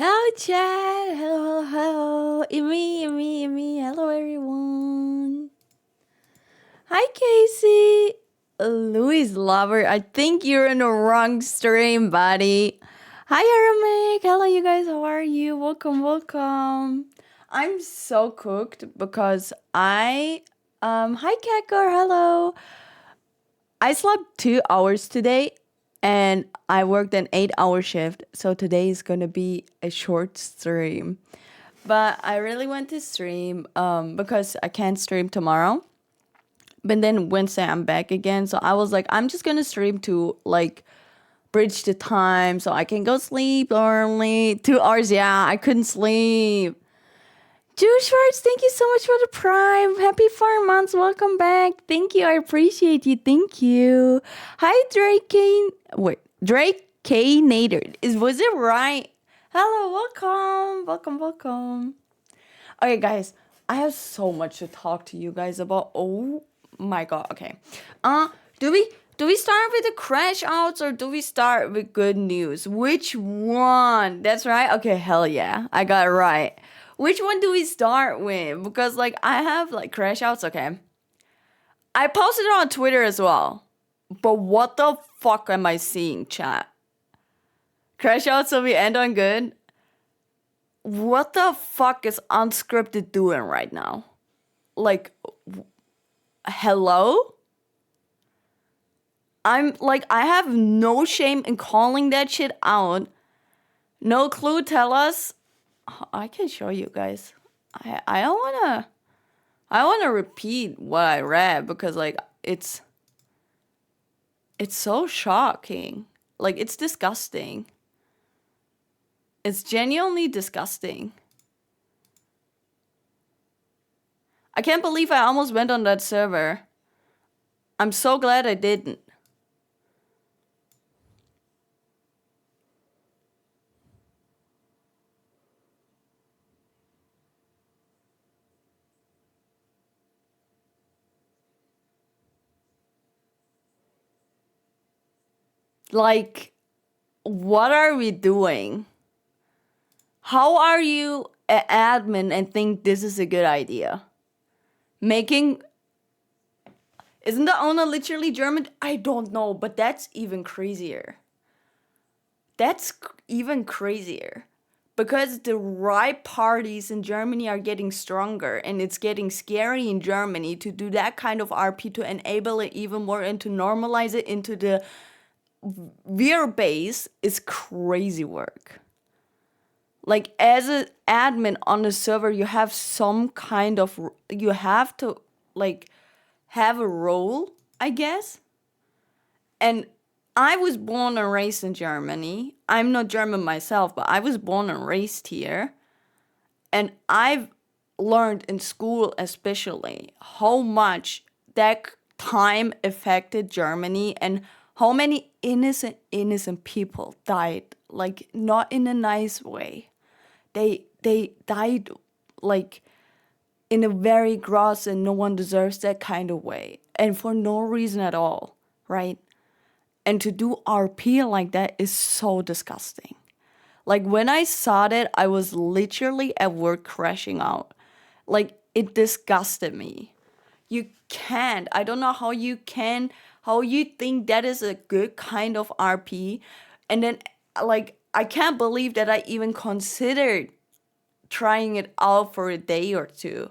Hello, chat. Hello, hello, hello. Imi. Hello, everyone. Hi, Casey. Louis Lover. I think you're in the wrong stream, buddy. Hi, Aramaic. Hello, you guys. How are you? Welcome. I'm so cooked because hi, Kaker. Hello. I slept 2 hours today and I worked an 8 hour shift. So today is going to be a short stream. But I really want to stream because I can't stream tomorrow. But then Wednesday I'm back again. So I was like, I'm just going to stream to like bridge the time so I can go sleep early. 2 hours, yeah, I couldn't sleep. Jew Schwartz, thank you so much for the prime. Happy 4 months. Welcome back. Thank you. I appreciate you. Thank you. Hi, Drake K. Wait, Drake K. Nader. Was it right? Hello, welcome. Okay, guys, I have so much to talk to you guys about. Oh my god. Okay. Do we start with the crash outs or do we start with good news? Which one? That's right. Okay, hell yeah. I got it right. Which one do we start with? Because like I have like crash outs, okay. I posted it on Twitter as well. But what the fuck am I seeing, chat? Crash outs so we end on good? What the fuck is unscripted doing right now? Like, hello? I'm like, I have no shame in calling that shit out. No clue, tell us. I can show you guys. I don't wanna repeat what I read because like it's so shocking. Like it's disgusting. It's genuinely disgusting. I can't believe I almost went on that server. I'm so glad I didn't. Like, what are we doing? How are you an admin and think this is a good idea? Isn't the owner literally German? I don't know, but that's even crazier. Even crazier. Because the right parties in Germany are getting stronger and it's getting scary in Germany to do that kind of RP to enable it even more and to normalize it into the VR base is crazy work. Like as an admin on the server, you have you have to like have a role, I guess. And I was born and raised in Germany. I'm not German myself, but I was born and raised here. And I've learned in school especially how much that time affected Germany and how many innocent people died, like not in a nice way. They died like in a very gross and no one deserves that kind of way and for no reason at all, right? And to do RP like that is so disgusting. Like when I saw that, I was literally at work crashing out. Like it disgusted me. You can't. I don't know how you think that is a good kind of RP. And then like I can't believe that I even considered trying it out for a day or two.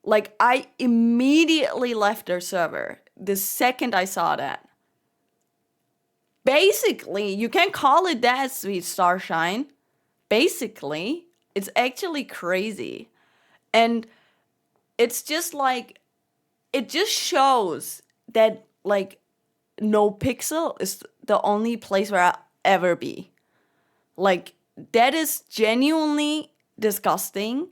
Like I immediately left their server the second I saw that. Basically, you can call it that, sweet starshine. Basically, it's actually crazy. And it's just like, it just shows that, like, no pixel is the only place where I'll ever be. Like, that is genuinely disgusting.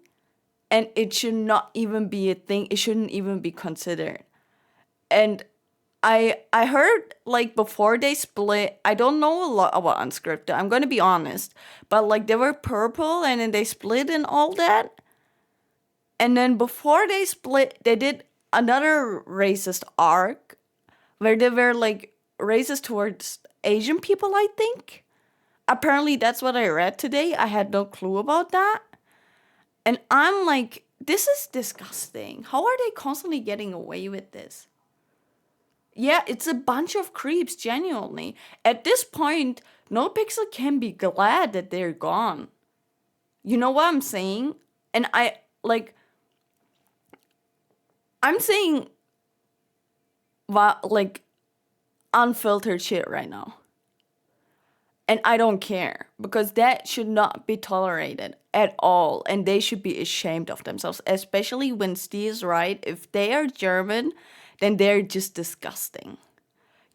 And it should not even be a thing. It shouldn't even be considered. And I heard like before they split, I don't know a lot about unscripted. I'm gonna be honest, but like they were purple and then they split and all that. And then before they split, they did another racist arc where they were like racist towards Asian people, I think. apparently that's what I read today. I had no clue about that. And I'm like, this is disgusting. How are they constantly getting away with this? Yeah, it's a bunch of creeps, genuinely. At this point, No Pixel can be glad that they're gone. You know what I'm saying? And I'm saying, like, unfiltered shit right now. And I don't care, because that should not be tolerated at all. And they should be ashamed of themselves, especially when Steve's right. If they are German, then they're just disgusting.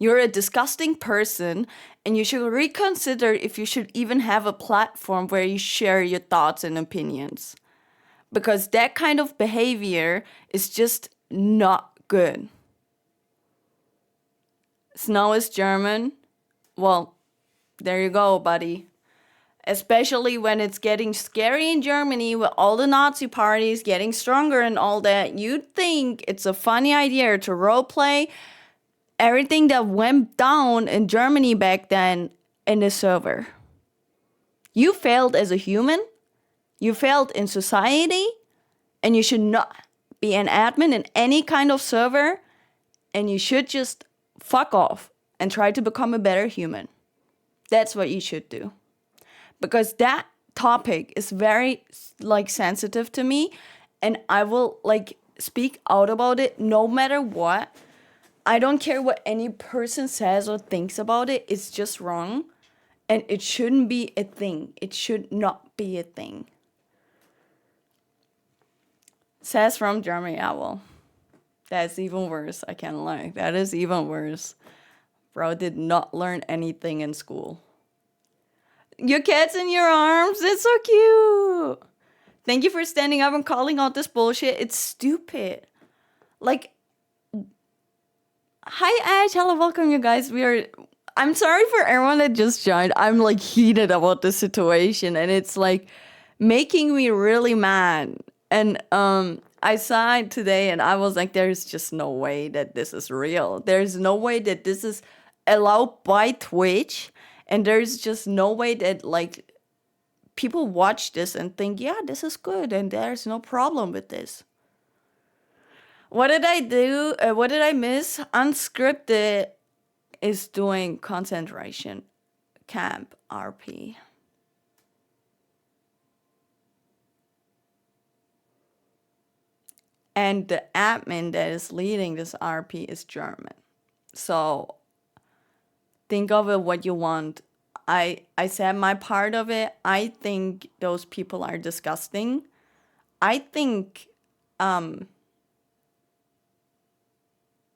You're a disgusting person, and you should reconsider if you should even have a platform where you share your thoughts and opinions. Because that kind of behavior is just not good. Snow is German. Well, there you go, buddy. Especially when it's getting scary in Germany with all the Nazi parties getting stronger and all that. You'd think it's a funny idea to roleplay everything that went down in Germany back then in the server. You failed as a human, you failed in society, and you should not be an admin in any kind of server, and you should just fuck off and try to become a better human. That's what you should do. Because that topic is very sensitive to me, and I will speak out about it no matter what. I don't care what any person says or thinks about it. It's just wrong. And it shouldn't be a thing. It should not be a thing. Says from Germany. Yeah, well, that's even worse. I can't lie. That is even worse. Bro did not learn anything in school. Your cat's in your arms. It's so cute. Thank you for standing up and calling out this bullshit. It's stupid. Like, hi Ash, hello, welcome you guys. I'm sorry for everyone that just joined. I'm like heated about the situation, and it's like making me really mad. And I saw it today, and I was like, there's just no way that this is real. There's no way that this is allowed by Twitch, and there's just no way that people watch this and think, yeah, this is good, and there's no problem with this. What did I do? What did I miss? Unscripted is doing concentration camp RP. And the admin that is leading this RP is German. So think of it what you want. I said my part of it. I think those people are disgusting. I think No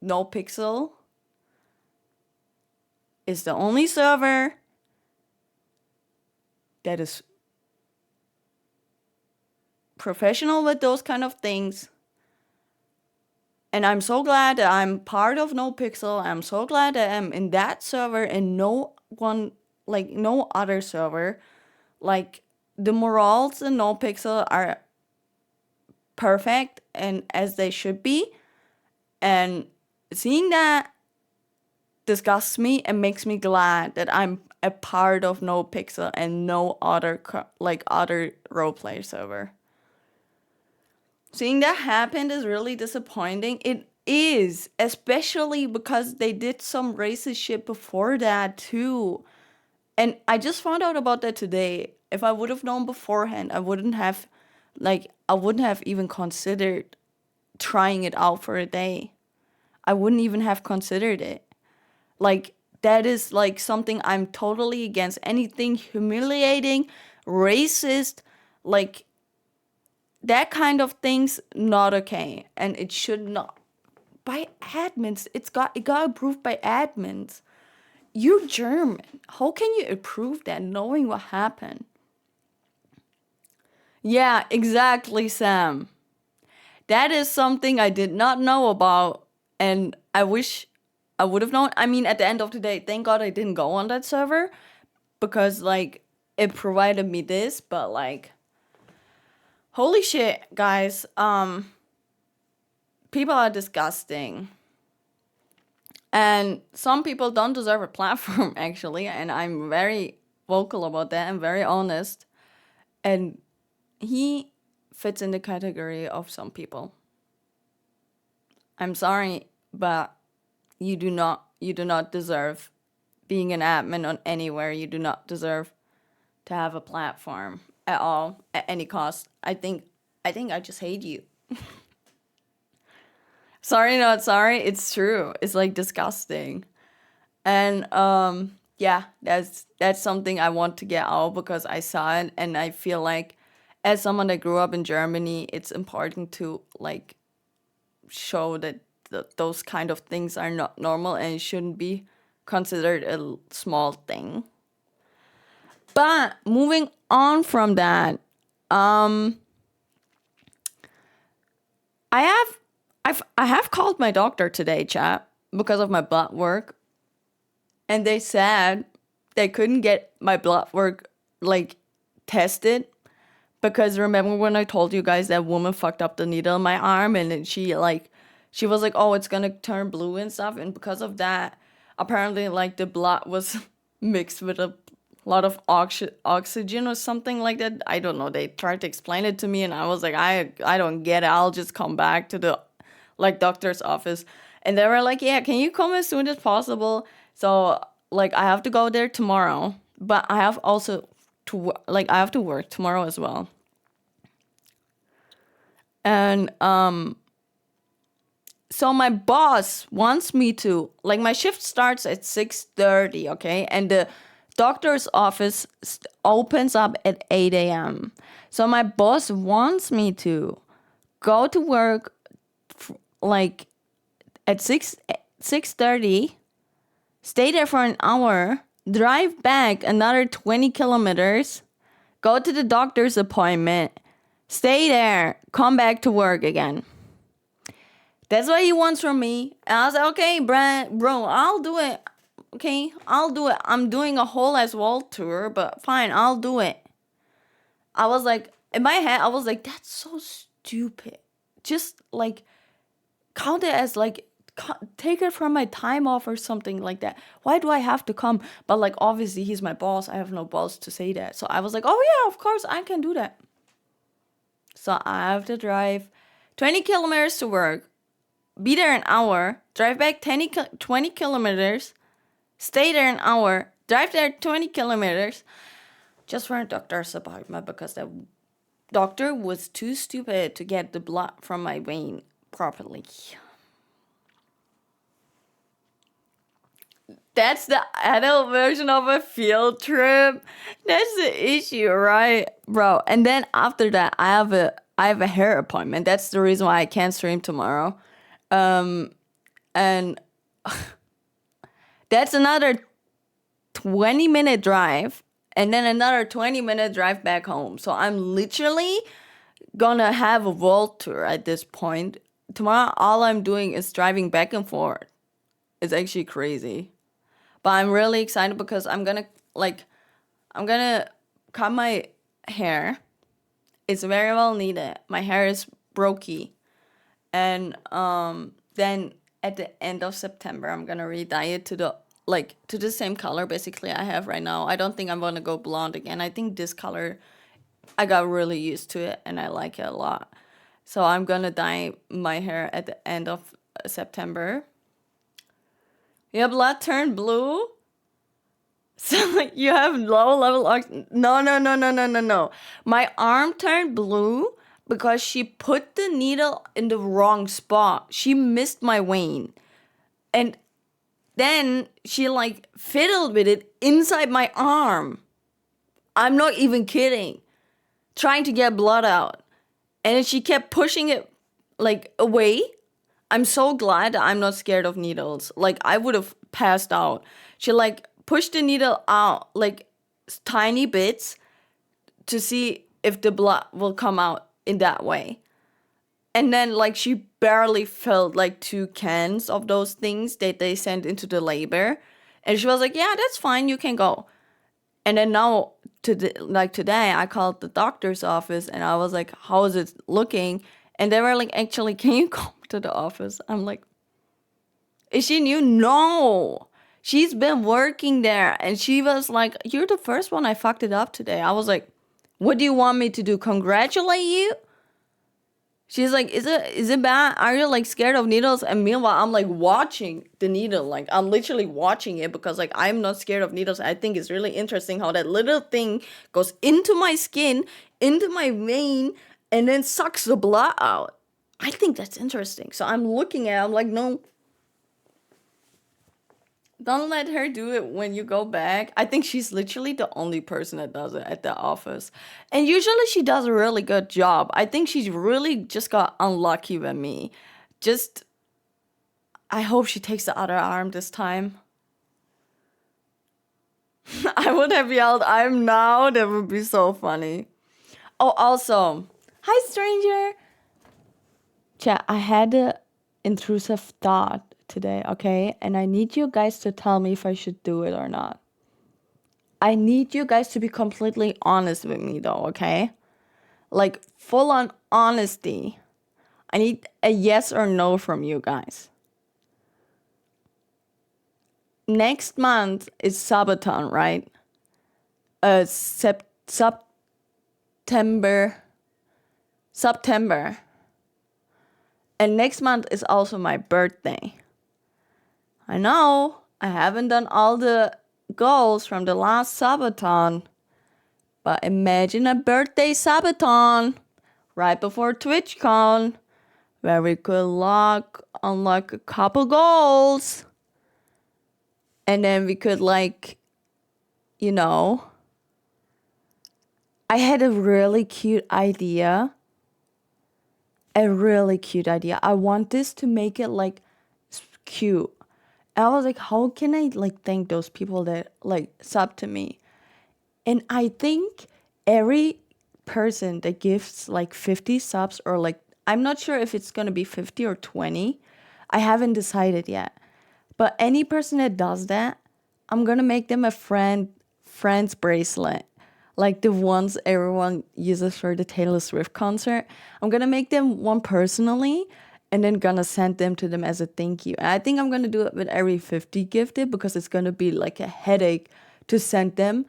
Pixel is the only server that is professional with those kind of things. And I'm so glad that I'm part of No Pixel. I'm so glad that I'm in that server and no other server. Like, the morals in No Pixel are perfect and as they should be. And seeing that disgusts me and makes me glad that I'm a part of No Pixel and no other other roleplay server. Seeing that happen is really disappointing. It is, especially because they did some racist shit before that too. And I just found out about that today. If I would have known beforehand, I wouldn't have even considered trying it out for a day. I wouldn't even have considered it. Like, that is something I'm totally against. Anything humiliating, racist, that kind of things, not okay. And it should not. By admins, it got approved by admins. You're German. How can you approve that knowing what happened? Yeah, exactly, Sam. That is something I did not know about, and I wish I would have known. I mean, at the end of the day, thank God I didn't go on that server, because it provided me this, but holy shit, guys. People are disgusting. And some people don't deserve a platform, actually, and I'm very vocal about that and very honest. And he fits in the category of some people. I'm sorry, but you do not deserve being an admin on anywhere. You do not deserve to have a platform at all, at any cost. I think I just hate you. Sorry, not sorry. It's true. It's like disgusting. And yeah, that's something I want to get out because I saw it and I feel like as someone that grew up in Germany, it's important to like show that those kind of things are not normal and it shouldn't be considered a small thing. But moving on from that, I have I have called my doctor today, chat, because of my blood work, and they said they couldn't get my blood work like tested because remember when I told you guys that woman fucked up the needle in my arm and then she was like, "Oh, it's gonna turn blue and stuff," and because of that, apparently like the blood was mixed with a lot of oxygen or something like that. I don't know. They tried to explain it to me, and I was like, I don't get it. I'll just come back to the like doctor's office, and they were like, "Yeah, can you come as soon as possible?" So like I have to go there tomorrow, but I have also like I have to work tomorrow as well, and so my boss wants me to like my shift starts at 6:30, okay? And the doctor's office opens up at 8 a.m. So my boss wants me to go to work like at 6:30, stay there for an hour, drive back another 20 kilometers, go to the doctor's appointment, stay there, come back to work again. That's what he wants from me. And I was like, okay, bro, I'll do it. Okay, I'll do it. I'm doing a whole ass world tour, but fine, I'll do it. I was like, in my head, I was like, that's so stupid. Just like, count it as like, take it from my time off or something like that. Why do I have to come? But like, obviously, he's my boss. I have no balls to say that. So I was like, oh yeah, of course, I can do that. So I have to drive 20 kilometers to work, be there an hour, drive back 20 kilometers, stay there an hour, drive there 20 kilometers, just for a doctor's appointment because the doctor was too stupid to get the blood from my vein properly. That's the adult version of a field trip. That's the issue, right, bro? And then after that, I have a hair appointment. That's the reason why I can't stream tomorrow. And that's another 20-minute drive and then another 20-minute drive back home. So I'm literally gonna have a world tour at this point. Tomorrow, all I'm doing is driving back and forth. It's actually crazy. But I'm really excited because I'm gonna cut my hair. It's very well needed. My hair is brokey. And then at the end of September, I'm gonna re-dye it to the same color basically I have right now. I don't think I'm gonna go blonde again. I think this color I got really used to it and I like it a lot. So I'm gonna dye my hair at the end of September. Your blood turned blue? So you have low level oxygen. No, no, no, no, no, no, no. My arm turned blue because she put the needle in the wrong spot. She missed my vein. And then she like fiddled with it inside my arm. I'm not even kidding. Trying to get blood out. And then she kept pushing it like away. I'm so glad that I'm not scared of needles. Like I would have passed out. She like pushed the needle out like tiny bits to see if the blood will come out in that way. And then like she barely filled like 2 cans of those things that they sent into the labor. And she was like, yeah, that's fine, you can go. And then now today I called the doctor's office and I was like, how is it looking? And they were like, actually, can you come to the office? I'm like, is she new? No. She's been working there, and she was like, "You're the first one I fucked it up today." I was like, "What do you want me to do? Congratulate you?" She's like, "Is it bad? Are you like scared of needles?" And meanwhile, I'm like watching the needle, like I'm literally watching it because like I'm not scared of needles. I think it's really interesting how that little thing goes into my skin, into my vein, and then sucks the blood out. I think that's interesting. So I'm looking at it, I'm like, no, don't let her do it when you go back. I think she's literally the only person that does it at the office. And usually she does a really good job. I think she's really just got unlucky with me. Just, I hope she takes the other arm this time. I would have yelled, "I'm now." That would be so funny. Oh, also, hi, stranger. Chat, I had a intrusive thought today, okay? And I need you guys to tell me if I should do it or not. I need you guys to be completely honest with me, though, okay? Like, full on honesty. I need a yes or no from you guys. Next month is Sabaton, right? September. September. And next month is also my birthday. I know I haven't done all the goals from the last Sabaton, but imagine a birthday Sabaton right before TwitchCon where we could unlock a couple goals. And then we could I had a really cute idea. A really cute idea. I want this to make it like cute. And I was like, how can I like thank those people that like sub to me? And I think every person that gives like 50 subs or like, I'm not sure if it's going to be 50 or 20. I haven't decided yet. But any person that does that, I'm going to make them a friend's bracelet. Like the ones everyone uses for the Taylor Swift concert. I'm going to make them one personally and then gonna send them to them as a thank you. And I think I'm going to do it with every 50 gifted because it's going to be like a headache to send them.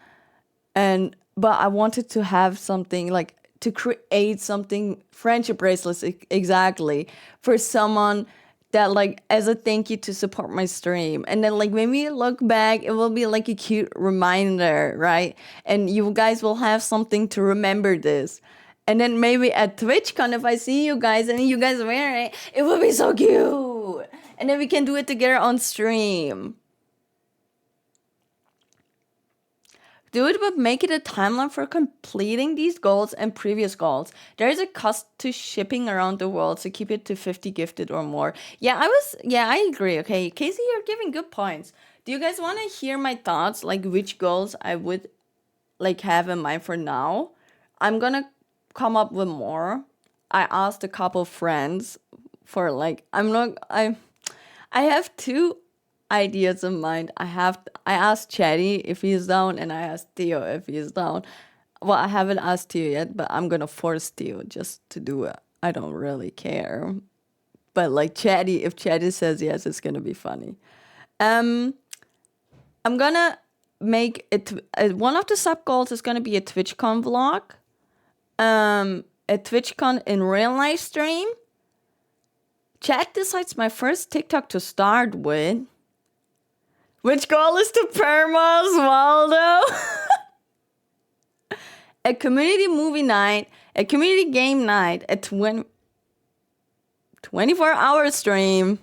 But I wanted to have something like to create something friendship bracelets exactly for someone that like as a thank you to support my stream. And then like when we look back, it will be like a cute reminder, right? And you guys will have something to remember this. And then maybe at TwitchCon, if I see you guys and you guys wear it, it will be so cute. And then we can do it together on stream. Do it, but make it a timeline for completing these goals and previous goals. There is a cost to shipping around the world, so keep it to 50 gifted or more. I agree. Okay, Casey, you're giving good points. Do you guys want to hear my thoughts, like which goals I would like have in mind for now? I'm gonna come up with more. I asked a couple friends for like I have two ideas in mind. I asked Chatty if he's down, and I asked Theo if he's down. Well, I haven't asked Theo yet, but I'm gonna force Theo just to do it. I don't really care. But like Chatty, if Chatty says yes, it's gonna be funny. I'm gonna make it one of the sub goals is gonna be a TwitchCon vlog. A TwitchCon in real life stream. Chat decides my first TikTok to start with. Which goal is to perma as well, though? A community movie night, a community game night, a 24-hour stream,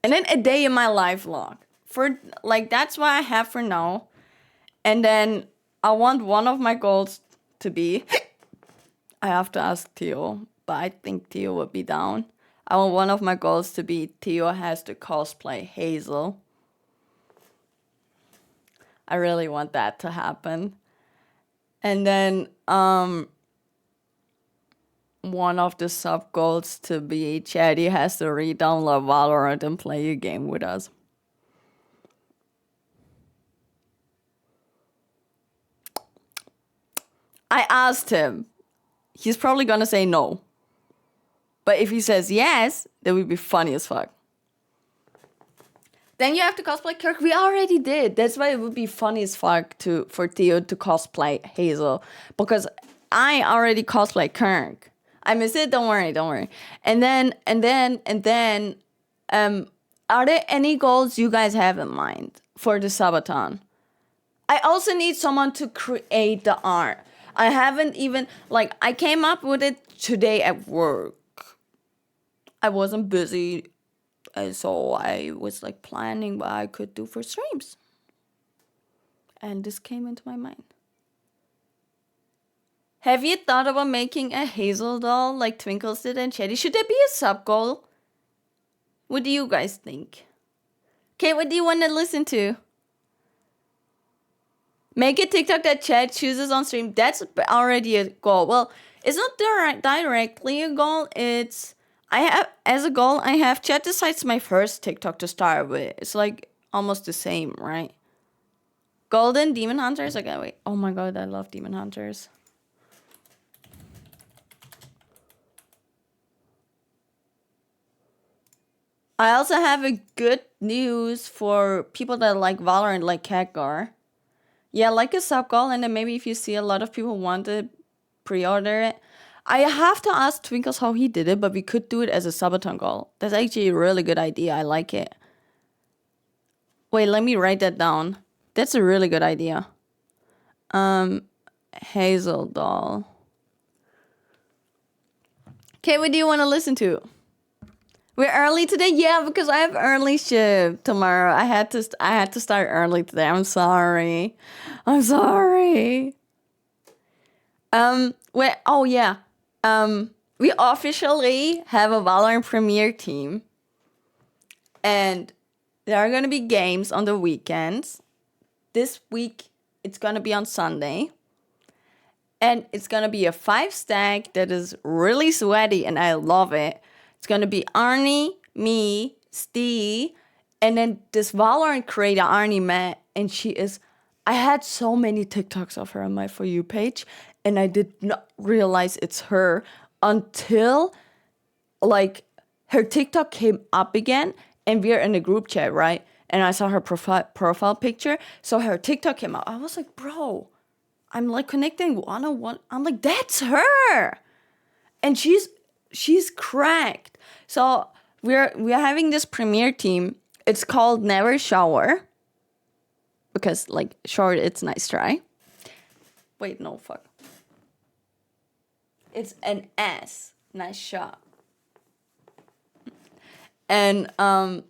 and then a day in my life vlog. For like that's what I have for now. And then I want one of my goals to be. I have to ask Theo, but I think Theo would be down. I want one of my goals to be Theo has to cosplay Hazel. I really want that to happen. And then one of the sub goals to be Chatty has to re-download Valorant and play a game with us. I asked him. He's probably gonna say no. But if he says yes, that would be funny as fuck. Then you have to cosplay Kirk. We already did. That's why it would be funny as fuck for Theo to cosplay Hazel, because I already cosplay Kirk. I miss it. Don't worry. And then, are there any goals you guys have in mind for the Sabaton? I also need someone to create the art. I haven't even, like, I came up with it today at work. I wasn't busy, and so I was like planning what I could do for streams. And this came into my mind. Have you thought about making a Hazel doll like Twinkles did and Chetty? Should there be a sub goal? What do you guys think? Okay, what do you want to listen to? Make a TikTok that Chet chooses on stream. That's already a goal. Well, it's not directly a goal. It's as a goal, I have Chet decides my first TikTok to start with. It's like almost the same, right? Golden Demon Hunters. Okay, wait. Oh my god, I love Demon Hunters. I also have a good news for people that like Valorant, like Khadgar. Yeah, like a sub goal, and then maybe if you see a lot of people want to pre-order it. I have to ask Twinkles how he did it, but we could do it as a subathon goal. That's actually a really good idea. I like it. Wait, let me write that down. That's a really good idea. Hazel doll. Okay, what do you want to listen to? We're early today? Yeah, because I have early shift tomorrow. I had to start early today. I'm sorry. Oh yeah. We officially have a Valorant Premiere team. And there are gonna be games on the weekends. This week it's gonna be on Sunday. And it's gonna be a 5-stack that is really sweaty and I love it. It's gonna be Arnie, me, Steve, and then this Valorant creator Arnie met, and I had so many TikToks of her on my For You page, and I did not realize it's her until like her TikTok came up again, and we're in a group chat, right? And I saw her profile picture, so her TikTok came up. I was like, bro, I'm like connecting one-on-one. I'm like, that's her, and she's cracked. So we're having this premiere team. It's called Never Shower, because like short, it's nice try. Wait, no, fuck. It's an S. Nice shot. And on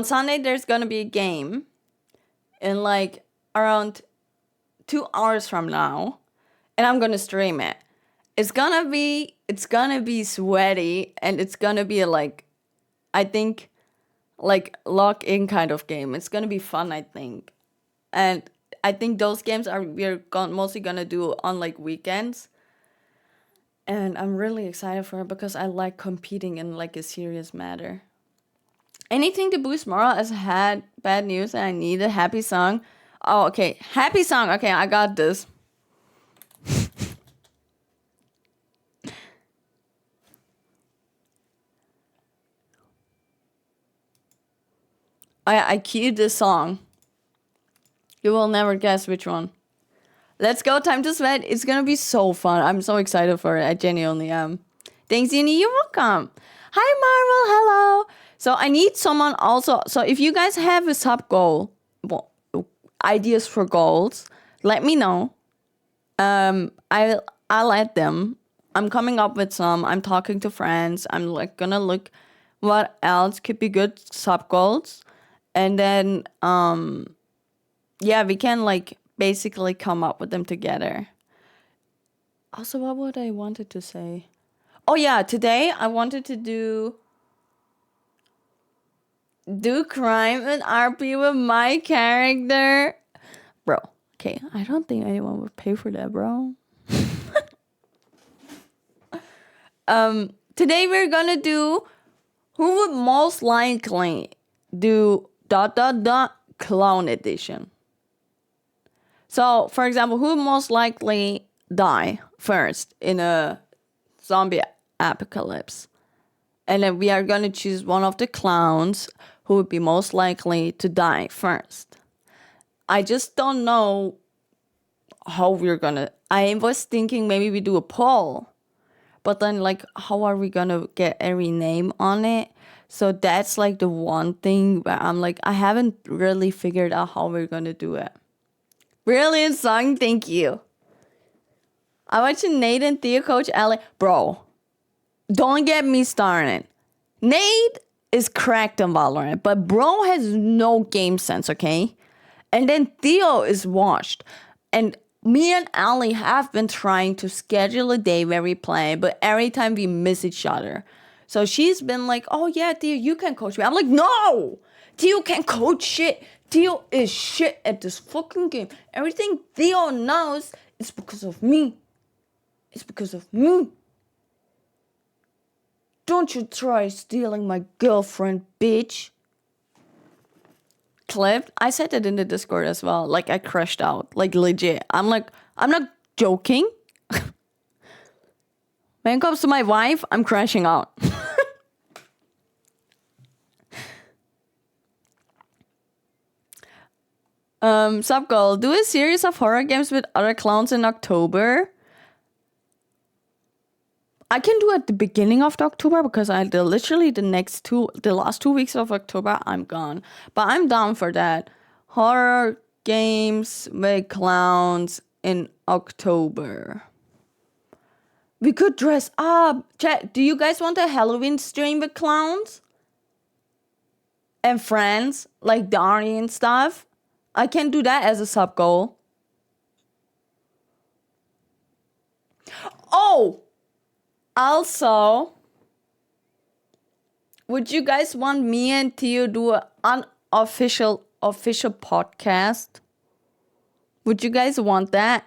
Sunday there's gonna be a game in like around 2 hours from now, and I'm gonna stream it. It's gonna be sweaty, and it's gonna be like, I think, like lock-in kind of game. It's gonna be fun, I think. And I think those games we're mostly gonna do on like weekends. And I'm really excited for it because I like competing in like a serious matter. Anything to boost morale? As I had bad news and I need a happy song. Oh, okay. Happy song. Okay, I got this. I queued this song. You will never guess which one. Let's go, Time to Sweat. It's gonna be so fun. I'm so excited for it. I genuinely am. Thanks, Yuni. You're welcome. Hi, Marvel. Hello. So I need someone also. So if you guys have a sub goal, ideas for goals, let me know. I'll add them. I'm coming up with some. I'm talking to friends. I'm like gonna look what else could be good sub goals. And then, yeah, we can like basically come up with them together. Also, what would I wanted to say? Oh yeah, today I wanted to do crime and RP with my character. Bro, okay, I don't think anyone would pay for that, bro. Today we're gonna do who would most likely do ... clone edition. So, for example, who would most likely die first in a zombie apocalypse? And then we are going to choose one of the clowns who would be most likely to die first. I just don't know how we're gonna. I was thinking maybe we do a poll, but then like, how are we gonna get every name on it? So that's like the one thing where I'm like, I haven't really figured out how we're gonna do it. Brilliant song, thank you. I watched Nate, Theo, Coach Allie. Bro, don't get me started. Nate is cracked on Valorant, but bro has no game sense, okay? And then Theo is washed. And me and Ali have been trying to schedule a day where we play, but every time we miss each other. So she's been like, oh yeah, Theo, you can coach me. I'm like, no! Theo can't coach shit. Theo is shit at this fucking game. Everything Theo knows is because of me. It's because of me. Don't you try stealing my girlfriend, bitch. Clipped. I said it in the Discord as well. Like, I crashed out. Like, legit. I'm like, I'm not joking. When it comes to my wife, I'm crashing out. Sup, girl. Do a series of horror games with other clowns in October. I can do at the beginning of the October because literally the last 2 weeks of October, I'm gone. But I'm down for that. Horror games with clowns in October. We could dress up. Chat, do you guys want a Halloween stream with clowns? And friends, like Dari and stuff? I can do that as a sub goal. Oh! Also, would you guys want me and Theo do an unofficial podcast? Would you guys want that?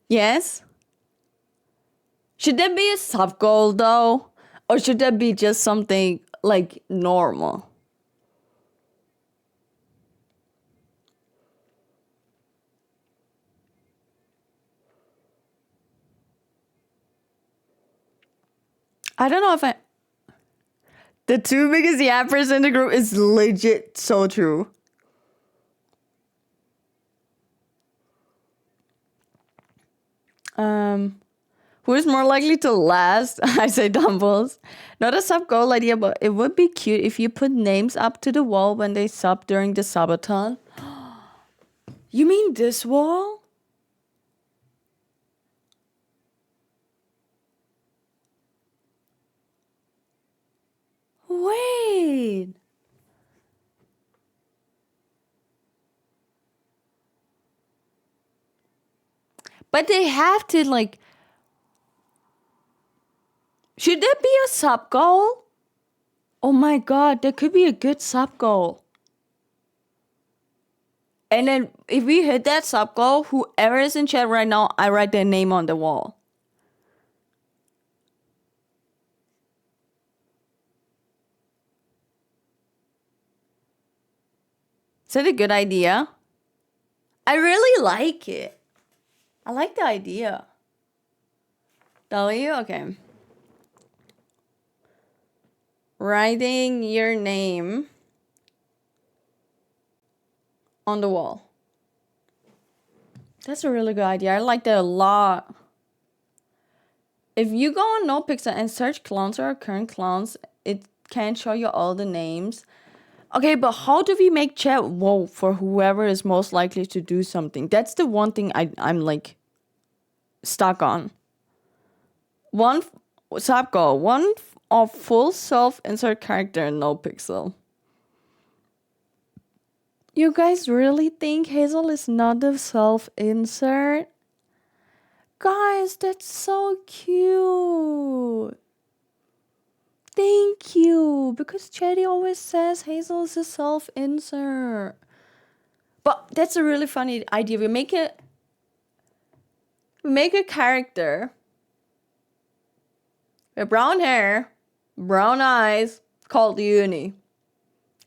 Yes? Should that be a sub goal though? Or should that be just something like normal? I don't know if the two biggest yappers in the group is legit so true. Who is more likely to last? I say Dumbles. Not a sub goal idea, but it would be cute if you put names up to the wall when they sub during the subathon. You mean this wall? Wait. But they have to like. Should there be a sub goal? Oh my god, there could be a good sub goal. And then if we hit that sub goal, whoever is in chat right now, I write their name on the wall. Is that a good idea? I really like it. I like the idea. W? Okay. Writing your name on the wall. That's a really good idea. I like that a lot. If you go on NoPixel and search clowns or current clowns, it can show you all the names. Okay, but how do we make chat vote for whoever is most likely to do something? That's the one thing I'm like stuck on. One sub goal. One of full self-insert character in NoPixel. You guys really think Hazel is not the self-insert? Guys, that's so cute. Thank you. Because Chatty always says Hazel is a self-insert. But that's a really funny idea. We make a character with brown hair, brown eyes, called Uni.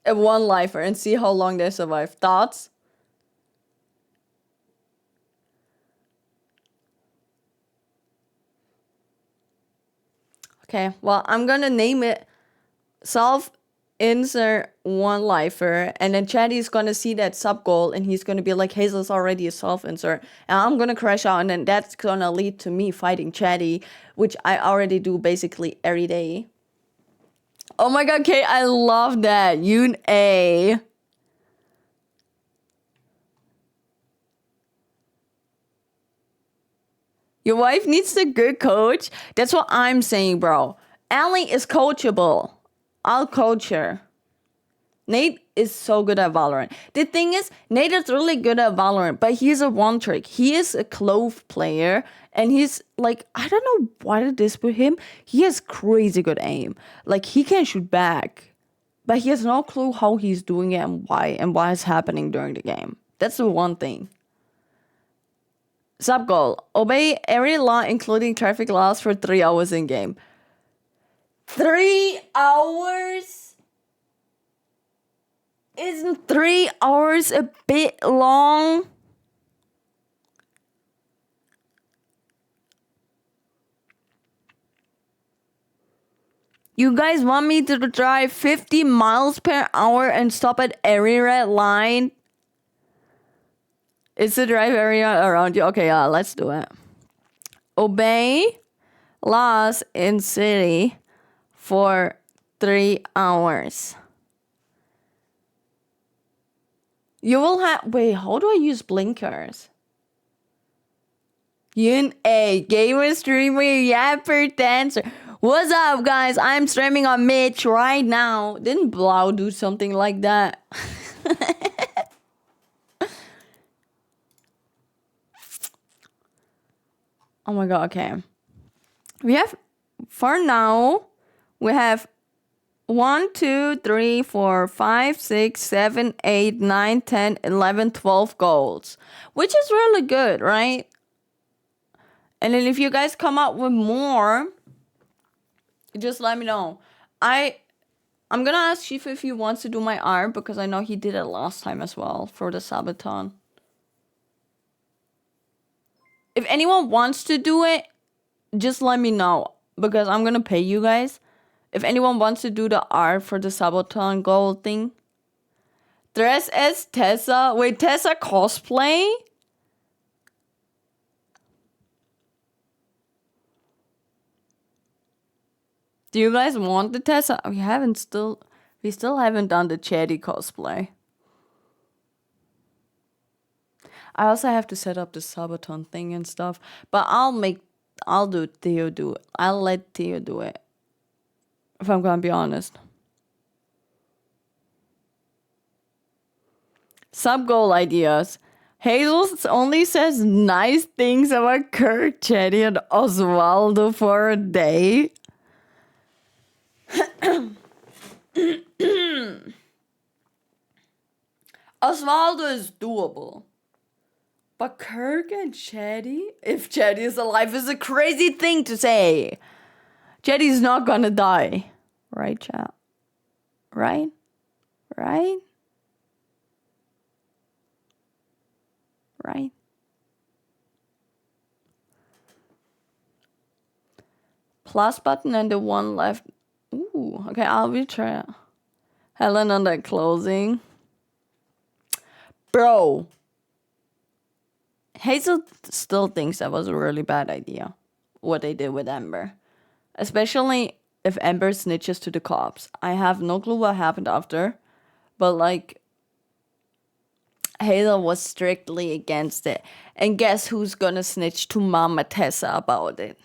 A one-lifer and see how long they survive. Thoughts? Okay, well, I'm gonna name it self insert one lifer, and then Chatty's gonna see that sub goal and he's gonna be like, Hazel's already a self insert, and I'm gonna crash out, and then that's gonna lead to me fighting Chatty, which I already do basically every day. Oh my god, Kate, I love that. Yoon A. Your wife needs a good coach. That's what I'm saying, bro. Allie is coachable. I'll coach her. Nate is so good at Valorant. The thing is, Nate is really good at Valorant, but he's a one trick. He is a clove player, and he's like, I don't know what it is with him. He has crazy good aim. Like, he can shoot back, but he has no clue how he's doing it and why it's happening during the game. That's the one thing. Sub goal. Obey every law, including traffic laws, for 3 hours in game. 3 hours? Isn't 3 hours a bit long? You guys want me to drive 50 miles per hour and stop at every red line? It's the drive area around you. Okay, yeah, let's do it. Obey laws in city for 3 hours. You will have... Wait, how do I use blinkers? Yun A, gamer, streamer, yapper, dancer. What's up, guys? I'm streaming on Mitch right now. Didn't Blau do something like that? Oh my god, okay. We have, for now, we have 1, 2, 3, 4, 5, 6, 7, 8, 9, 10, 11, 12 goals. Which is really good, right? And then if you guys come up with more, just let me know. I'm gonna ask Chief if he wants to do my art, because I know he did it last time as well for the Sabaton. If anyone wants to do it, just let me know, because I'm gonna pay you guys. If anyone wants to do the art for the Sabaton goal thing. Dress as Tessa. Wait, Tessa cosplay? Do you guys want the Tessa? We still haven't done the Chatty cosplay. I also have to set up the Sabaton thing and stuff. But I'll do Theo do it. I'll let Theo do it. If I'm gonna be honest. Sub goal ideas. Hazel only says nice things about Kirk, Chatty, and Osvaldo for a day. Osvaldo is doable. But Kirk and Chatty, if Chatty is alive, is a crazy thing to say. Chatty's not gonna die. Right, chat? Right? Right? Right? Plus button and the one left. Ooh, okay, I'll be trying. Helen on that closing. Bro. Hazel still thinks that was a really bad idea, what they did with Ember. Especially if Ember snitches to the cops. I have no clue what happened after, but like, Hazel was strictly against it. And guess who's gonna snitch to Mama Tessa about it?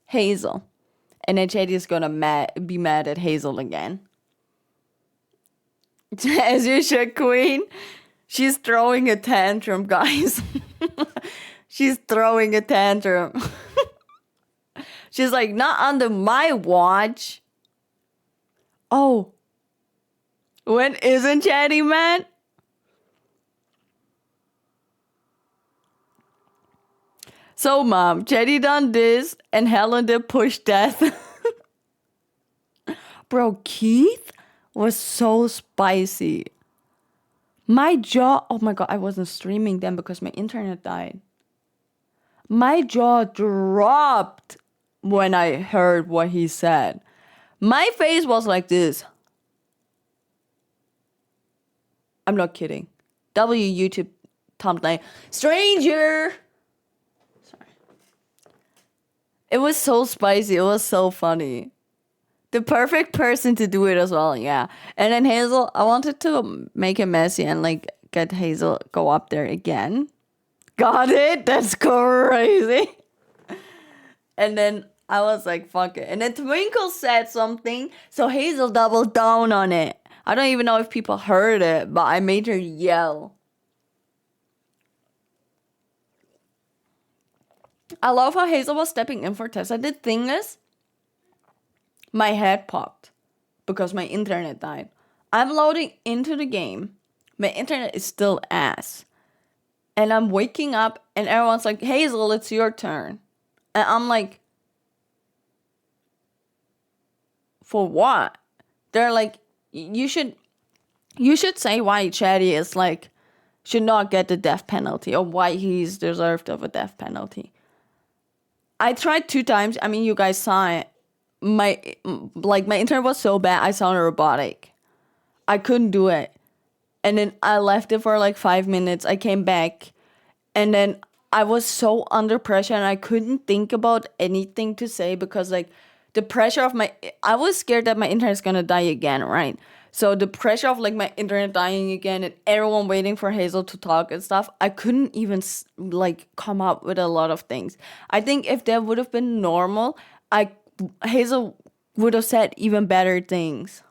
Hazel. And then Chatty is gonna be mad at Hazel again. As you should, Queen. She's throwing a tantrum, guys. She's throwing a tantrum. She's like, not under my watch. Oh. When isn't Chatty mad? So, Mom, Chatty done this, and Helen did push death. Bro, Keith was so spicy. My jaw... Oh my god, I wasn't streaming then because my internet died. My jaw dropped when I heard what he said. My face was like this. I'm not kidding. YouTube thumbnail. Stranger! Sorry. It was so spicy. It was so funny. The perfect person to do it as well, yeah. And then Hazel, I wanted to make it messy and like get Hazel go up there again. Got it? That's crazy. And then I was like, fuck it. And then Twinkle said something, so Hazel doubled down on it. I don't even know if people heard it, but I made her yell. I love how Hazel was stepping in for Tessa. The thing is, my head popped because my internet died. I'm loading into the game. My internet is still ass. And I'm waking up and everyone's like, Hazel, it's your turn. And I'm like, for what? They're like, you should say why Chatty is like, should not get the death penalty or why he's deserved of a death penalty. I tried 2 times. I mean, you guys saw it. My internet was so bad, I sounded robotic. I couldn't do it. And then I left it for like 5 minutes. I came back and then I was so under pressure and I couldn't think about anything to say because like the pressure of I was scared that my internet's gonna die again, right? So the pressure of like my internet dying again and everyone waiting for Hazel to talk and stuff, I couldn't even like come up with a lot of things. I think if that would have been normal, Hazel would have said even better things.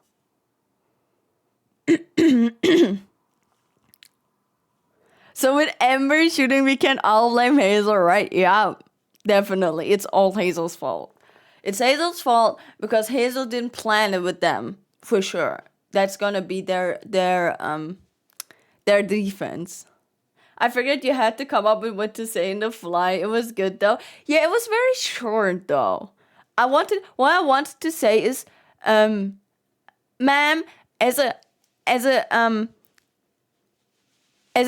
So with Amber shooting, we can all blame Hazel, right? Yeah, definitely. It's all Hazel's fault. It's Hazel's fault because Hazel didn't plan it with them, for sure. That's gonna be their defense. I figured you had to come up with what to say in the fly. It was good though. Yeah, it was very short though. What I wanted to say is, ma'am, as a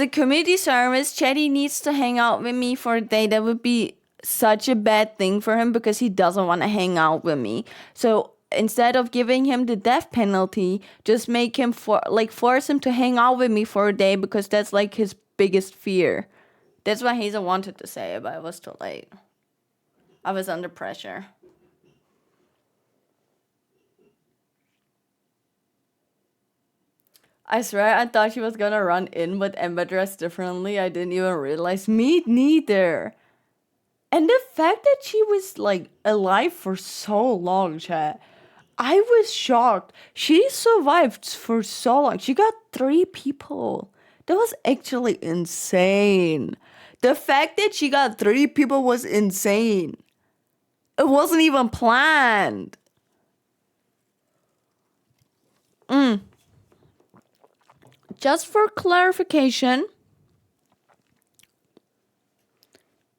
community service, Chetty needs to hang out with me for a day. That would be such a bad thing for him because he doesn't want to hang out with me. So instead of giving him the death penalty, just make him force him to hang out with me for a day because that's like his biggest fear. That's what Hazel wanted to say, but it was too late. I was under pressure. I swear I thought she was gonna run in with Emma dressed differently. I didn't even realize. Me neither. And the fact that she was like alive for so long, chat. I was shocked. She survived for so long. She got 3 people. That was actually insane. The fact that she got 3 people was insane. It wasn't even planned. Just for clarification,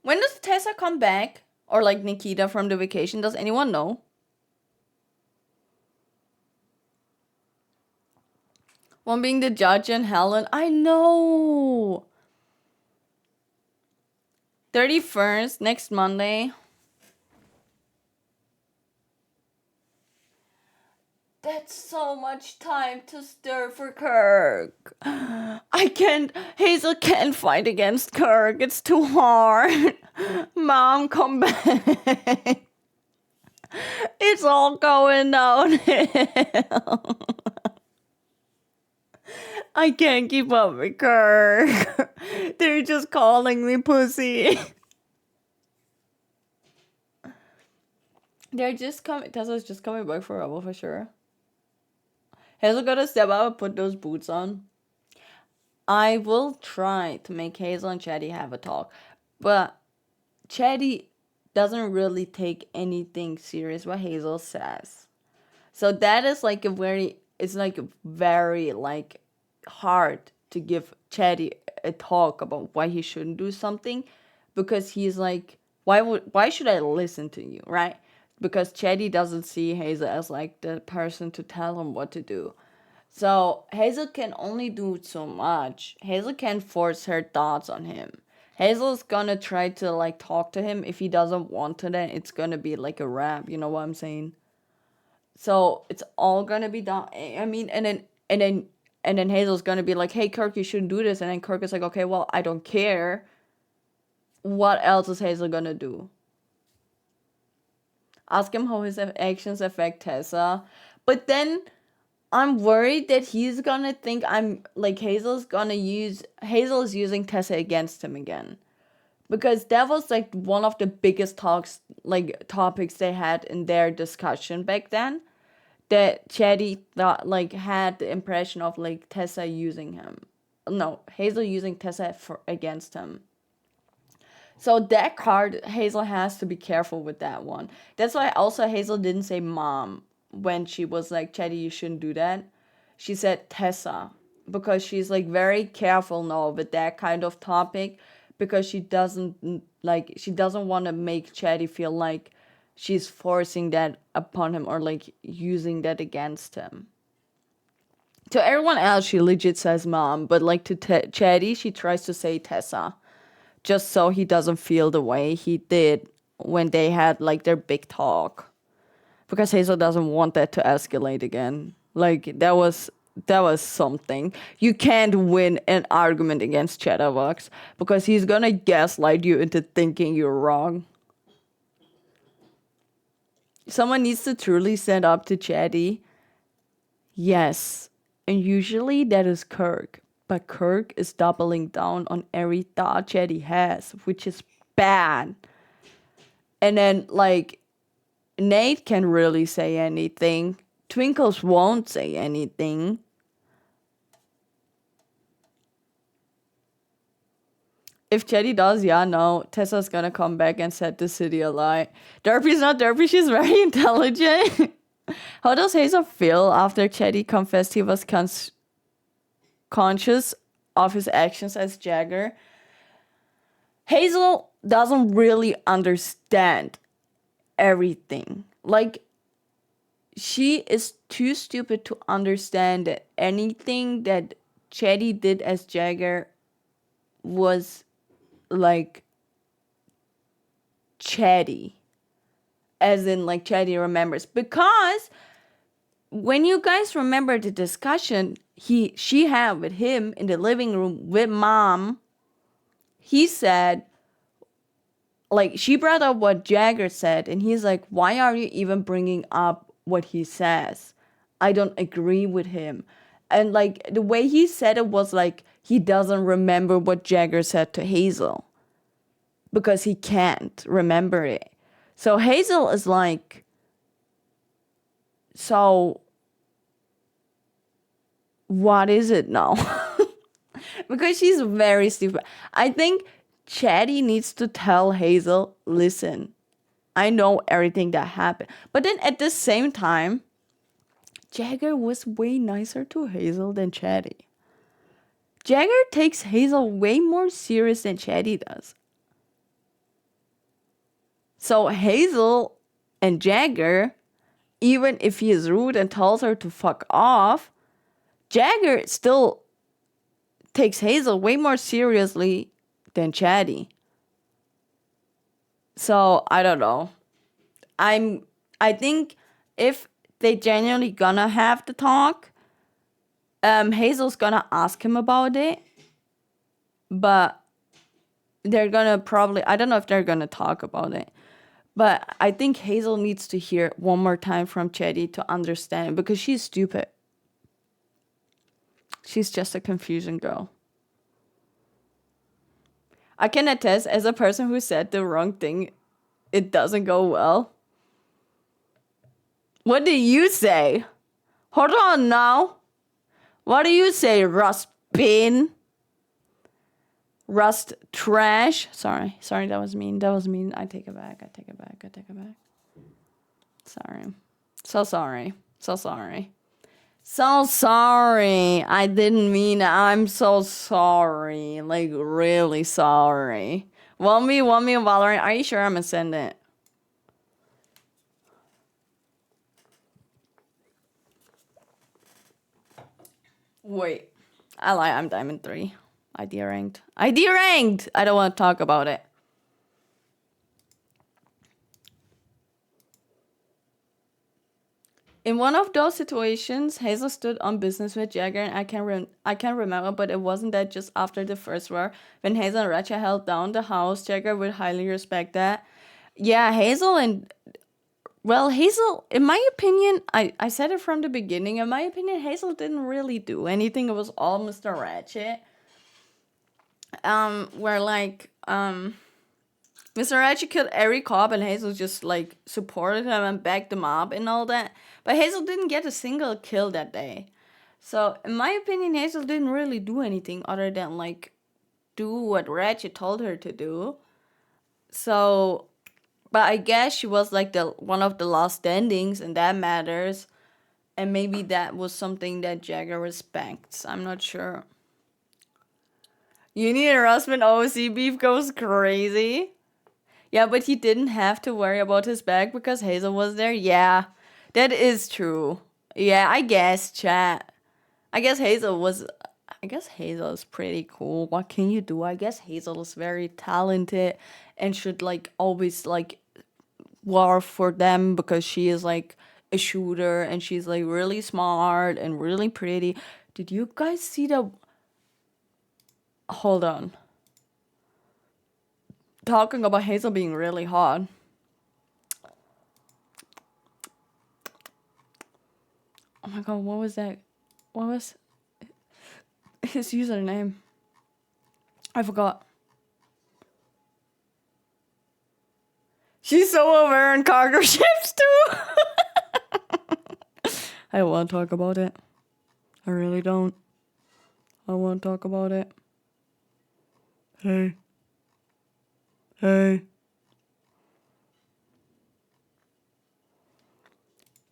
when does Tessa come back? Or like Nikita from the vacation? Does anyone know? One being the judge and Helen. I know. 31st, next Monday. That's so much time to stir for Kirk. Hazel can't fight against Kirk. It's too hard. Mom, come back. It's all going downhill. I can't keep up with Kirk. They're just calling me pussy. Tessa's just coming back for Rebel for sure. Hazel gotta step out and put those boots on. I will try to make Hazel and Chatty have a talk. But Chatty doesn't really take anything serious what Hazel says. So that is like very like hard to give Chatty a talk about why he shouldn't do something, because he's like, why should I listen to you, right? Because Chatty doesn't see Hazel as like the person to tell him what to do. So Hazel can only do so much. Hazel can't force her thoughts on him. Hazel's gonna try to like talk to him. If he doesn't want to, then it's gonna be like a wrap. You know what I'm saying? So it's all gonna be done. I mean, and then Hazel's gonna be like, "Hey, Kirk, you shouldn't do this." And then Kirk is like, "Okay, well, I don't care." What else is Hazel gonna do? Ask him how his actions affect Tessa. But then I'm worried that he's gonna think I'm like Hazel is using Tessa against him again. Because that was like one of the biggest topics they had in their discussion back then. That Chetty thought like had the impression of like Tessa using him. No, Hazel using Tessa against him. So that card, Hazel has to be careful with that one. That's why also Hazel didn't say mom when she was like, Chetty, you shouldn't do that. She said Tessa because she's like very careful now with that kind of topic because she doesn't want to make Chetty feel like she's forcing that upon him or like using that against him. To everyone else, she legit says mom, but like to Chetty, she tries to say Tessa just so he doesn't feel the way he did when they had like their big talk. Because Hazel doesn't want that to escalate again. Like that was something. You can't win an argument against Chatterbox because he's gonna gaslight you into thinking you're wrong. Someone needs to truly stand up to Chatty. Yes. And usually that is Kirk. But Kirk is doubling down on every thought Chetty has, which is bad. And then, like, Nate can really say anything. Twinkles won't say anything. If Chetty does, yeah, no, Tessa's gonna come back and set the city alight. Derpy's not Derpy, she's very intelligent. How does Hazel feel after Chetty confessed he was conscious of his actions as Jagger? Hazel doesn't really understand everything. Like, she is too stupid to understand that anything that Chetty did as Jagger was like Chetty. As in, like, Chetty remembers. Because when you guys remember the discussion she had with him in the living room with mom, he said, like, she brought up what Jagger said, and he's like, why are you even bringing up what he says? I don't agree with him. And like the way he said it was like he doesn't remember what Jagger said to Hazel because he can't remember it. So Hazel is like, so what is it now? Because she's very stupid. I think Chatty needs to tell Hazel, listen, I know everything that happened. But then at the same time, Jagger was way nicer to Hazel than Chatty. Jagger takes Hazel way more serious than Chatty does. So Hazel and Jagger, even if he is rude and tells her to fuck off, Jagger still takes Hazel way more seriously than Chatty. So I don't know. I think if they genuinely gonna have the talk, Hazel's gonna ask him about it, but they're gonna probably, I don't know if they're gonna talk about it, but I think Hazel needs to hear one more time from Chetty to understand because she's stupid. She's just a confusion girl. I can attest, as a person who said the wrong thing, it doesn't go well. What do you say? Hold on now. What do you say, Rust Bin? Rust Trash? Sorry, that was mean. I take it back. Sorry. So sorry. So sorry. I didn't mean it. I'm so sorry. Like, really sorry. Want me, Valorant? Are you sure I'm gonna send it? Wait. I lie, I'm Diamond 3. I deranked. I deranked! I don't want to talk about it. In one of those situations, Hazel stood on business with Jagger, and I can't remember, but it wasn't that just after the first war when Hazel and Racha held down the house. Jagger would highly respect that. Yeah, Hazel, in my opinion, I said it from the beginning. In my opinion, Hazel didn't really do anything. It was all Mr. Ratchet. Where like Mr. Ratchet killed every cop, and Hazel just like supported him and backed him up and all that. But Hazel didn't get a single kill that day. So in my opinion, Hazel didn't really do anything other than like do what Ratchet told her to do. So, but I guess she was like the one of the last standings, and that matters. And maybe that was something that Jagger respects. I'm not sure. Uni and Rossman OC beef goes crazy. Yeah, but he didn't have to worry about his back because Hazel was there. Yeah, that is true. Yeah, I guess, chat. I guess Hazel is pretty cool. What can you do? I guess Hazel is very talented and should like always like war for them because she is like a shooter and she's like really smart and really pretty. Did you guys see the... Hold on. Talking about Hazel being really hot. Oh my god, what was that? What was his username? I forgot. She's so over in cargo ships too. I don't want to talk about it. I really don't. I want to talk about it. Hey.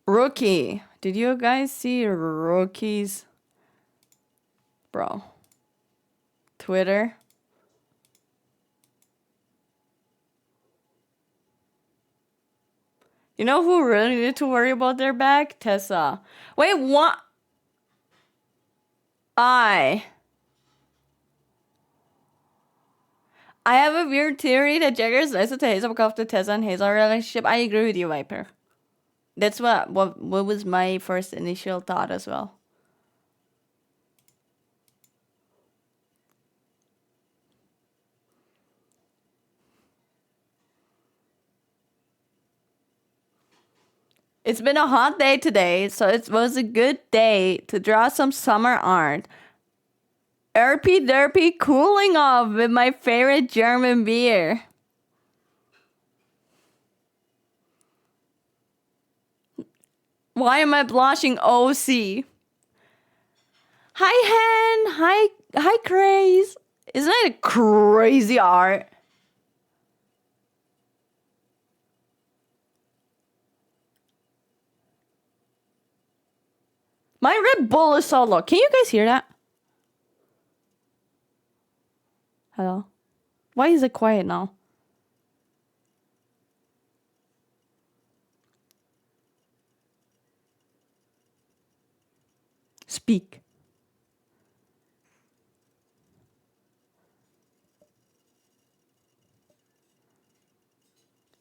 Rookie. Did you guys see Rookie's... Bro. Twitter? You know who really needed to worry about their back? Tessa. Wait, what? I have a weird theory that Jagger is nicer to Hazel because of the Tessa and Hazel relationship. I agree with you, Viper. That's what was my first initial thought as well. It's been a hot day today, so it was a good day to draw some summer art. Erpy derpy cooling off with my favorite German beer. Why am I blushing? OC. Hi Hen. Hi Craze. Isn't that a crazy art? My Red Bull is so low. Can you guys hear that? Hello? Why is it quiet now? Speak.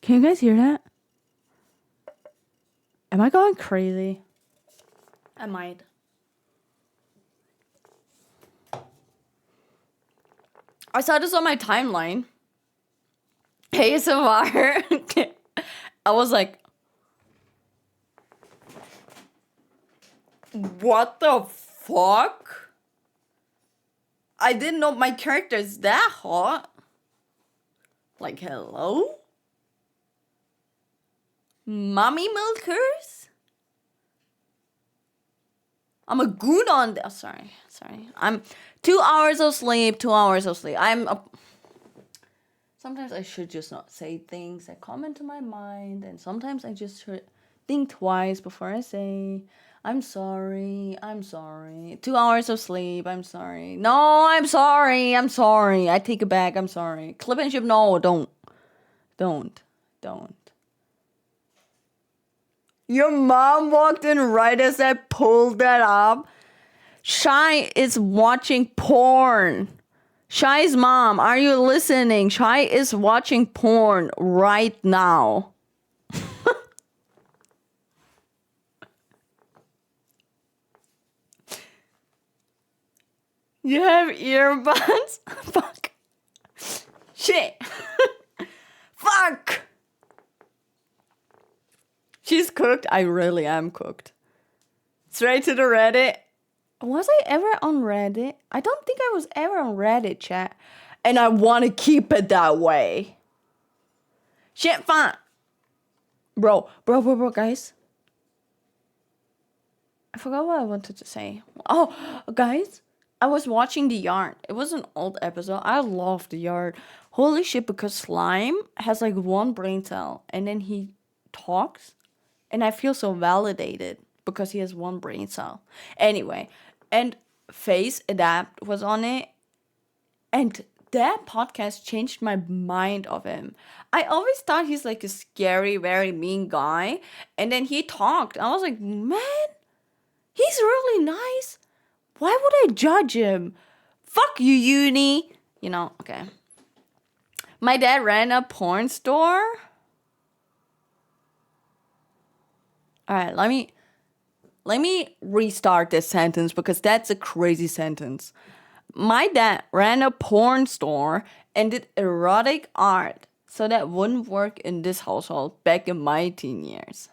Can you guys hear that? Am I going crazy? I might. I saw this on my timeline. ASMR. I was like, what the fuck? I didn't know my character is that hot. Like, hello? Mommy milkers? I'm a goon on this. Sorry. I'm 2 hours of sleep. Sometimes I should just not say things that come into my mind, and sometimes I just should think twice before I say, I'm sorry. 2 hours of sleep, I'm sorry. No, I'm sorry. I take it back, I'm sorry. Clip and ship, no, don't. Your mom walked in right as I pulled that up. Shy is watching porn. Shai's mom, are you listening? Shai is watching porn right now. You have earbuds? Fuck. Shit. Fuck. She's cooked. I really am cooked. Straight to the Reddit. Was I ever on Reddit? I don't think I was ever on Reddit, chat. And I want to keep it that way. Shit, fine. Bro, guys. I forgot what I wanted to say. Oh, guys. I was watching The Yard. It was an old episode. I love The Yard. Holy shit, because Slime has like one brain cell. And then he talks. And I feel so validated because he has one brain cell. Anyway, and Face Adapt was on it. And that podcast changed my mind of him. I always thought he's like a scary, very mean guy. And then he talked. I was like, man, he's really nice. Why would I judge him? Fuck you, uni. You know, okay. My dad ran a porn store. Alright, let me restart this sentence because that's a crazy sentence. My dad ran a porn store and did erotic art, so that wouldn't work in this household back in my teen years.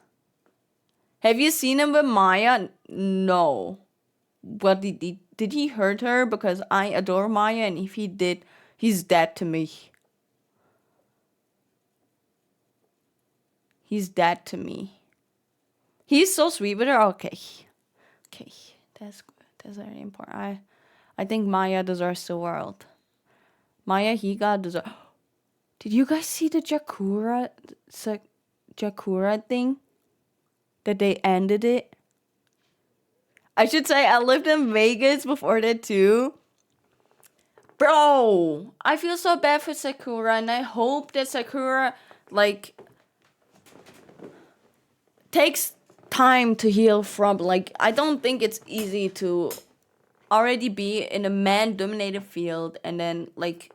Have you seen him with Maya? No. What did he hurt her? Because I adore Maya, and if he did, he's dead to me. He's dead to me. He's so sweet with her. Okay, that's good. That's very important. I think Maya deserves the world. Maya Higa deserves. Did you guys see the Jakura thing? That they ended it. I should say I lived in Vegas before that too. Bro, I feel so bad for Sakura, and I hope that Sakura like takes time to heal from. Like, I don't think it's easy to already be in a man-dominated field, and then like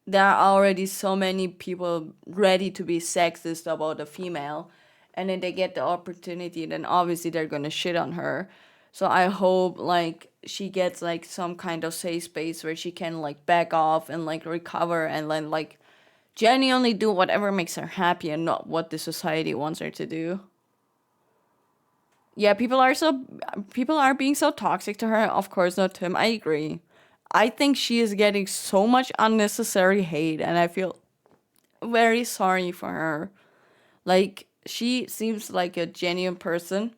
there are already so many people ready to be sexist about a female, and then they get the opportunity, then obviously they're gonna shit on her. So I hope like she gets like some kind of safe space where she can like back off and like recover and then like genuinely do whatever makes her happy and not what the society wants her to do. Yeah, people are being so toxic to her. Of course not, Tim. I agree. I think she is getting so much unnecessary hate, and I feel very sorry for her. Like, she seems like a genuine person.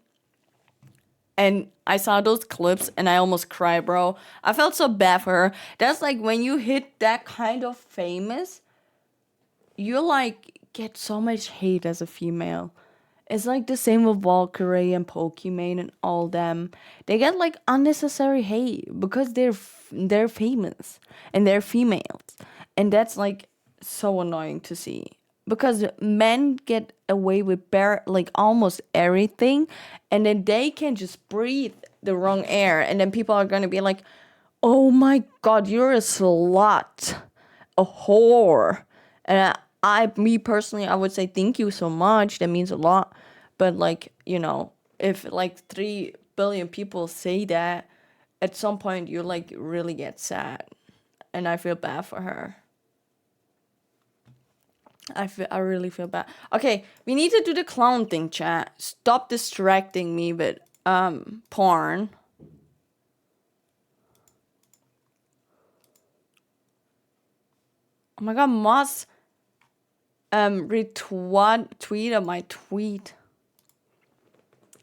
And I saw those clips and I almost cried, bro. I felt so bad for her. That's like when you hit that kind of famous, you like get so much hate as a female. It's like the same with Valkyrie and Pokimane and all them. They get like unnecessary hate because they're famous and they're females, and that's like so annoying to see because men get away with like almost everything, and then they can just breathe the wrong air, and then people are gonna be like, "Oh my God, you're a slut, a whore," and me personally, I would say thank you so much. That means a lot. But like, if like 3 billion people say that, at some point you like really get sad, and I feel bad for her. I really feel bad. Okay, we need to do the clown thing, chat. Stop distracting me with porn. Oh my God, Moss tweet my tweet.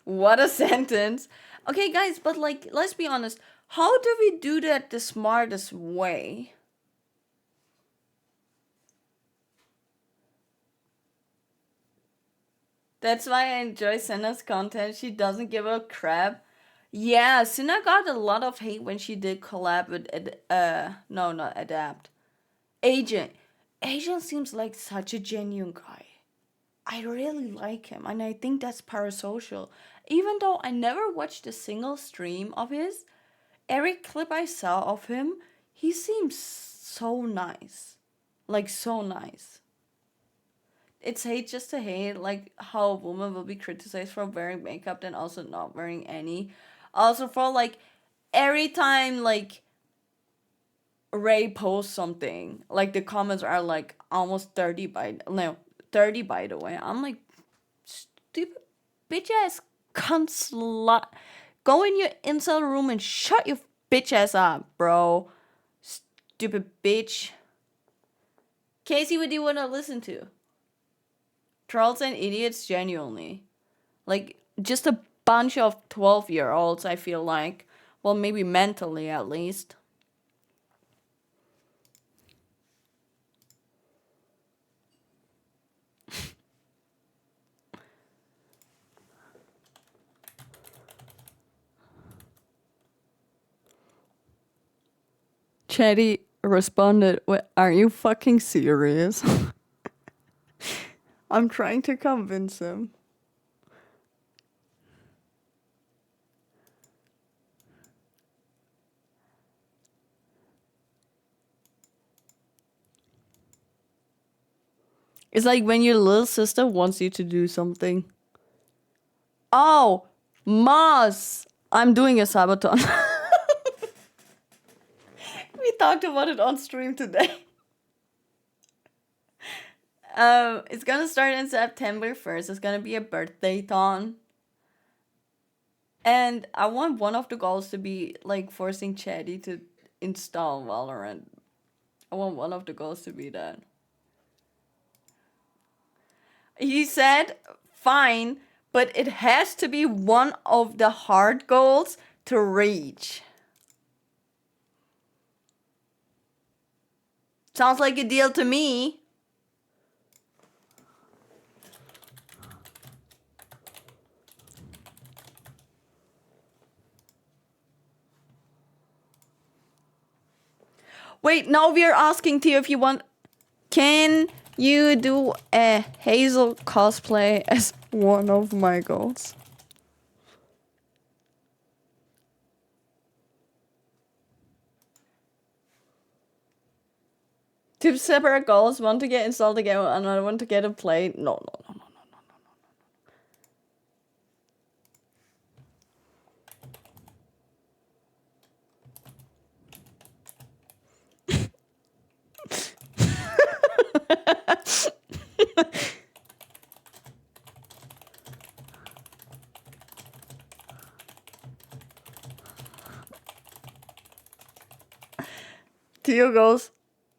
What a sentence. Okay, guys, but like, let's be honest. How do we do that the smartest way? That's why I enjoy Senna's content. She doesn't give a crap. Yeah, Senna got a lot of hate when she did collab with no, not Adapt. Agent. Agent seems like such a genuine guy. I really like him, and I think that's parasocial. Even though I never watched a single stream of his, every clip I saw of him, he seems so nice. Like, so nice. It's hate just to hate, like how a woman will be criticized for wearing makeup and also not wearing any. Also for like every time like Ray posts something, like the comments are like almost 30 by no 30 by the way. I'm like stupid bitch ass cunt slut. Go in your incel room and shut your bitch ass up, bro. Stupid bitch. Casey, what do you want to listen to? Trolls and idiots, genuinely. Like, just a bunch of 12-year-olds, I feel like. Well, maybe mentally at least. Chetty responded, "Are you fucking serious?" I'm trying to convince him. It's like when your little sister wants you to do something. Oh, Mars! I'm doing a sabaton. We talked about it on stream today. It's gonna start in September 1st. It's gonna be a birthday-thon. And I want one of the goals to be like forcing Chatty to install Valorant. I want one of the goals to be that. He said, fine, but it has to be one of the hard goals to reach. Sounds like a deal to me. Wait, now we're asking Theo if you want... Can you do a Hazel cosplay as one of my goals? Two separate goals, one to get installed again, another one to get a play. No. Theo goes,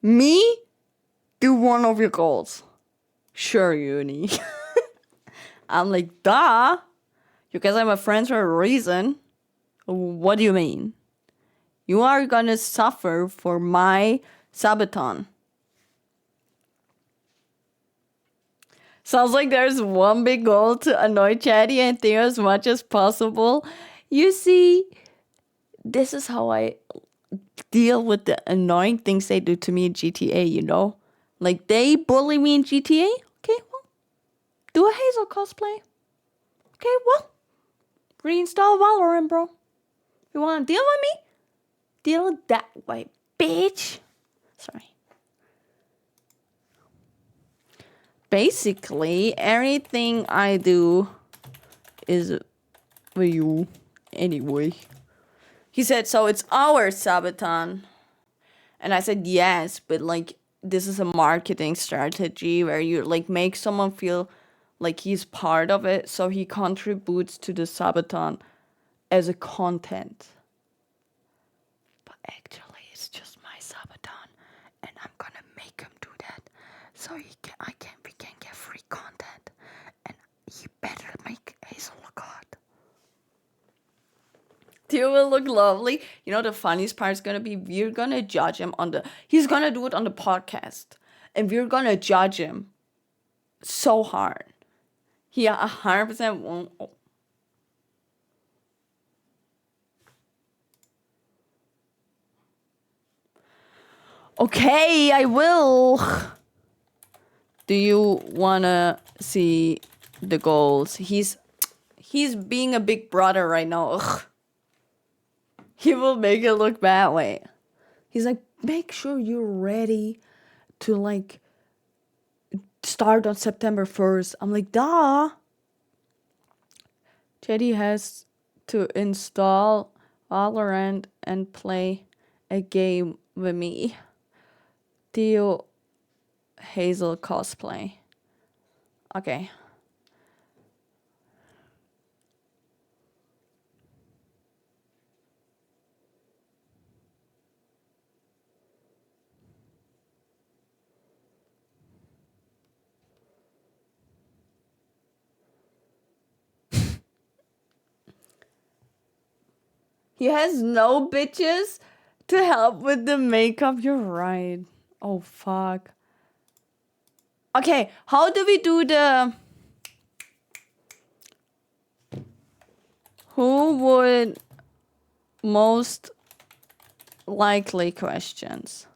me? Do one of your goals. Sure, Uni. I'm like, duh. You guys are my friends for a reason. What do you mean? You are gonna suffer for my sabaton. Sounds like there's one big goal to annoy Chatty and Theo as much as possible. You see, this is how I deal with the annoying things they do to me in GTA, you know? Like, they bully me in GTA? Okay, well, do a Hazel cosplay. Okay, well, reinstall Valorant, bro. You wanna deal with me? Deal that way, bitch. Sorry. Basically, everything I do is for you anyway. He said, so it's our sabaton. And I said, yes, but like, this is a marketing strategy where you like make someone feel like he's part of it, so he contributes to the sabaton as a content. But actually, it's just my sabaton, and I'm gonna make him do that, so we can get free content, and he better make Hazel look hot. Theo will look lovely. You know, the funniest part is gonna be we're gonna judge him he's gonna do it on the podcast, and we're gonna judge him so hard. He 100% won't. Oh. Okay, I will. Do you wanna see the goals? He's being a big brother right now. Ugh. He will make it look bad. Wait. He's like, make sure you're ready to like start on September 1st. I'm like, duh. Teddy has to install Valorant and play a game with me. Theo Hazel cosplay. Okay. He has no bitches to help with the makeup. You're right. Oh, fuck. Okay, how do we do the... Who would most likely questions?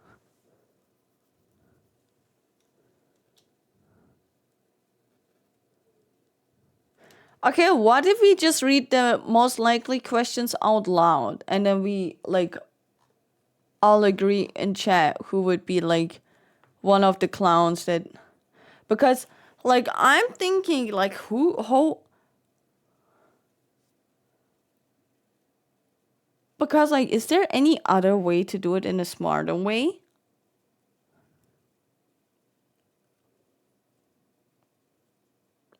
Okay, what if we just read the most likely questions out loud and then we like all agree in chat who would be like one of the clowns that, because like I'm thinking like who because like is there any other way to do it in a smarter way?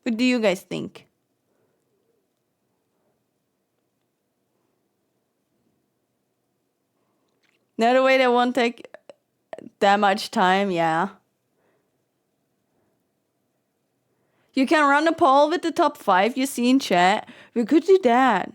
What do you guys think? Another way that won't take that much time, yeah. You can run a poll with the top 5 you see in chat. We could do that.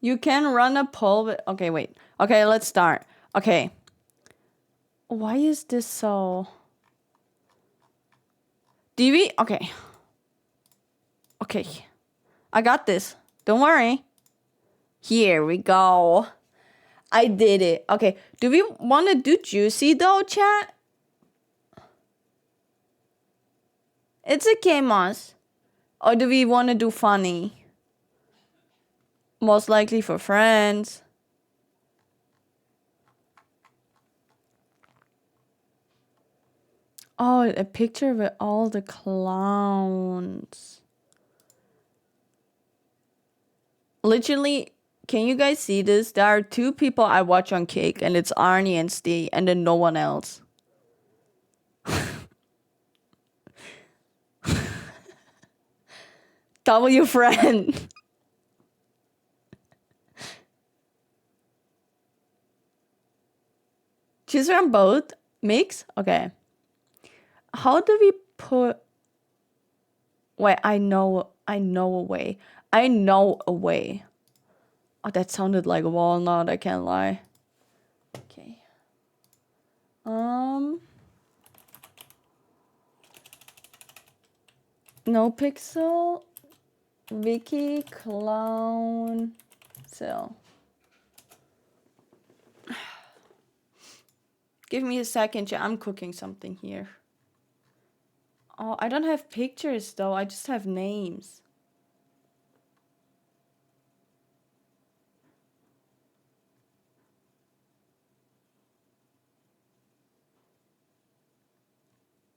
You can run a poll with... Okay, wait. Okay, let's start. Okay. Why is this so... DV? Okay. Okay. I got this. Don't worry. Here we go. I did it. Okay. Do we want to do juicy though, chat? It's okay, Moss. Or do we want to do funny? Most likely for friends. Oh, a picture with all the clowns. Literally, can you guys see this? There are 2 people I watch on Kick, and it's Arnie and Steve, and then no one else. W friend. Choose from both? Mix? Okay. How do we put... Wait, I know a way. I know a way. Oh, that sounded like a walnut, I can't lie. Okay. No pixel. Vicky clown cell. Give me a second, chat. I'm cooking something here. Oh, I don't have pictures though. I just have names.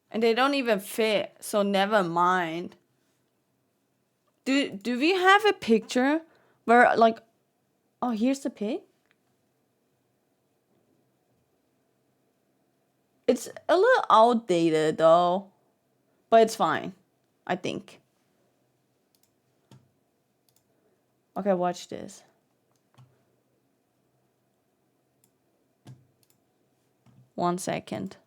And they don't even fit, so never mind. Do we have a picture where like... Oh, here's the pic. It's a little outdated though, but it's fine, I think. Okay, watch this. One second.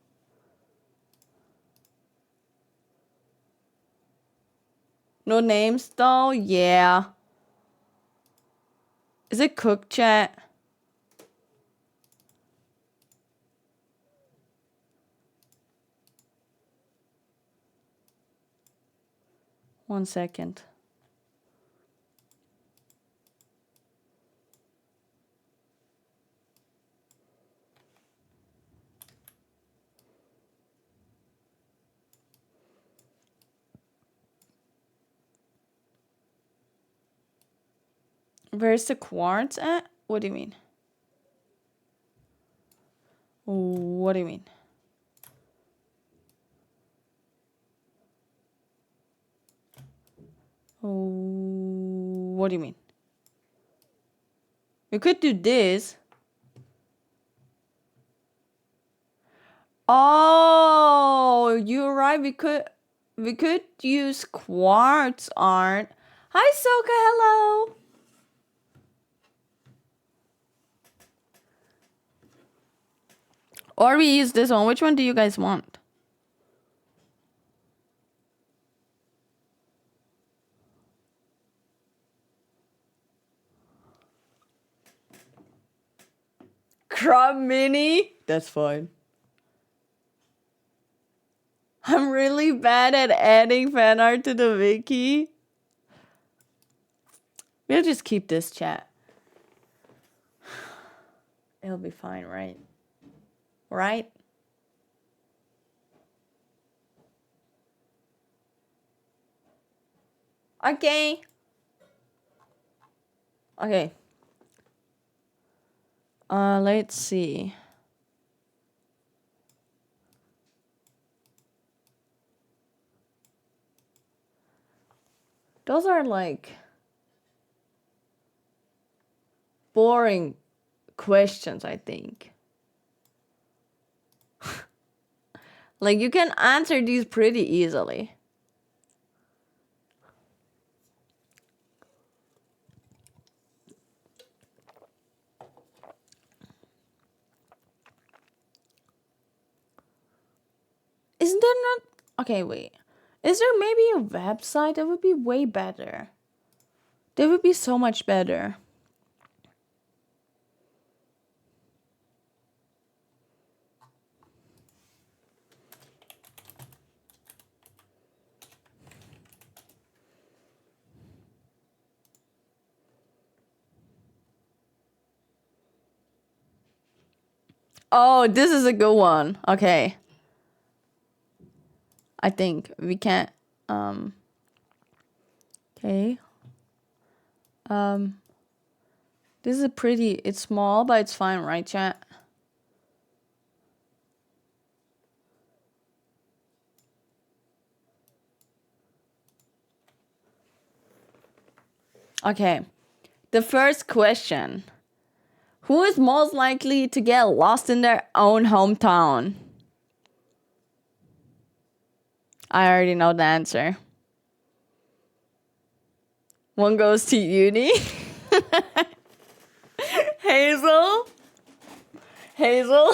No names though? Yeah. Is it cooked, chat? One second. Where's the quartz at? What do you mean? What do you mean? What do you mean? We could do this. Oh, you're right. We could use quartz art. Hi, Soka. Hello. Or we use this one. Which one do you guys want? Crop Mini? That's fine. I'm really bad at adding fan art to the wiki. We'll just keep this, chat. It'll be fine, right? Right? Okay. Okay. Let's see. Those are like boring questions, I think. Like you can answer these pretty easily. Isn't there not? Okay, wait. Is there maybe a website that would be way better? That would be so much better. Oh, this is a good one. Okay. I think we can't. Okay. This is pretty. It's small, but it's fine, right, chat? Okay. The first question. Who is most likely to get lost in their own hometown? I already know the answer. One goes to uni. Hazel. Hazel.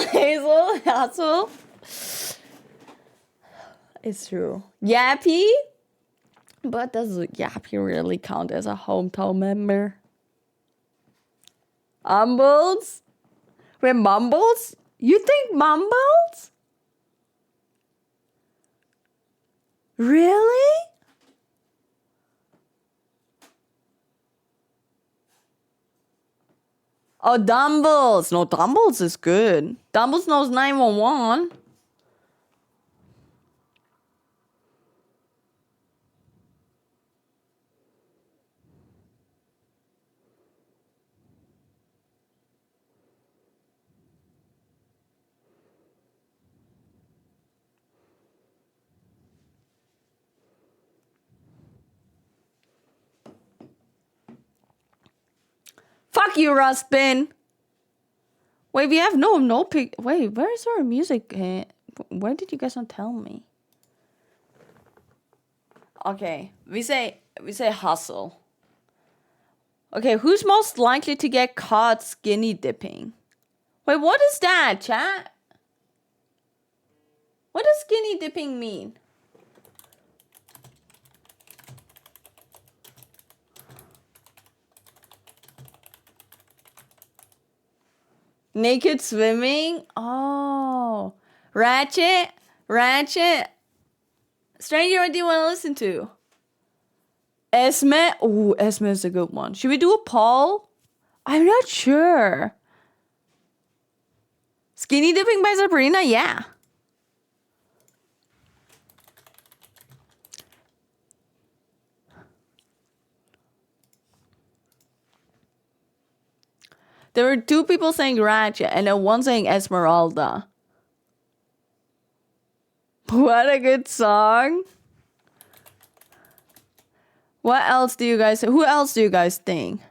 It's true. Yappy. But does Yappy really count as a hometown member? Mumbles? Wait, Mumbles? You think Mumbles? Really? Oh, Dumbles. No, Dumbles is good. Dumbles knows 911. Fuck you, Ruspin. Wait, we have no pic. Wait, where's our music? Where did you guys not tell me? Okay, we say hustle. Okay, who's most likely to get caught skinny dipping? Wait, what is that, chat? What does skinny dipping mean? Naked swimming? Oh. Ratchet? Ratchet? Stranger, what do you want to listen to? Esme? Ooh, Esme is a good one. Should we do a poll? I'm not sure. Skinny Dipping by Sabrina? Yeah. There were 2 people saying Ratchet and then 1 saying Esmeralda. What a good song. What else do you guys... Who else do you guys think?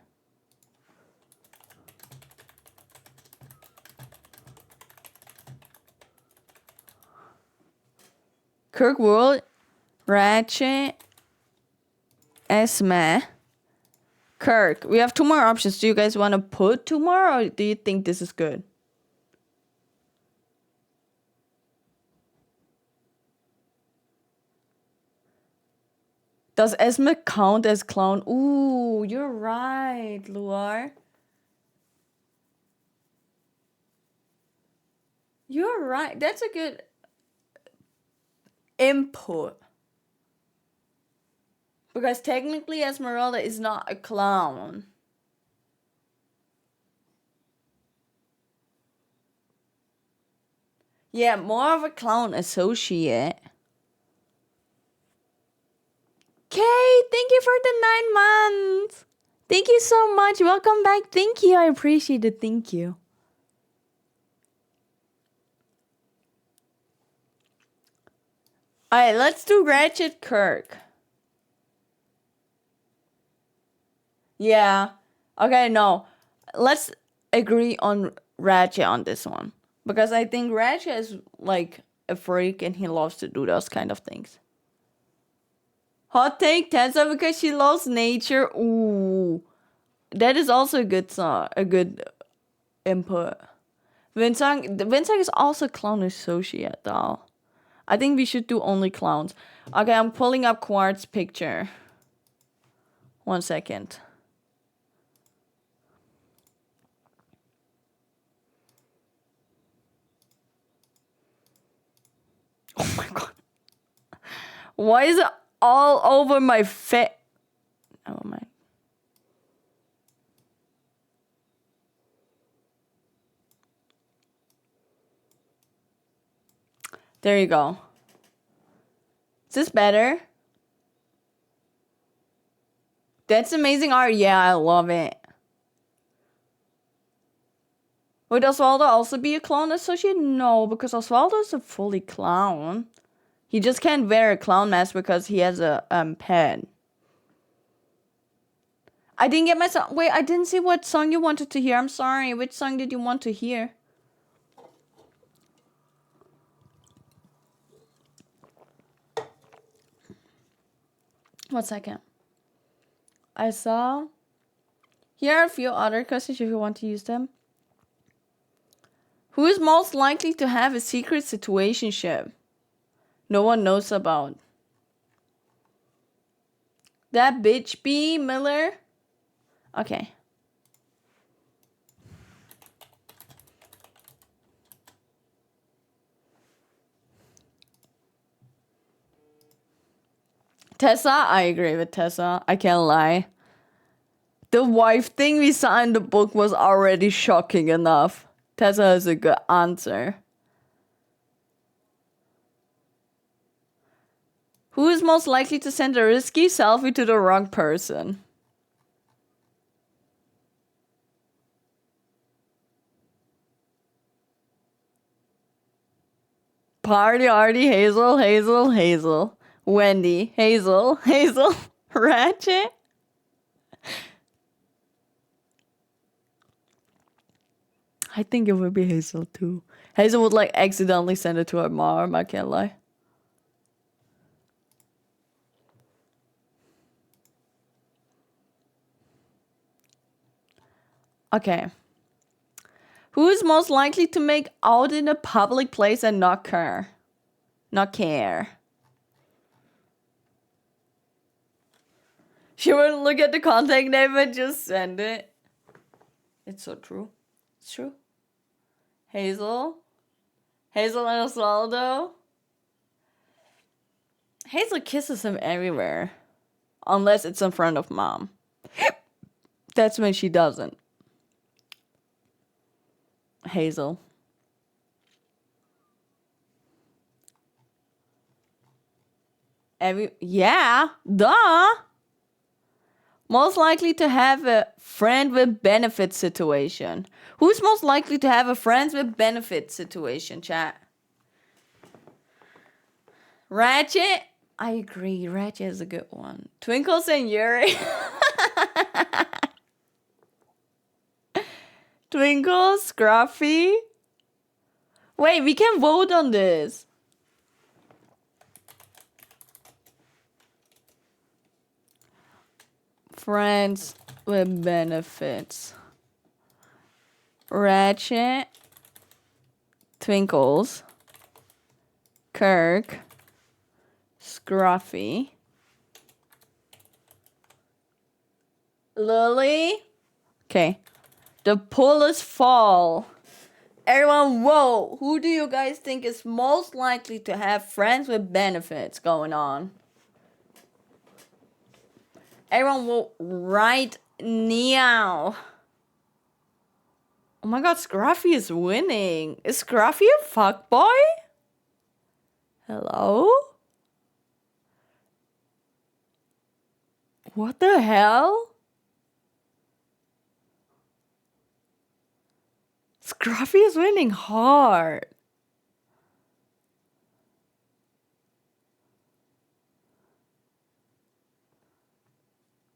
Kirkwood, Ratchet, Esme, Kirk. We have 2 more options. Do you guys want to put 2 more or do you think this is good? Does Esme count as clown? Ooh, you're right, Luar. You're right. That's a good input. Because technically Esmeralda is not a clown. Yeah, more of a clown associate. Kay, thank you for the 9 months. Thank you so much. Welcome back. Thank you. I appreciate it. Thank you. Alright, let's do Ratchet Kirk. Yeah. Okay, no. Let's agree on Ratchet on this one. Because I think Ratchet is like a freak and he loves to do those kind of things. Hot take, Tessa because she loves nature. Ooh. That is also a good song. A good input. Vincent is also clown associate though. I think we should do only clowns. Okay, I'm pulling up Quart's picture. 1 second. Oh my god. Why is it all over my face? Oh my. There you go. Is this better? That's amazing art. Yeah, I love it. Would Osvaldo also be a clown associate? No, because Osvaldo is a fully clown. He just can't wear a clown mask because he has a pet. I didn't get my song. Wait, I didn't see what song you wanted to hear. I'm sorry. Which song did you want to hear? One second. I saw. Here are a few other questions if you want to use them. Who is most likely to have a secret situationship no one knows about? That bitch B. Miller? Okay. Tessa? I agree with Tessa. I can't lie. The wife thing we saw in the book was already shocking enough. Tessa has a good answer. Who is most likely to send a risky selfie to the wrong person? Party, Artie, Hazel, Hazel, Hazel. Wendy, Hazel, Hazel, Ratchet. I think it would be Hazel too. Hazel would like accidentally send it to her mom, I can't lie. Okay. Who is most likely to make out in a public place and not care? Not care. She wouldn't look at the contact name and just send it. It's so true. It's true. Hazel? Hazel and Osvaldo? Hazel kisses him everywhere. Unless it's in front of mom. That's when she doesn't. Hazel. Yeah, duh. Most likely to have a friend with benefit situation. Who's most likely to have a friends with benefit situation, chat? Ratchet? I agree. Ratchet is a good one. Twinkles and Yuri. Twinkles, Scruffy. Wait, we can vote on this. Friends with benefits. Ratchet, Twinkles, Kirk, Scruffy, Lily. Okay. The pool is full. Everyone, whoa. Who do you guys think is most likely to have friends with benefits going on? Everyone vote right now. Oh my god, Scruffy is winning. Is Scruffy a fuckboy? Hello? What the hell? Scruffy is winning hard.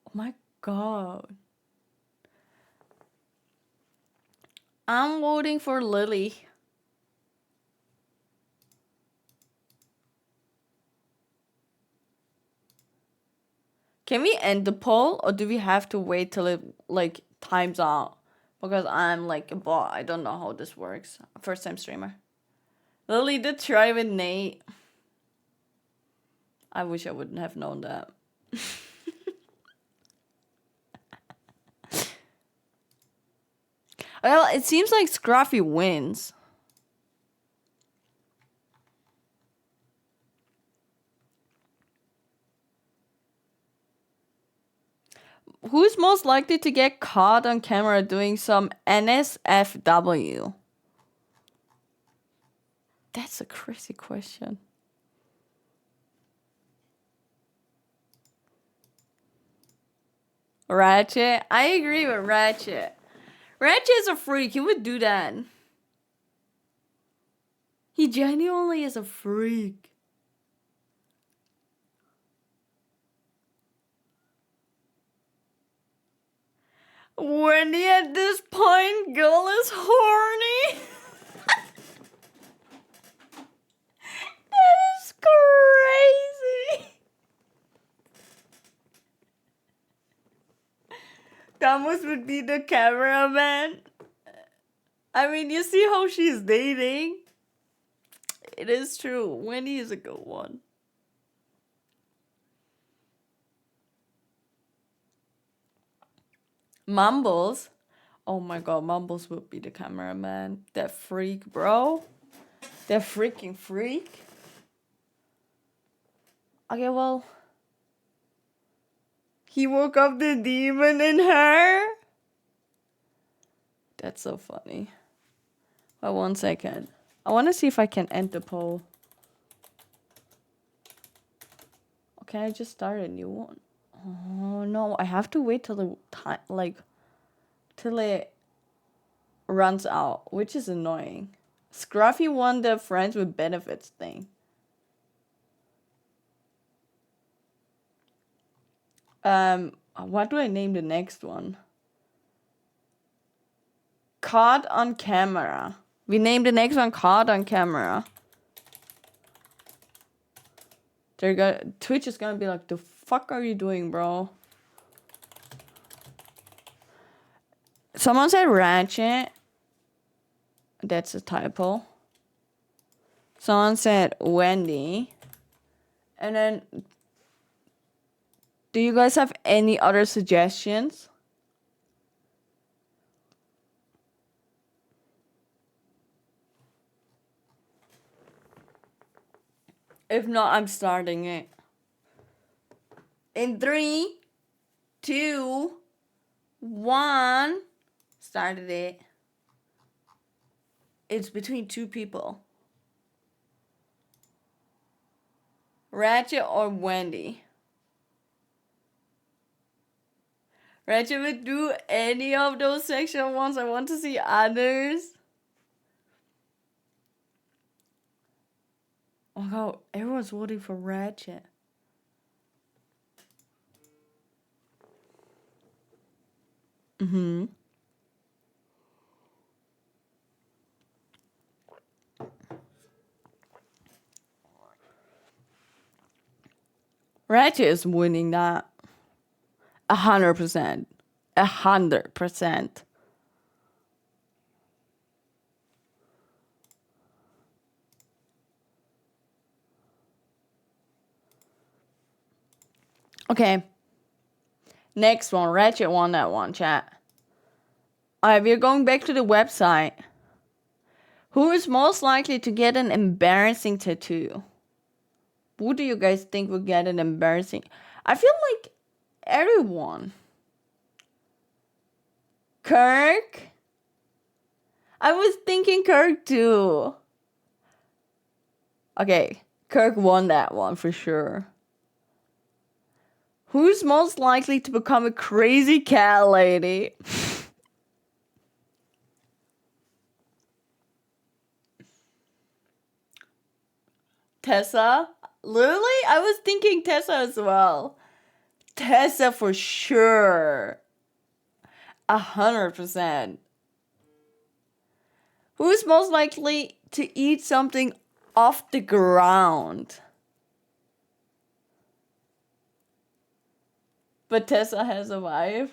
Oh my god. I'm voting for Lily. Can we end the poll or do we have to wait till it like times out? Because I'm like a bot. I don't know how this works. First time streamer. Lily did try with Nate. I wish I wouldn't have known that. Well, it seems like Scruffy wins. Who's most likely to get caught on camera doing some NSFW? That's a crazy question. Ratchet? I agree with Ratchet. Ratchet is a freak. He would do that. He genuinely is a freak. Wendy at this point, girl is horny. That is crazy. Thomas would be the cameraman. I mean, you see how she's dating? It is true. Wendy is a good one. Mumbles? Oh my god, Mumbles would be the cameraman. That freak, bro. That freaking freak. Okay, well. He woke up the demon in her? That's so funny. Wait 1 second. I want to see if I can end the poll. Okay, I just started a new one. Oh no, I have to wait till the time, like, till it runs out, which is annoying. Scruffy won the friends with benefits thing. What do I name the next one? Caught on camera. We named the next one Caught on Camera. Twitch is gonna be like, the fuck are you doing, bro? Someone said Ratchet. That's a typo. Someone said Wendy. And then, do you guys have any other suggestions? If not, I'm starting it. In 3, 2, 1. Started it. It's between 2 people. Ratchet or Wendy? Ratchet would do any of those sexual ones. I want to see others. Oh god, everyone's voting for Ratchet. Ratchet is winning that. 100%. 100%. Okay. Next one. Ratchet won that one, chat. Alright, we're going back to the website. Who is most likely to get an embarrassing tattoo? Who do you guys think will get an embarrassing? I feel like everyone. Kirk? I was thinking Kirk too. Okay, Kirk won that one for sure. Who's most likely to become a crazy cat lady? Tessa? Literally? I was thinking Tessa as well. Tessa for sure. 100%. Who's most likely to eat something off the ground? But Tessa has a wife.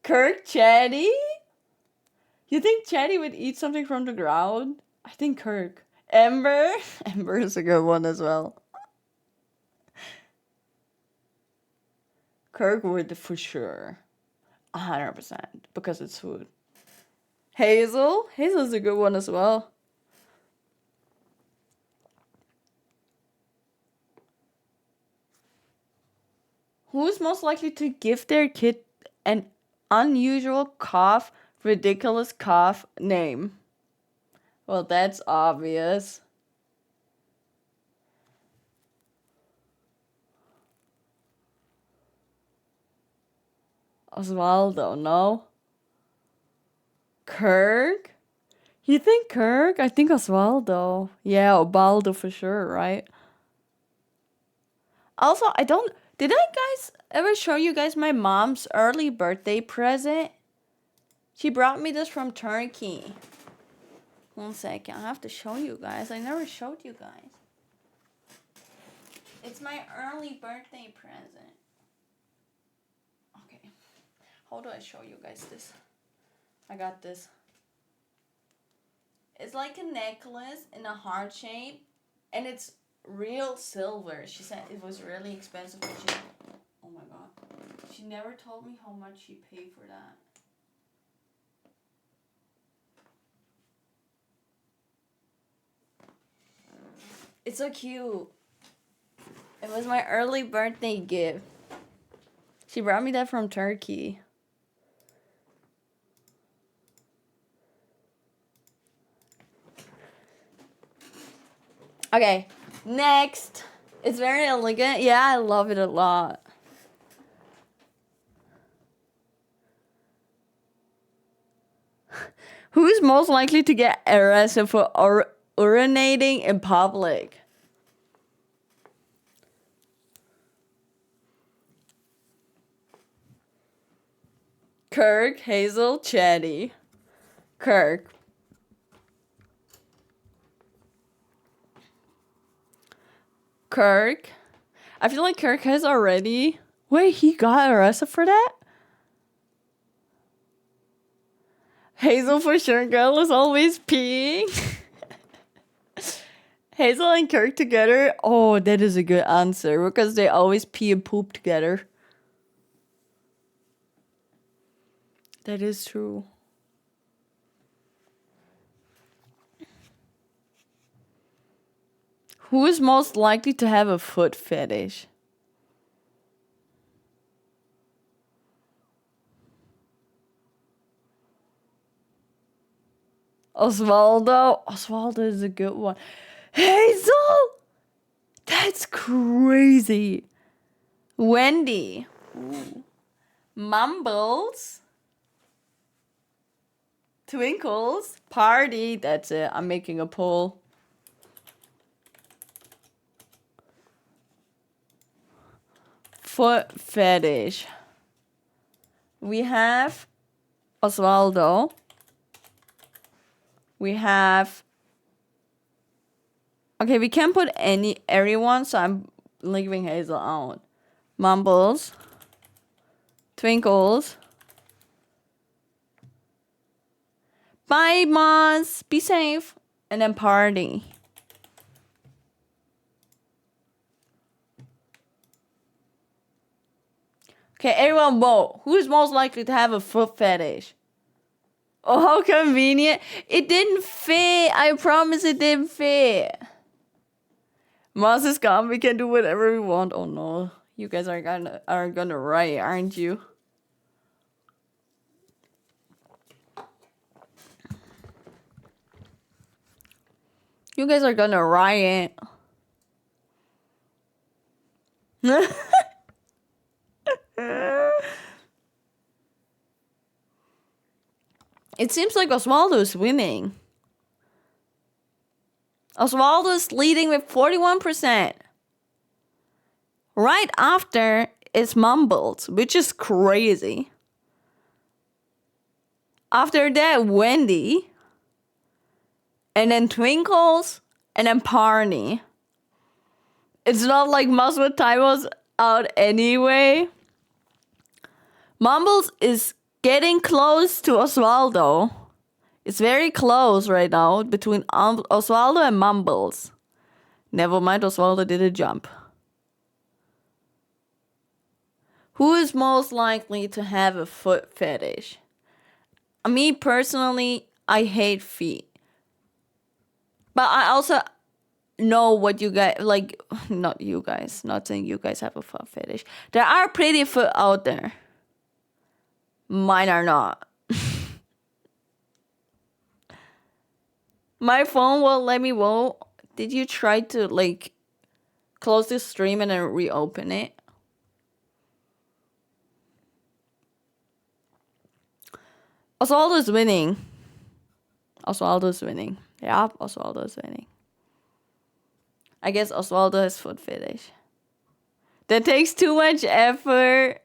Kirk, Chatty? You think Chatty would eat something from the ground? I think Kirk. Ember? Ember is a good one as well. Kirk would for sure. 100%. Because it's food. Hazel? Hazel's a good one as well. Who's most likely to give their kid an unusual cough, ridiculous cough name? Well, that's obvious. Osvaldo, no? Kirk? You think Kirk? I think Osvaldo. Yeah, Obaldo for sure, right? Also, did I guys ever show you guys my mom's early birthday present? She brought me this from Turkey. 1 second, I have to show you guys. I never showed you guys. It's my early birthday present. Okay. How do I show you guys this? I got this. It's like a necklace in a heart shape. And it's real silver. She said it was really expensive. But oh my god. She never told me how much she paid for that. It's so cute. It was my early birthday gift. She brought me that from Turkey. Okay, next. It's very elegant. Yeah, I love it a lot. Who's most likely to get arrested for urinating in public? Kirk, Hazel, Chatty. Kirk. Kirk. I feel like Kirk has already... Wait, he got arrested for that? Hazel for sure, girl is always peeing. Hazel and Kirk together? Oh, that is a good answer because they always pee and poop together. That is true. Who is most likely to have a foot fetish? Osvaldo. Osvaldo is a good one. Hazel! That's crazy. Wendy. Ooh. Mumbles. Twinkles. Party. That's it. I'm making a poll. Foot fetish. We have Osvaldo. We have... Okay, we can't put everyone, so I'm leaving Hazel out. Mumbles. Twinkles. Bye, Mons. Be safe. And then Party. Okay, everyone vote. Who is most likely to have a foot fetish? Oh, how convenient. It didn't fit. I promise it didn't fit. Mons is gone. We can do whatever we want. Oh no. You guys are gonna riot, aren't you? You guys are gonna riot. It seems like Osvaldo is winning. Osvaldo is leading with 41%. Right after is Mumbles, which is crazy. After that, Wendy. And then Twinkles. And then Parney. It's not like Maswa time was out anyway. Mumbles is getting close to Osvaldo. It's very close right now between Osvaldo and Mumbles. Never mind, Osvaldo did a jump. Who is most likely to have a foot fetish? Me personally, I hate feet. But I also know what you guys like. Not you guys. Not saying you guys have a foot fetish. There are pretty foot out there. Mine are not. My phone won't let me vote. Did you try to like close the stream and then reopen it? Osvaldo's winning. Osvaldo's winning. Yeah, Osvaldo's winning. I guess Osvaldo has foot fetish. That takes too much effort.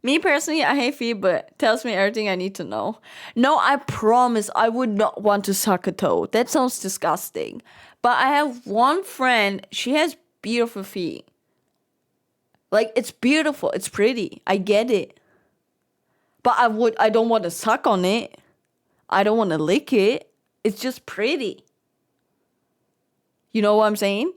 Me personally, I hate feet, but tells me everything I need to know. No, I promise I would not want to suck a toe. That sounds disgusting. But I have one friend, she has beautiful feet. Like, it's beautiful, it's pretty. I get it. But I don't want to suck on it. I don't want to lick it. It's just pretty. You know what I'm saying?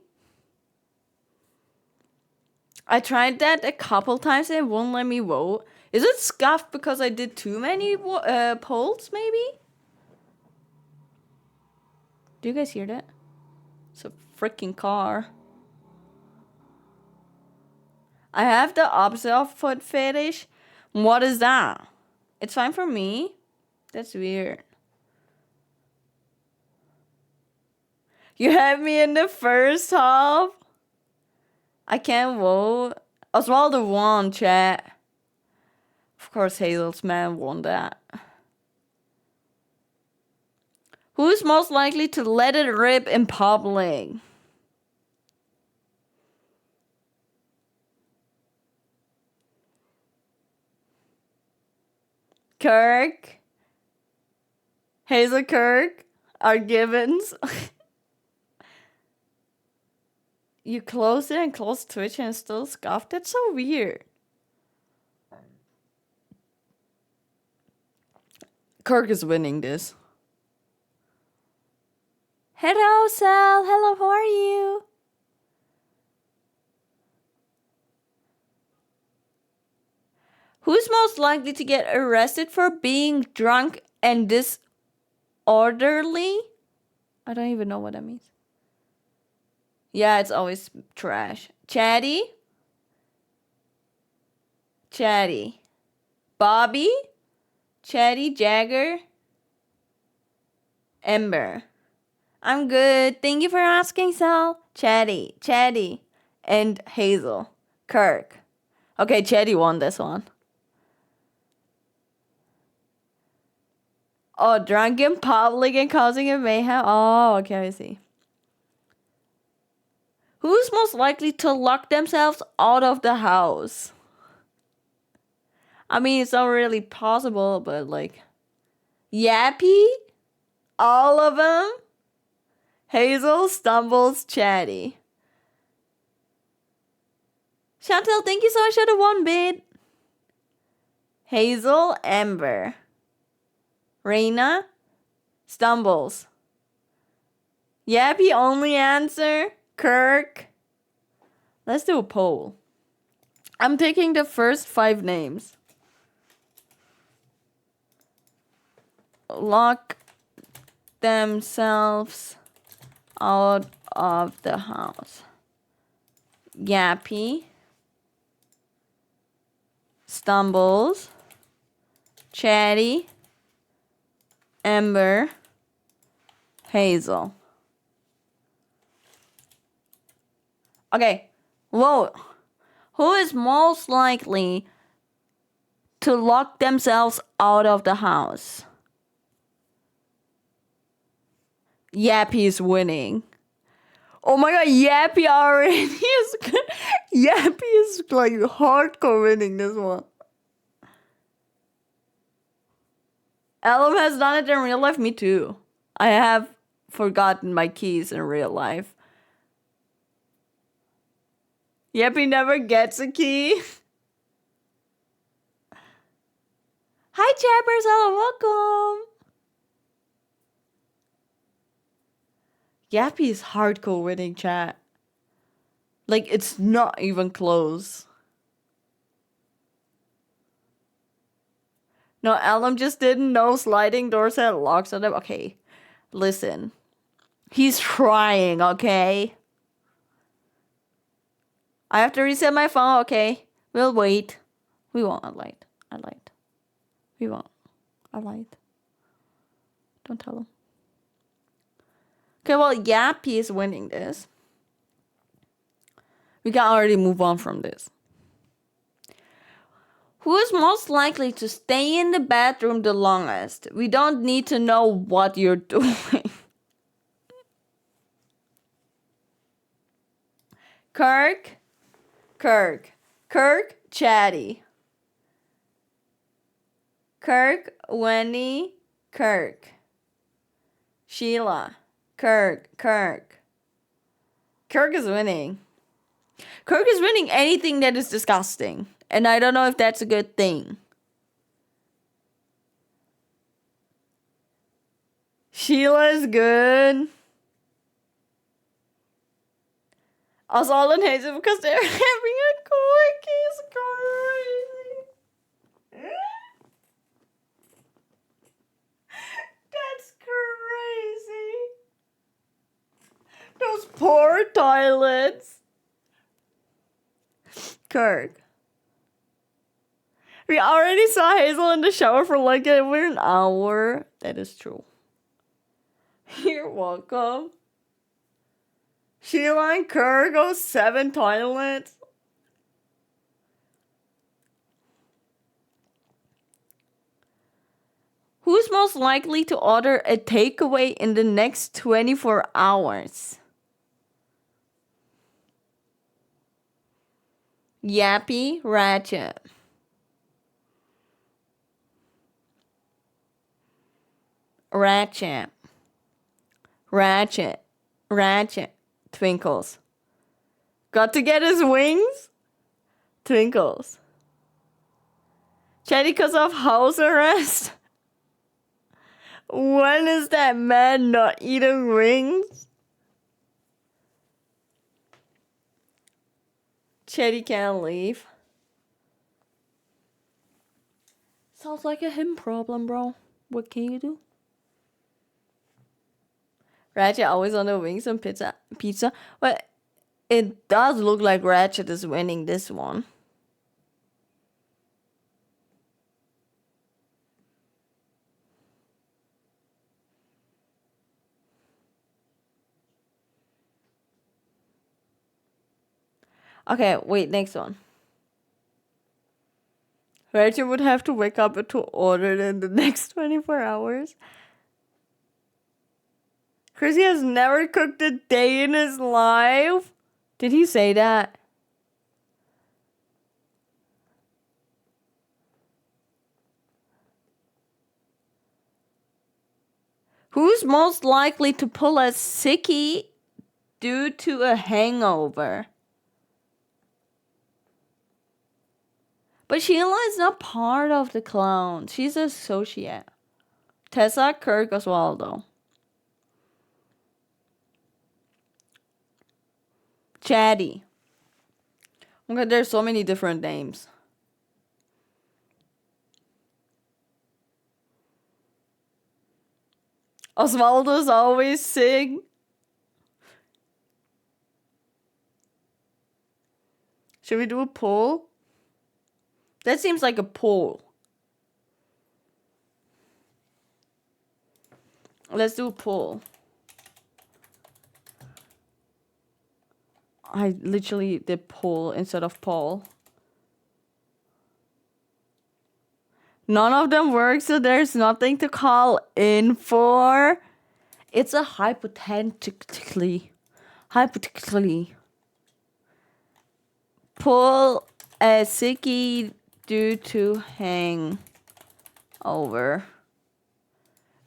I tried that a couple times and it won't let me vote. Is it scuffed because I did too many polls, maybe? Do you guys hear that? It's a freaking car. I have the opposite of foot fetish. What is that? It's fine for me. That's weird. You have me in the first half? I can't vote. Osvaldo won, chat. Of course, Hazel's man won that. Who's most likely to let it rip in public? Kirk? Hazel Kirk? Our Gibbons? You closed it and closed Twitch and still scuffed? That's so weird. Kirk is winning this. Hello, Sal. Hello, how are you? Who's most likely to get arrested for being drunk and disorderly? I don't even know what that means. Yeah, it's always trash. Chatty. Chatty. Bobby. Chatty. Jagger. Ember. I'm good. Thank you for asking, Sal. Chatty. Chatty. And Hazel. Kirk. Okay, Chatty won this one. Oh, drunk in public and causing a mayhem. Oh, okay, I see. Who's most likely to lock themselves out of the house? I mean, it's not really possible, but like... Yappy? All of them? Hazel, Stumbles, Chatty. Chantel, thank you so much for the 1 bit. Hazel, Ember. Reina, Stumbles. Yappy only answer. Kirk. Let's do a poll. I'm taking the first 5 names. Lock themselves out of the house. Yappy. Stumbles. Chatty. Ember. Hazel. Okay. Whoa. Who is most likely to lock themselves out of the house? Yappy is winning. Oh my god, Yappy already is good. Yappy is like hardcore winning this one. Ellum has done it in real life. Me too. I have forgotten my keys in real life. Yappy never gets a key. Hi, Chappers. Hello, welcome. Yappy is hardcore winning, chat. Like, it's not even close. No, Ellum just didn't know sliding doors had locks on them. Okay, listen. He's trying, okay? I have to reset my phone, okay? We'll wait. We won't. I lied. We won't. I lied. Don't tell him. Okay, well, Yappy is winning this. We can already move on from this. Who is most likely to stay in the bathroom the longest? We don't need to know what you're doing. Kirk, Chatty. Kirk, Wendy, Kirk. Sheila, Kirk. Kirk is winning. Kirk is winning anything that is disgusting. And I don't know if that's a good thing. Sheila is good. Us all in Hazel because they're having a quickie. It's crazy. That's crazy. Those poor toilets. Kirk. We already saw Hazel in the shower for like over an hour. That is true. You're welcome. Sheila and Kirk go 7 toilets. Who's most likely to order a takeaway in the next 24 hours? Yappy, Ratchet. Ratchet. Twinkles. Got to get his wings? Twinkles. Chatty because of house arrest? When is that man not eating wings? Chatty can't leave. Sounds like a him problem, bro. What can you do? Ratchet always on the wings and pizza. What? It does look like Ratchet is winning this one. Okay, wait, next one. Ratchet would have to wake up to order it in the next 24 hours. Chrissy has never cooked a day in his life. Did he say that? Who's most likely to pull a sickie due to a hangover? But Sheila is not part of the clown. She's an associate. Tessa, Kirk, Oswaldo. Chatty. Okay, there's so many different names. Oswaldo's always sick. Should we do a poll? That seems like a poll. Let's do a poll. I literally did poll instead of poll. None of them work, so there's nothing to call in for. It's a hypothetically. Pull a sickie due to hangover.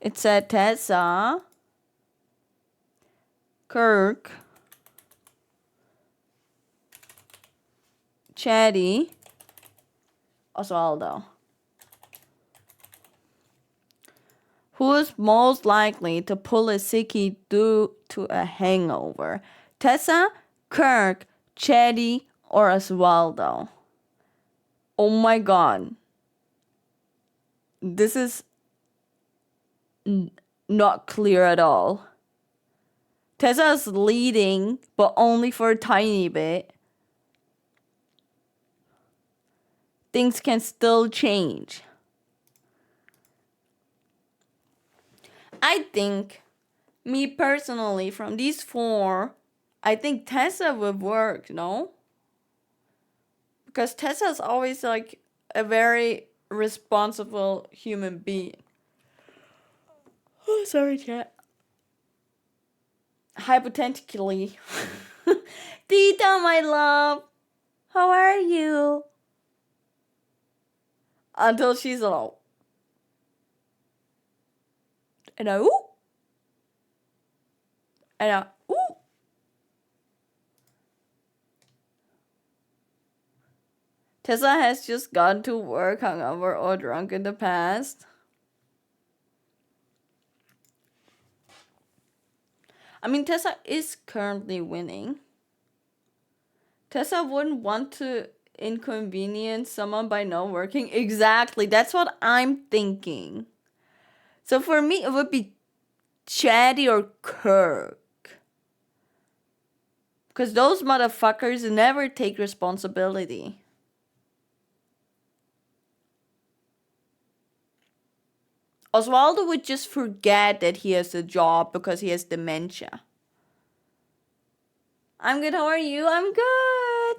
It said Tessa, Kirk, Chatty, Oswaldo. Who is most likely to pull a sickie due to a hangover? Tessa, Kirk, Chatty, or Oswaldo? Oh my god. This is not clear at all. Tessa is leading, but only for a tiny bit. Things can still change. I think, me personally, from these four, I think Tessa would work, no? Because Tessa's always like a very responsible human being. Oh, sorry, chat. Hypothetically. Tita, my love. How are you? Until she's all. And I, ooh. And I, ooh. Tessa has just gone to work hungover or drunk in the past. I mean, Tessa is currently winning. Tessa wouldn't want to inconvenience someone by not working. Exactly. That's what I'm thinking. So for me, it would be Chatty or Kirk. Because those motherfuckers never take responsibility. Oswaldo would just forget that he has a job because he has dementia. I'm good, how are you? I'm good.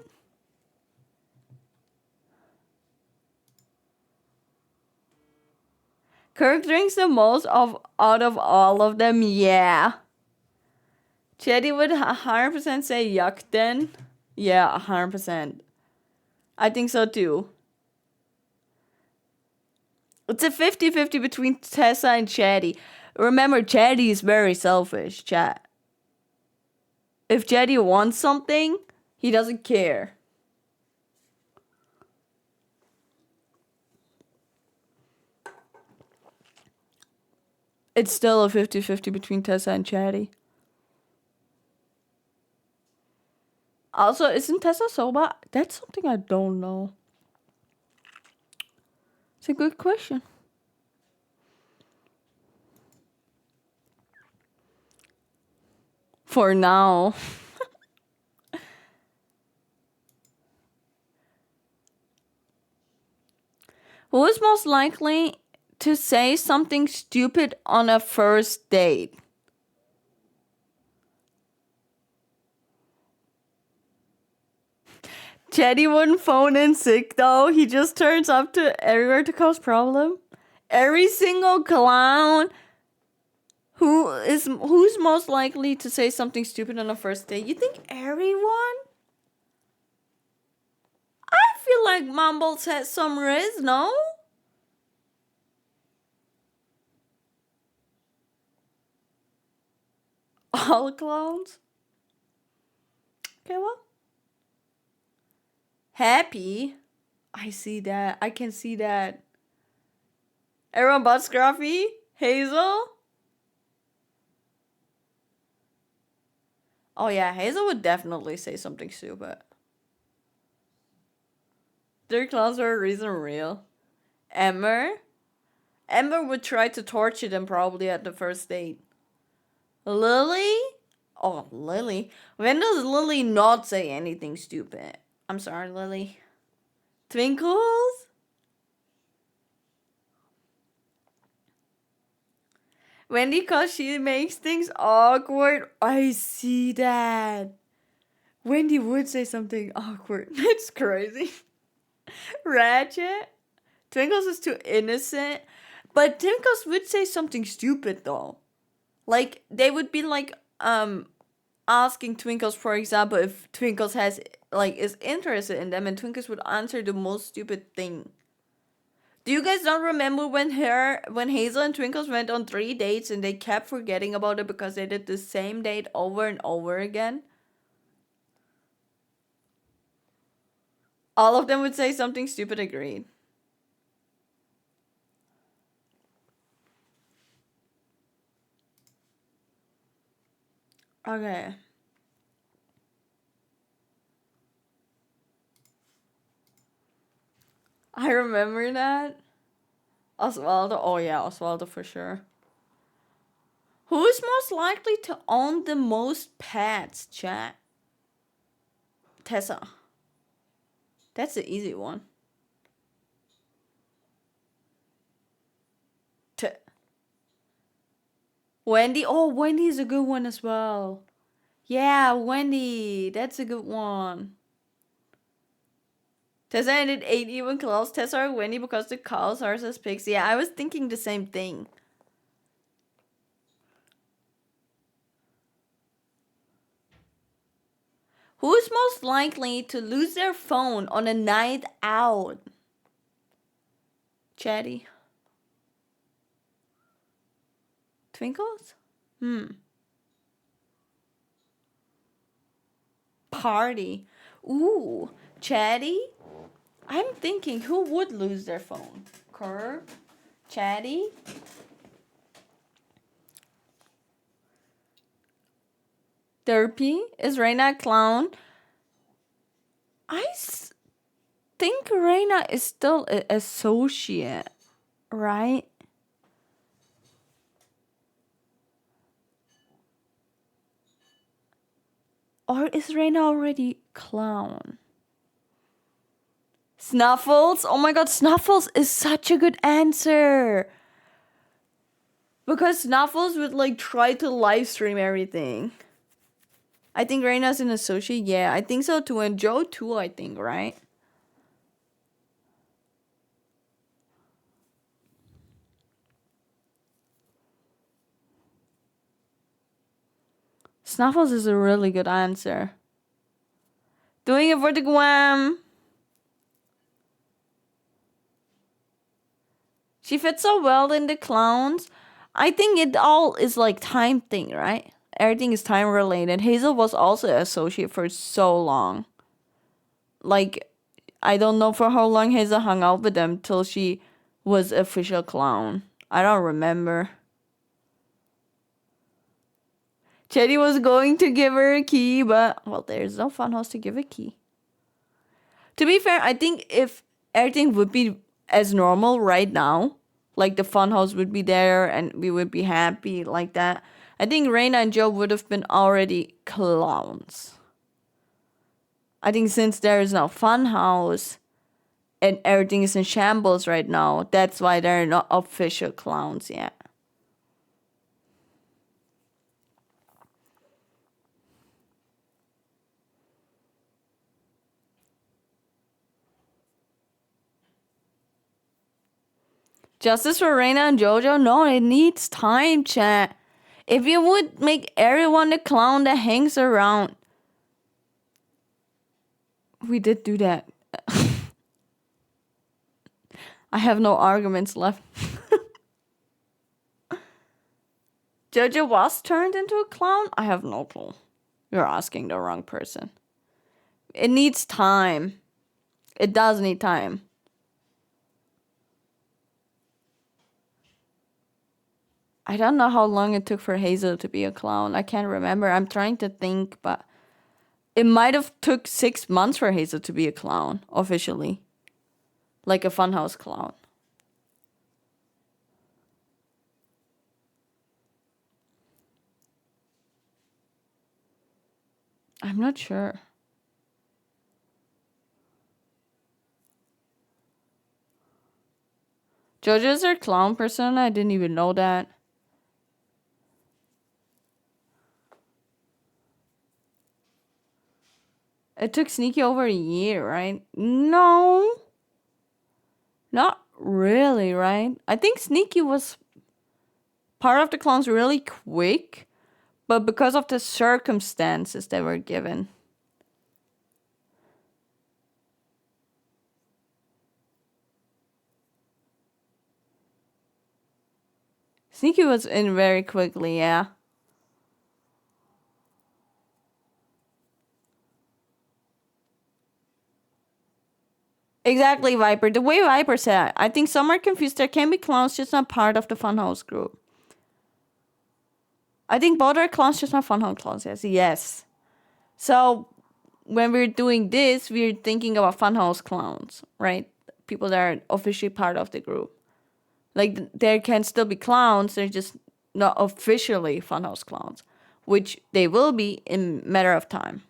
Kirk drinks the most out of all of them, yeah. Chatty would 100% say yuck then. Yeah, 100%. I think so too. It's a 50-50 between Tessa and Chatty. Remember, Chatty is very selfish, chat. If Chatty wants something, he doesn't care. It's still a 50-50 between Tessa and Chatty. Also, isn't Tessa sober? That's something I don't know. It's a good question. For now. Who is most likely to say something stupid on a first date? Teddy wouldn't phone in sick though. He just turns up to everywhere to cause problem. Every single clown. Who's most likely to say something stupid on a first date? You think everyone? I feel like Mumbles has some risk, no? All clowns? Okay, well. Happy? I see that. I can see that. Everyone but Scruffy? Hazel? Oh yeah, Hazel would definitely say something stupid. Their clowns are a reason real. Ember? Ember would try to torture them probably at the first date. Lily? Oh, Lily. When does Lily not say anything stupid? I'm sorry, Lily. Twinkles? Wendy, cause she makes things awkward. I see that. Wendy would say something awkward. It's crazy. Ratchet? Twinkles is too innocent. But Twinkles would say something stupid though. Like they would be like asking Twinkles, for example, if Twinkles has like is interested in them, and Twinkles would answer the most stupid thing. Do you guys not remember when Hazel and Twinkles went on 3 dates and they kept forgetting about it because they did the same date over and over again? All of them would say something stupid, agreed. Okay. I remember that. Osvaldo. Oh yeah, Osvaldo for sure. Who is most likely to own the most pets, chat? Tessa. That's the easy one. Wendy. Oh, Wendy is a good one as well. Yeah, Wendy. That's a good one. Tessa and it ain't even close. Tessa or Wendy because the cows are as pigs. Yeah, I was thinking the same thing. Who's most likely to lose their phone on a night out? Chatty. Twinkles? Party. Ooh, Chatty? I'm thinking who would lose their phone? Curb? Chatty? Derpy? Is Reina a clown? I think Reina is still an associate, right? Or is Reina already clown? Snuffles? Oh my god, Snuffles is such a good answer. Because Snuffles would like try to live stream everything. I think Reina's an associate. Yeah, I think so too. And Joe too, I think, right? Snuffles is a really good answer. Doing it for the Guam. She fits so well in the clowns. I think it all is like time thing, right? Everything is time related. Hazel was also an associate for so long. Like, I don't know for how long Hazel hung out with them till she was official clown. I don't remember. Chetty was going to give her a key, but, well, there's no funhouse to give a key. To be fair, I think if everything would be as normal right now, like the funhouse would be there and we would be happy like that, I think Reina and Joe would have been already clowns. I think since there is no funhouse, and everything is in shambles right now. That's why they're not official clowns yet. Justice for Reina and Jojo? No, it needs time, chat. If you would make everyone a clown that hangs around. We did do that. I have no arguments left. Jojo was turned into a clown? I have no clue. You're asking the wrong person. It needs time. It does need time. I don't know how long it took for Hazel to be a clown. I can't remember. I'm trying to think, but it might have took 6 months for Hazel to be a clown, officially. Like a funhouse clown. I'm not sure. JoJo's a clown person? I didn't even know that. It took Sneaky over a year, right? No. Not really, right? I think Sneaky was part of the clowns really quick, but because of the circumstances they were given. Sneaky was in very quickly, yeah. Exactly, Viper. The way Viper said, I think some are confused. There can be clowns, just not part of the Funhouse group. I think both are clowns, just not Funhouse clowns. Yes. So when we're doing this, we're thinking about Funhouse clowns, right? People that are officially part of the group. Like, there can still be clowns, they're just not officially Funhouse clowns, which they will be in matter of time.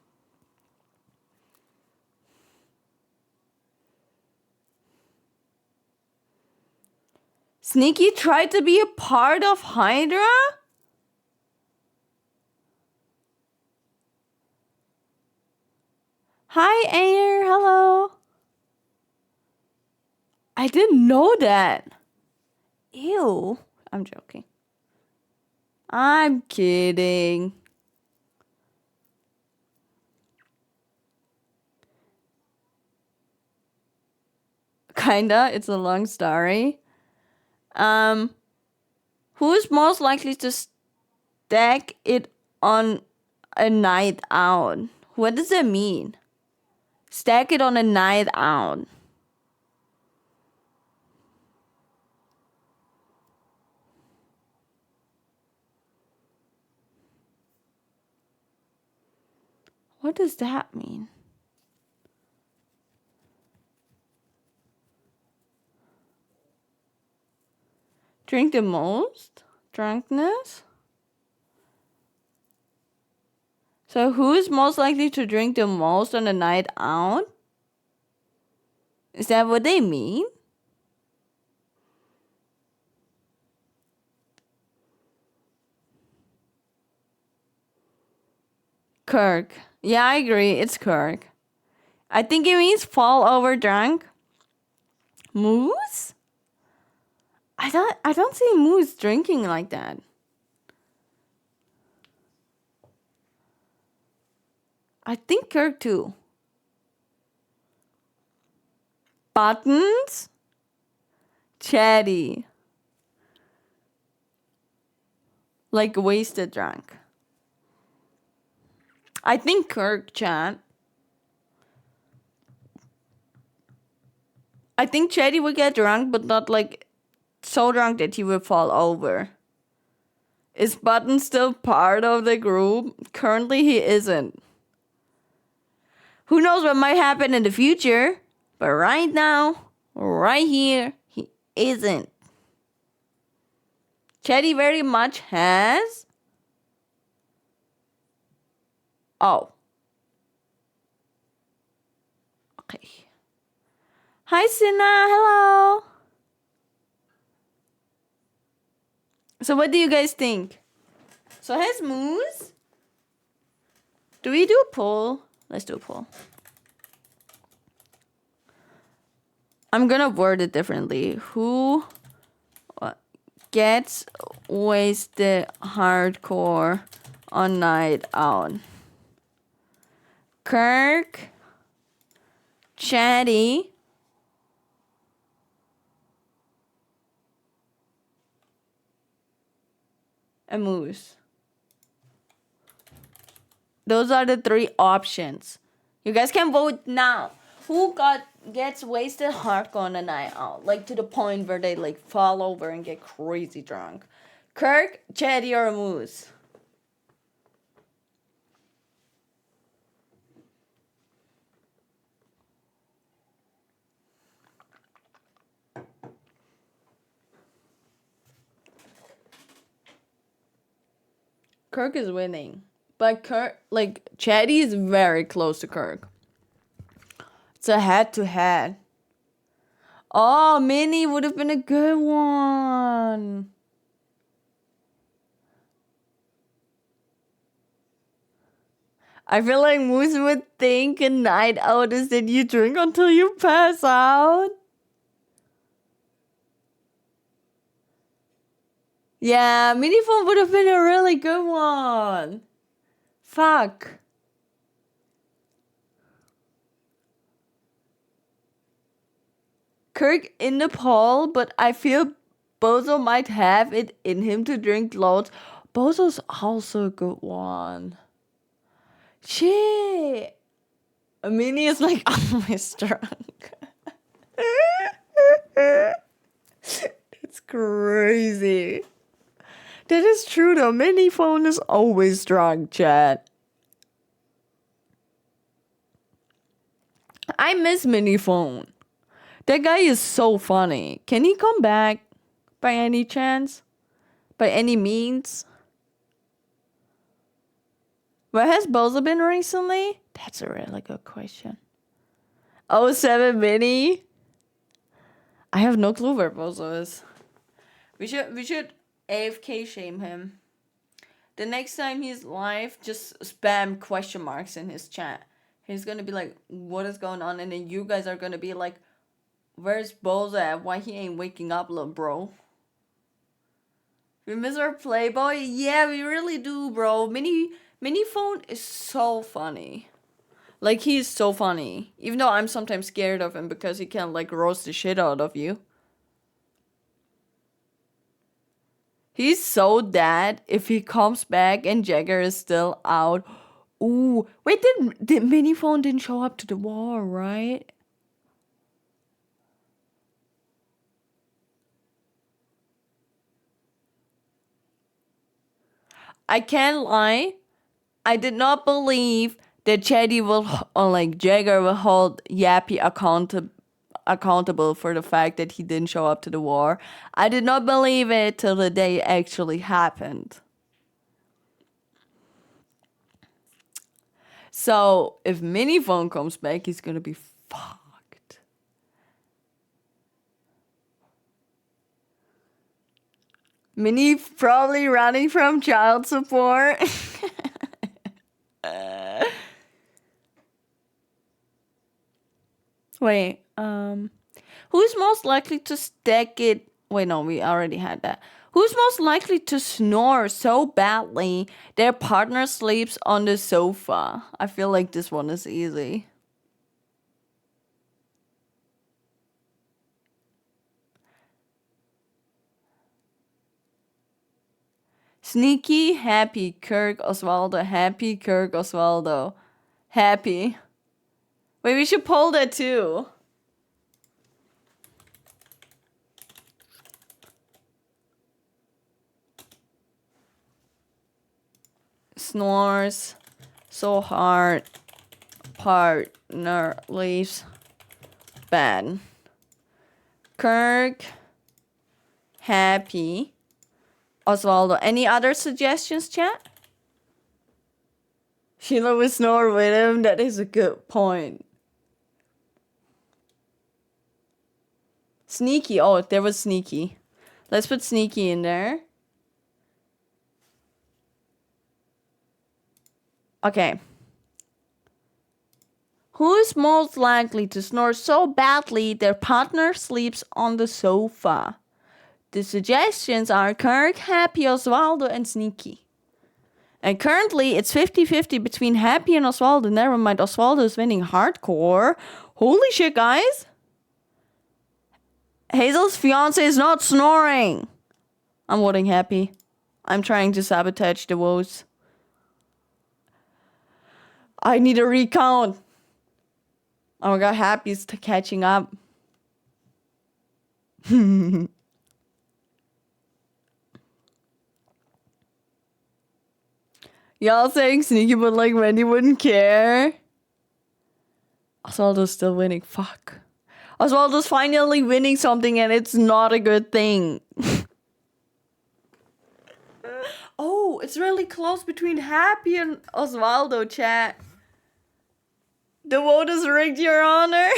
Sneaky tried to be a part of Hydra? Hi, Air. Hello. I didn't know that. Ew. I'm joking. I'm kidding. Kinda. It's a long story. Who's most likely to stack it on a night out? What does that mean? Stack it on a night out. What does that mean? Drink the most? Drunkenness? So who's most likely to drink the most on a night out? Is that what they mean? Kirk. Yeah, I agree. It's Kirk. I think it means fall over drunk. Moose? I don't see Moose drinking like that. I think Kirk too. Buttons? Chatty. Like wasted drunk. I think Kirk, chat. I think Chatty would get drunk, but not like so drunk that he would fall over. Is Button still part of the group? Currently, he isn't. Who knows what might happen in the future? But right now, right here, he isn't. Chatty very much has. Oh. Okay. Hi, Sina. Hello. So what do you guys think? So has Moose? Do we do a poll? Let's do a poll. I'm gonna word it differently. Who gets wasted hardcore on night out? Kirk, Chatty, and Moose. Those are the 3 options. You guys can vote now. Who gets wasted hardcore on a night out? Like to the point where they like fall over and get crazy drunk. Kirk, Chatty, or Moose? Kirk is winning. But Kirk, like, Chatty is very close to Kirk. It's a head-to-head. Oh, Minnie would have been a good one. I feel like Moose would think a night out is that you drink until you pass out. Yeah, Mini phone would have been a really good one. Fuck. Kirk in the poll, but I feel Bozo might have it in him to drink loads. Bozo's also a good one. Shit. Mini is like always drunk. It's crazy. That is true though. Mini phone is always drunk, chat. I miss Mini phone. That guy is so funny. Can he come back by any chance? By any means? Where has Bozo been recently? That's a really good question. 07 Mini? I have no clue where Bozo is. We should AFK shame him. The next time he's live, just spam question marks in his chat. He's gonna be like, what is going on? And then you guys are gonna be like, where's Bozo at? Why he ain't waking up, little bro? We miss our Playboy? Yeah, we really do, bro. Mini phone is so funny. Like, he's so funny. Even though I'm sometimes scared of him because he can, like, roast the shit out of you. He's so dead if he comes back and Jagger is still out. Ooh. Wait, did Mini phone didn't show up to the war, right? I can't lie. I did not believe that Chatty will, or like Jagger will hold Yappy accountable for the fact that he didn't show up to the war. I did not believe it till the day it actually happened. So if Miniphone comes back, he's gonna be fucked. Mini probably running from child support. Wait, who's most likely to stack it? Wait, no, we already had that. Who's most likely to snore so badly their partner sleeps on the sofa? I feel like this one is easy. Sneaky, happy, Kirk, Osvaldo, happy, Kirk, Osvaldo, happy. Wait, we should poll that too. Snores so hard, partner leaves bad. Kirk, happy, Osvaldo. Any other suggestions, chat? Sheila will snore with him. That is a good point. Sneaky. Oh, there was Sneaky. Let's put Sneaky in there. Okay. Who is most likely to snore so badly their partner sleeps on the sofa? The suggestions are Kirk, Happy, Osvaldo, and Sneaky. And currently, it's 50-50 between Happy and Osvaldo. Never mind, Osvaldo is winning hardcore. Holy shit, guys. Hazel's fiance is not snoring. I'm voting Happy. I'm trying to sabotage the votes. I need a recount. Oh my god, Happy's catching up. Y'all saying Sneaky, but like Wendy wouldn't care. Osvaldo's still winning. Fuck. Osvaldo's finally winning something and it's not a good thing. Oh, it's really close between Happy and Osvaldo, chat. The vote is rigged, Your Honor.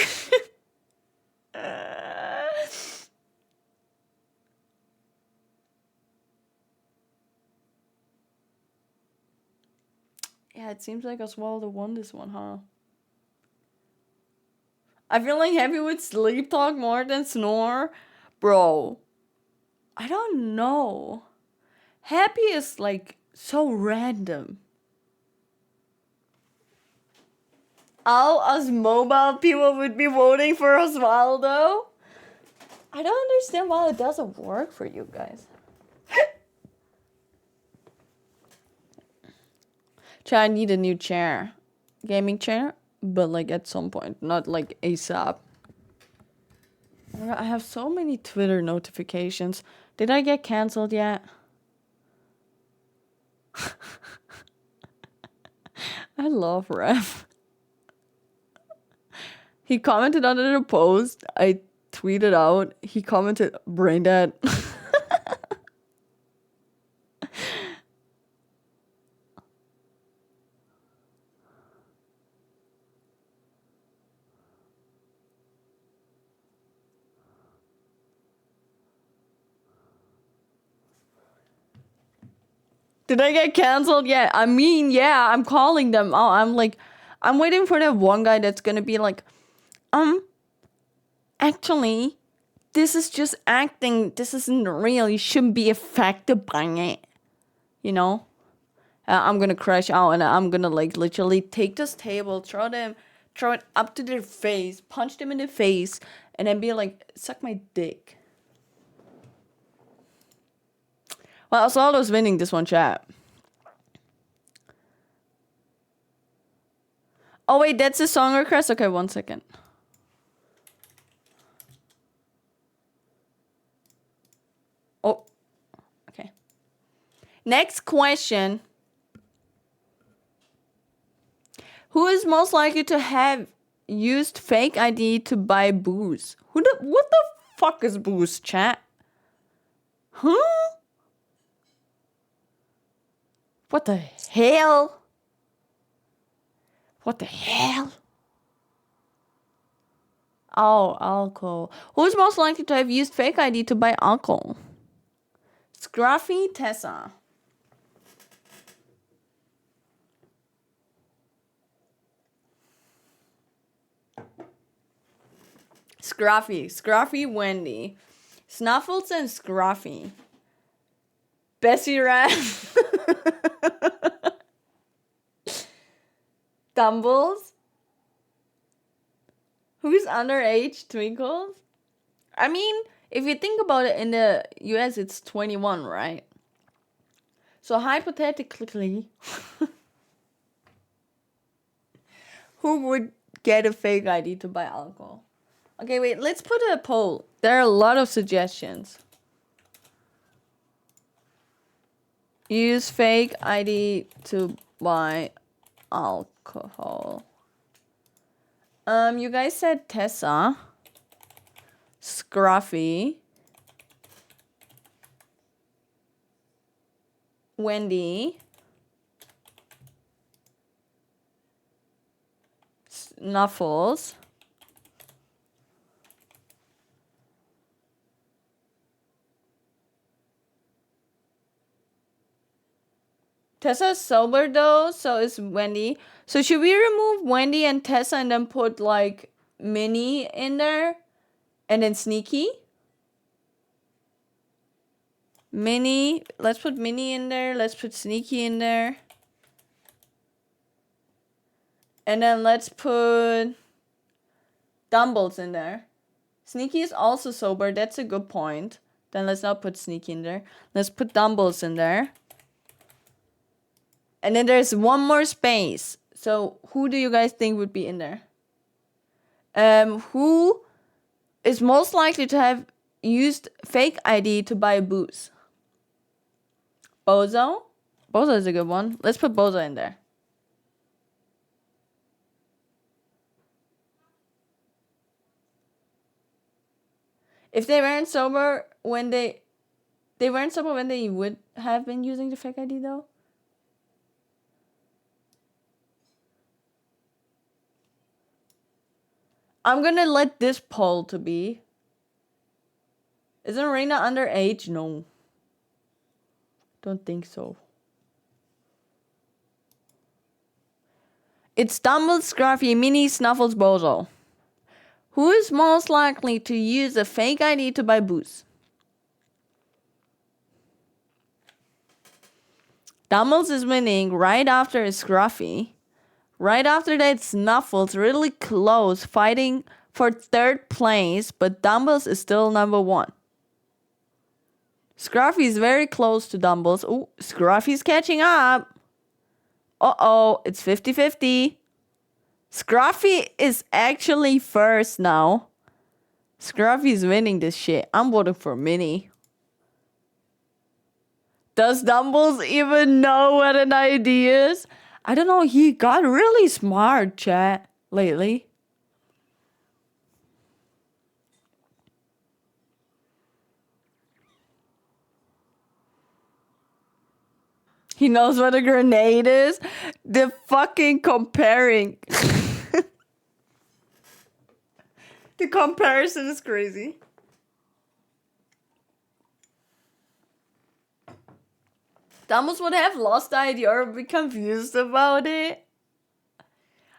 Yeah, it seems like Osvaldo won this one, huh? I feel like Happy would sleep talk more than snore. Bro, I don't know. Happy is like so random. All us mobile people would be voting for Osvaldo. I don't understand why it doesn't work for you guys. I need a new chair. Gaming chair, but like at some point, not like ASAP. I have so many Twitter notifications. Did I get cancelled yet? I love Ref. He commented under the post. I tweeted out. He commented, brain dead. Did I get cancelled yet? I mean, yeah, I'm calling them. Oh, I'm waiting for that one guy that's gonna be like, actually, this is just acting. This isn't real. You shouldn't be affected by it. You know? I'm gonna crash out and I'm gonna like literally take this table, throw it up to their face, punch them in the face, and then be like, suck my dick. Well, Osvaldo's winning this one, chat. Oh wait, that's a song request? Okay, 1 second. Oh, okay. Next question. Who is most likely to have used fake ID to buy booze? What the fuck is booze, chat? Huh? What the hell? What the hell? Oh, alcohol. Who's most likely to have used fake ID to buy alcohol? Scruffy Tessa. Scruffy Wendy. Snuffles and Scruffy. Bessie Rat. Tumbles. Who's underage? Twinkles. I mean, if you think about it, in the US it's 21, right? So hypothetically, who would get a fake ID to buy alcohol? Okay, wait, let's put a poll. There are a lot of suggestions. Use fake ID to buy alcohol. You guys said Tessa, Scruffy, Wendy, Snuffles, Tessa's sober though, so is Wendy. So should we remove Wendy and Tessa and then put like Minnie in there? And then Sneaky? Minnie. Let's put Minnie in there. Let's put Sneaky in there. And then let's put Dumbles in there. Sneaky is also sober. That's a good point. Then let's not put Sneaky in there. Let's put Dumbles in there. And then there's one more space. So who do you guys think would be in there? Who is most likely to have used fake ID to buy booze? Bozo? Bozo is a good one. Let's put Bozo in there. If they weren't sober when they weren't sober when they would have been using the fake ID though? I'm gonna let this poll to be. Isn't Reina underage? No. Don't think so. It's Dumbles, Scruffy, Minnie, Snuffles, Bozo. Who is most likely to use a fake ID to buy booze? Dumbles is winning. Right after is Scruffy. Right after that, Snuffles, really close, fighting for third place, but Dumbles is still number one. Scruffy is very close to Dumbles. Oh, Scruffy's catching up. Uh-oh, it's 50-50. Scruffy is actually first now. Scruffy's winning this shit. I'm voting for Minnie. Does Dumbles even know what an ID is? I don't know. He got really smart, chat, lately. He knows what a grenade is. The fucking comparing. The comparison is crazy. Dumbles would have lost the idea or be confused about it.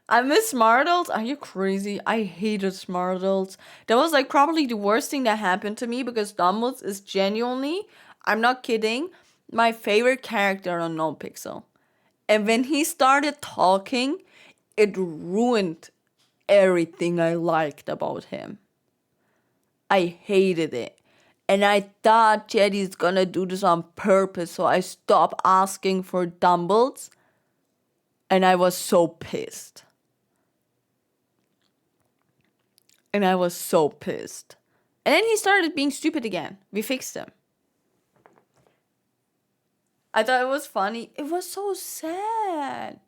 I miss Smartles. Are you crazy? I hated Smartles. That was like probably the worst thing that happened to me because Dumbles is genuinely, I'm not kidding, my favorite character on NoPixel. And when he started talking, it ruined everything I liked about him. I hated it. And I thought Jetty's gonna do this on purpose, so I stopped asking for Dumbles. And I was so pissed. And I was so pissed. And then he started being stupid again. We fixed him. I thought it was funny. It was so sad.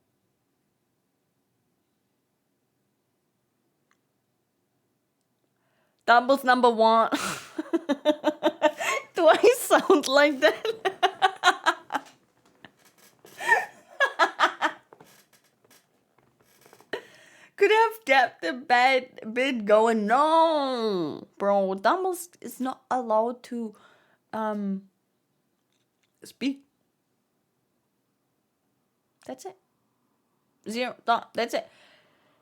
Dumbles number one. Do I sound like that? Could have kept the bit going. No, bro. Dumbles is not allowed to speak. That's it. Zero. That's it.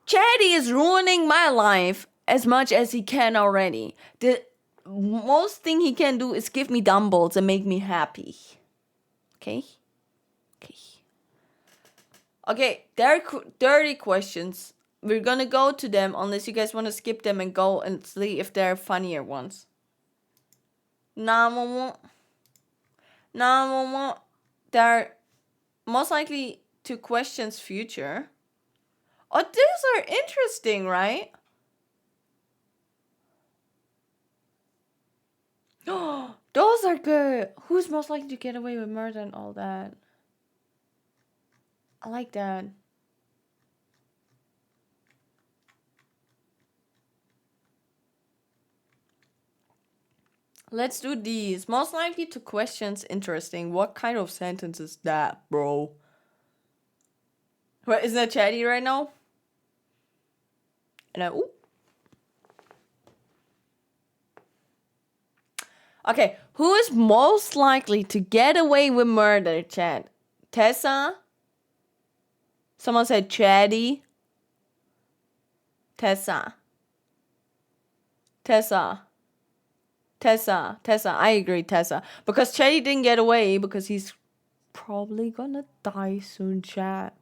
Chatty is ruining my life as much as he can already. The most thing he can do is give me Dumbles and make me happy. Okay? Okay, there are 30 questions. We're gonna go to them unless you guys want to skip them and go and see if there are funnier ones. Nah, there are most likely 2 questions future. Oh, these are interesting, right? Oh, those are good. Who's most likely to get away with murder and all that? I like that. Let's do these. Most likely to questions interesting. What kind of sentence is that, bro? What, isn't that chatty right now? And ooh. Okay, who is most likely to get away with murder, chat? Tessa. Someone said Chatty. Tessa. I agree, Tessa. Because Chatty didn't get away because he's probably gonna die soon, chat.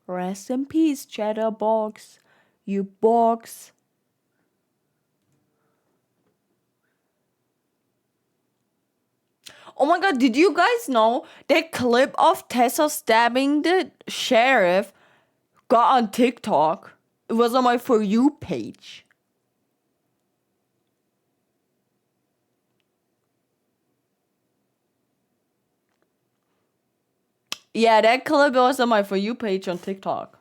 Rest in peace, Chatterbox. You box. Oh my god, did you guys know that clip of Tessa stabbing the sheriff got on TikTok? It was on my For You page. Yeah, that clip was on my For You page on TikTok.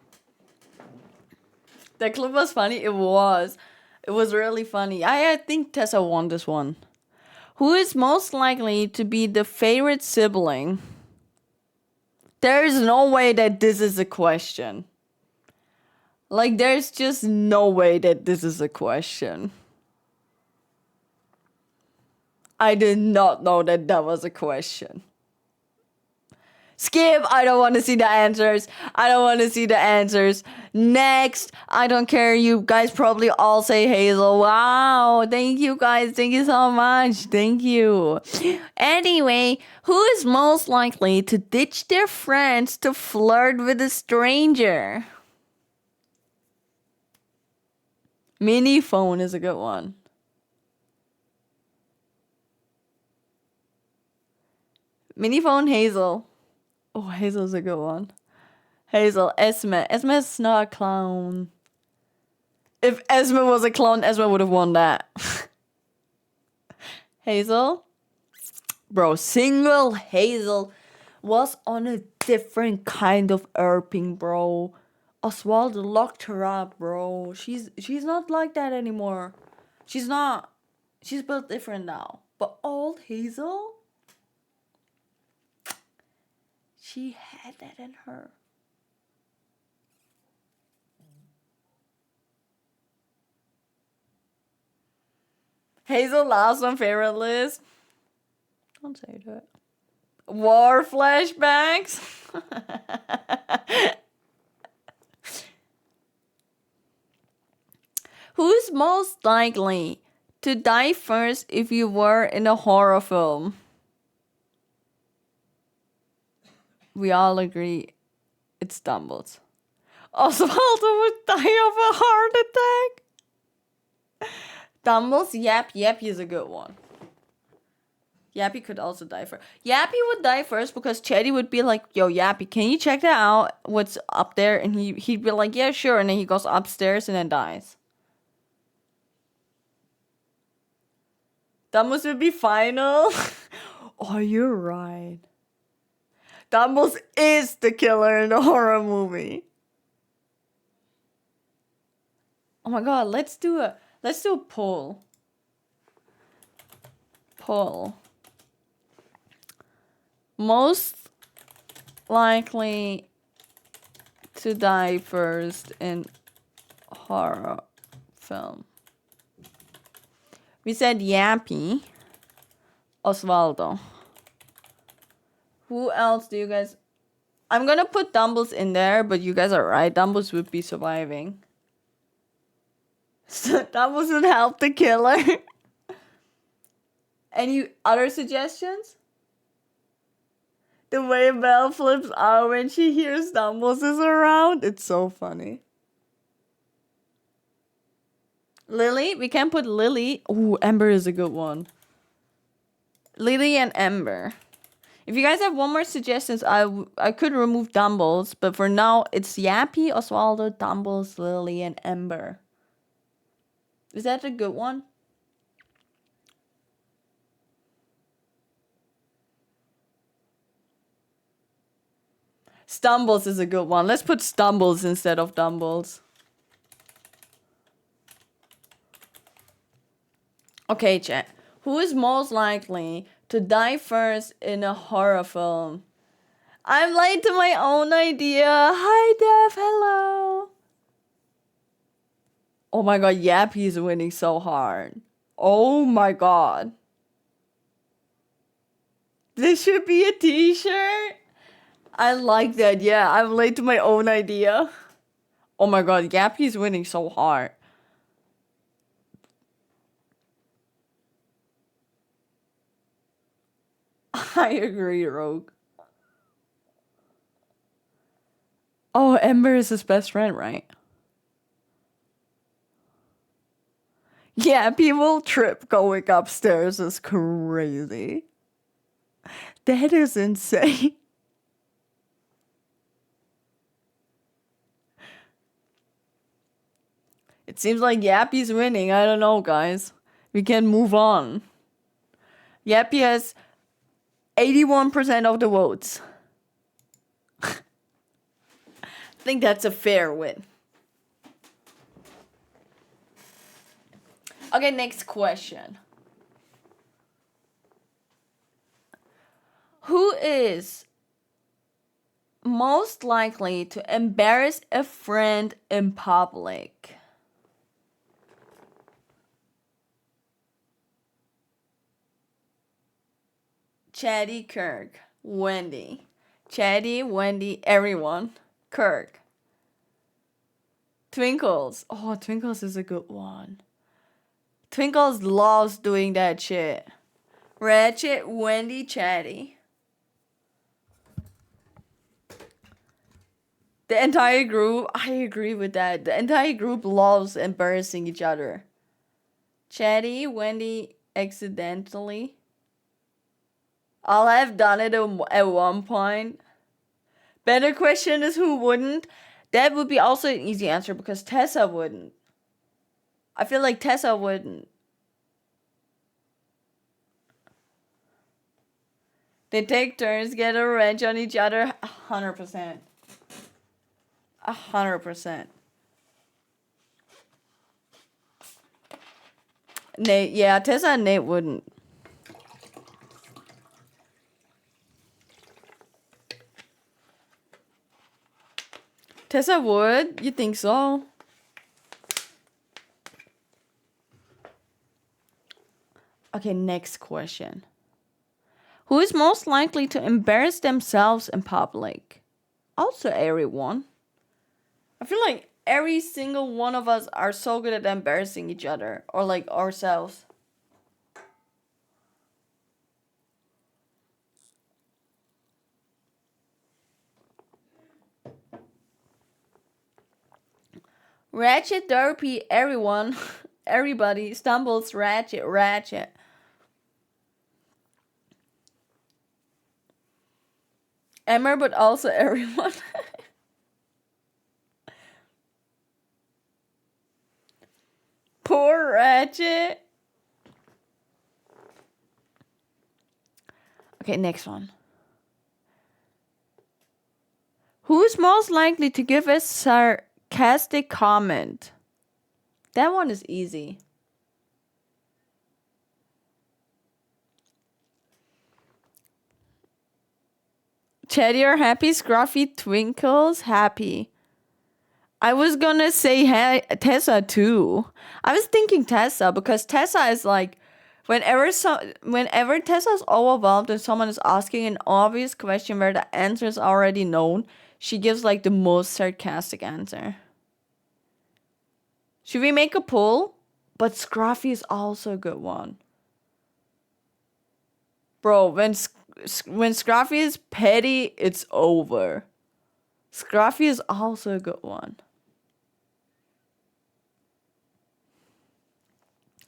That clip was funny. It was. It was really funny. I think Tessa won this one. Who is most likely to be the favorite sibling? There is no way that this is a question. Like, there's just no way that this is a question. I did not know that that was a question. Skip, I don't want to see the answers. Next, I don't care. You guys probably all say Hazel. Wow, thank you guys. Thank you so much. Thank you. Anyway, who is most likely to ditch their friends to flirt with a stranger? Mini phone is a good one. Mini phone, Hazel. Oh, Hazel's a good one. Hazel, Esme. Esme's not a clown. If Esme was a clown, Esme would have won that. Hazel? Bro, single Hazel was on a different kind of irping, bro. Oswald locked her up, bro. She's not like that anymore. She's not. She's built different now. But old Hazel? She had that in her. Hazel last on favorite list. Don't say that. War flashbacks. Who's most likely to die first if you were in a horror film? We all agree it stumbles. Osvaldo would die of a heart attack. Stumbles? Yappy is a good one. Yappy could also die first. Yappy would die first because Chetty would be like, yo, Yappy, can you check that out? What's up there? And he'd be like, yeah, sure. And then he goes upstairs and then dies. Dumbles would be final. Oh, you're right. Dumbles is the killer in the horror movie. Oh my god, let's do a poll. Most likely to die first in horror film. We said Yappy. Osvaldo. Who else do you guys... I'm gonna put Dumbles in there, but you guys are right. Dumbles would be surviving. So Dumbles would help the killer. Any other suggestions? The way Belle flips out when she hears Dumbles is around. It's so funny. Lily? We can put Lily. Ooh, Ember is a good one. Lily and Ember. If you guys have one more suggestions, I could remove Dumbles. But for now, it's Yappy, Osvaldo, Dumbles, Lily, and Ember. Is that a good one? Stumbles is a good one. Let's put Stumbles instead of Dumbles. Okay, chat. Who is most likely to die first in a horror film? I'm late to my own idea. Hi, Dev. Hello. Oh my god, Yappy is winning so hard. Oh my god. This should be a t-shirt. I like that. Yeah, I'm late to my own idea. Oh my god, Yappy's winning so hard. I agree, Rogue. Oh, Ember is his best friend, right? Yeah, people trip going upstairs is crazy. That is insane. It seems like Yappy's winning. I don't know, guys. We can move on. Yappy has 81% of the votes. I think that's a fair win. Okay, next question. Who is most likely to embarrass a friend in public? Chatty, Kirk, Wendy. Chatty, Wendy, everyone. Kirk. Twinkles. Oh, Twinkles is a good one. Twinkles loves doing that shit. Ratchet, Wendy, Chatty. The entire group, I agree with that. The entire group loves embarrassing each other. Chatty, Wendy, accidentally. I'll have done it at one point. Better question is who wouldn't? That would be also an easy answer because Tessa wouldn't. I feel like Tessa wouldn't. They take turns, get a revenge on each other. 100%. 100%. Nate, yeah, Tessa and Nate wouldn't. Tessa would? You think so? Okay, next question. Who is most likely to embarrass themselves in public? Also everyone. I feel like every single one of us are so good at embarrassing each other or like ourselves. Ratchet therapy, everyone. Everybody stumbles ratchet. Emmer, but also everyone. Poor Ratchet. Okay, next one. Who's most likely to give a sarcastic comment? That one is easy. Chatty or happy? Scruffy Twinkles happy. I was gonna say Tessa too. I was thinking Tessa because Tessa is like, whenever Tessa's overwhelmed and someone is asking an obvious question where the answer is already known, she gives like the most sarcastic answer. Should we make a poll? But Scruffy is also a good one. Bro, when Scruffy is petty, it's over. Scruffy is also a good one.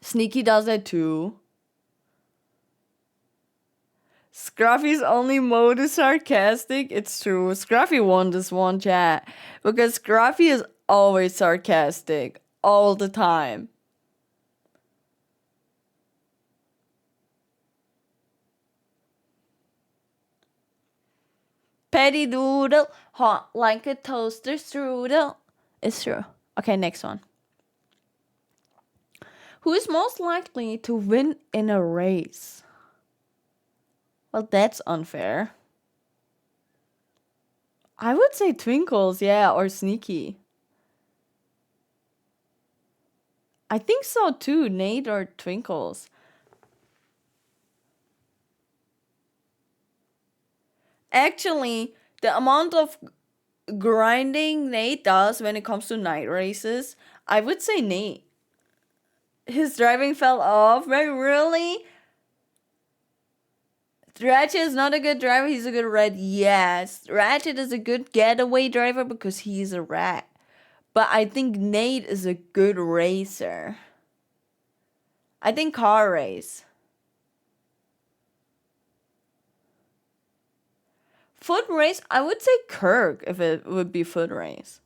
Sneaky does that too. Scruffy's only mode is sarcastic. It's true. Scruffy won this one, chat. Because Scruffy is always sarcastic. All the time. Petty doodle. Hot like a toaster strudel. It's true. Okay, next one. Who is most likely to win in a race? Well, that's unfair. I would say Twinkles, yeah, or Sneaky. I think so too, Nate or Twinkles. Actually, The amount of grinding Nate does when it comes to night races, I would say Nate. His driving fell off. But really? Ratchet is not a good driver, he's a good red. Yes. Ratchet is a good getaway driver because he's a rat. But I think Nate is a good racer. I think car race. Foot race, I would say Kirk if it would be foot race.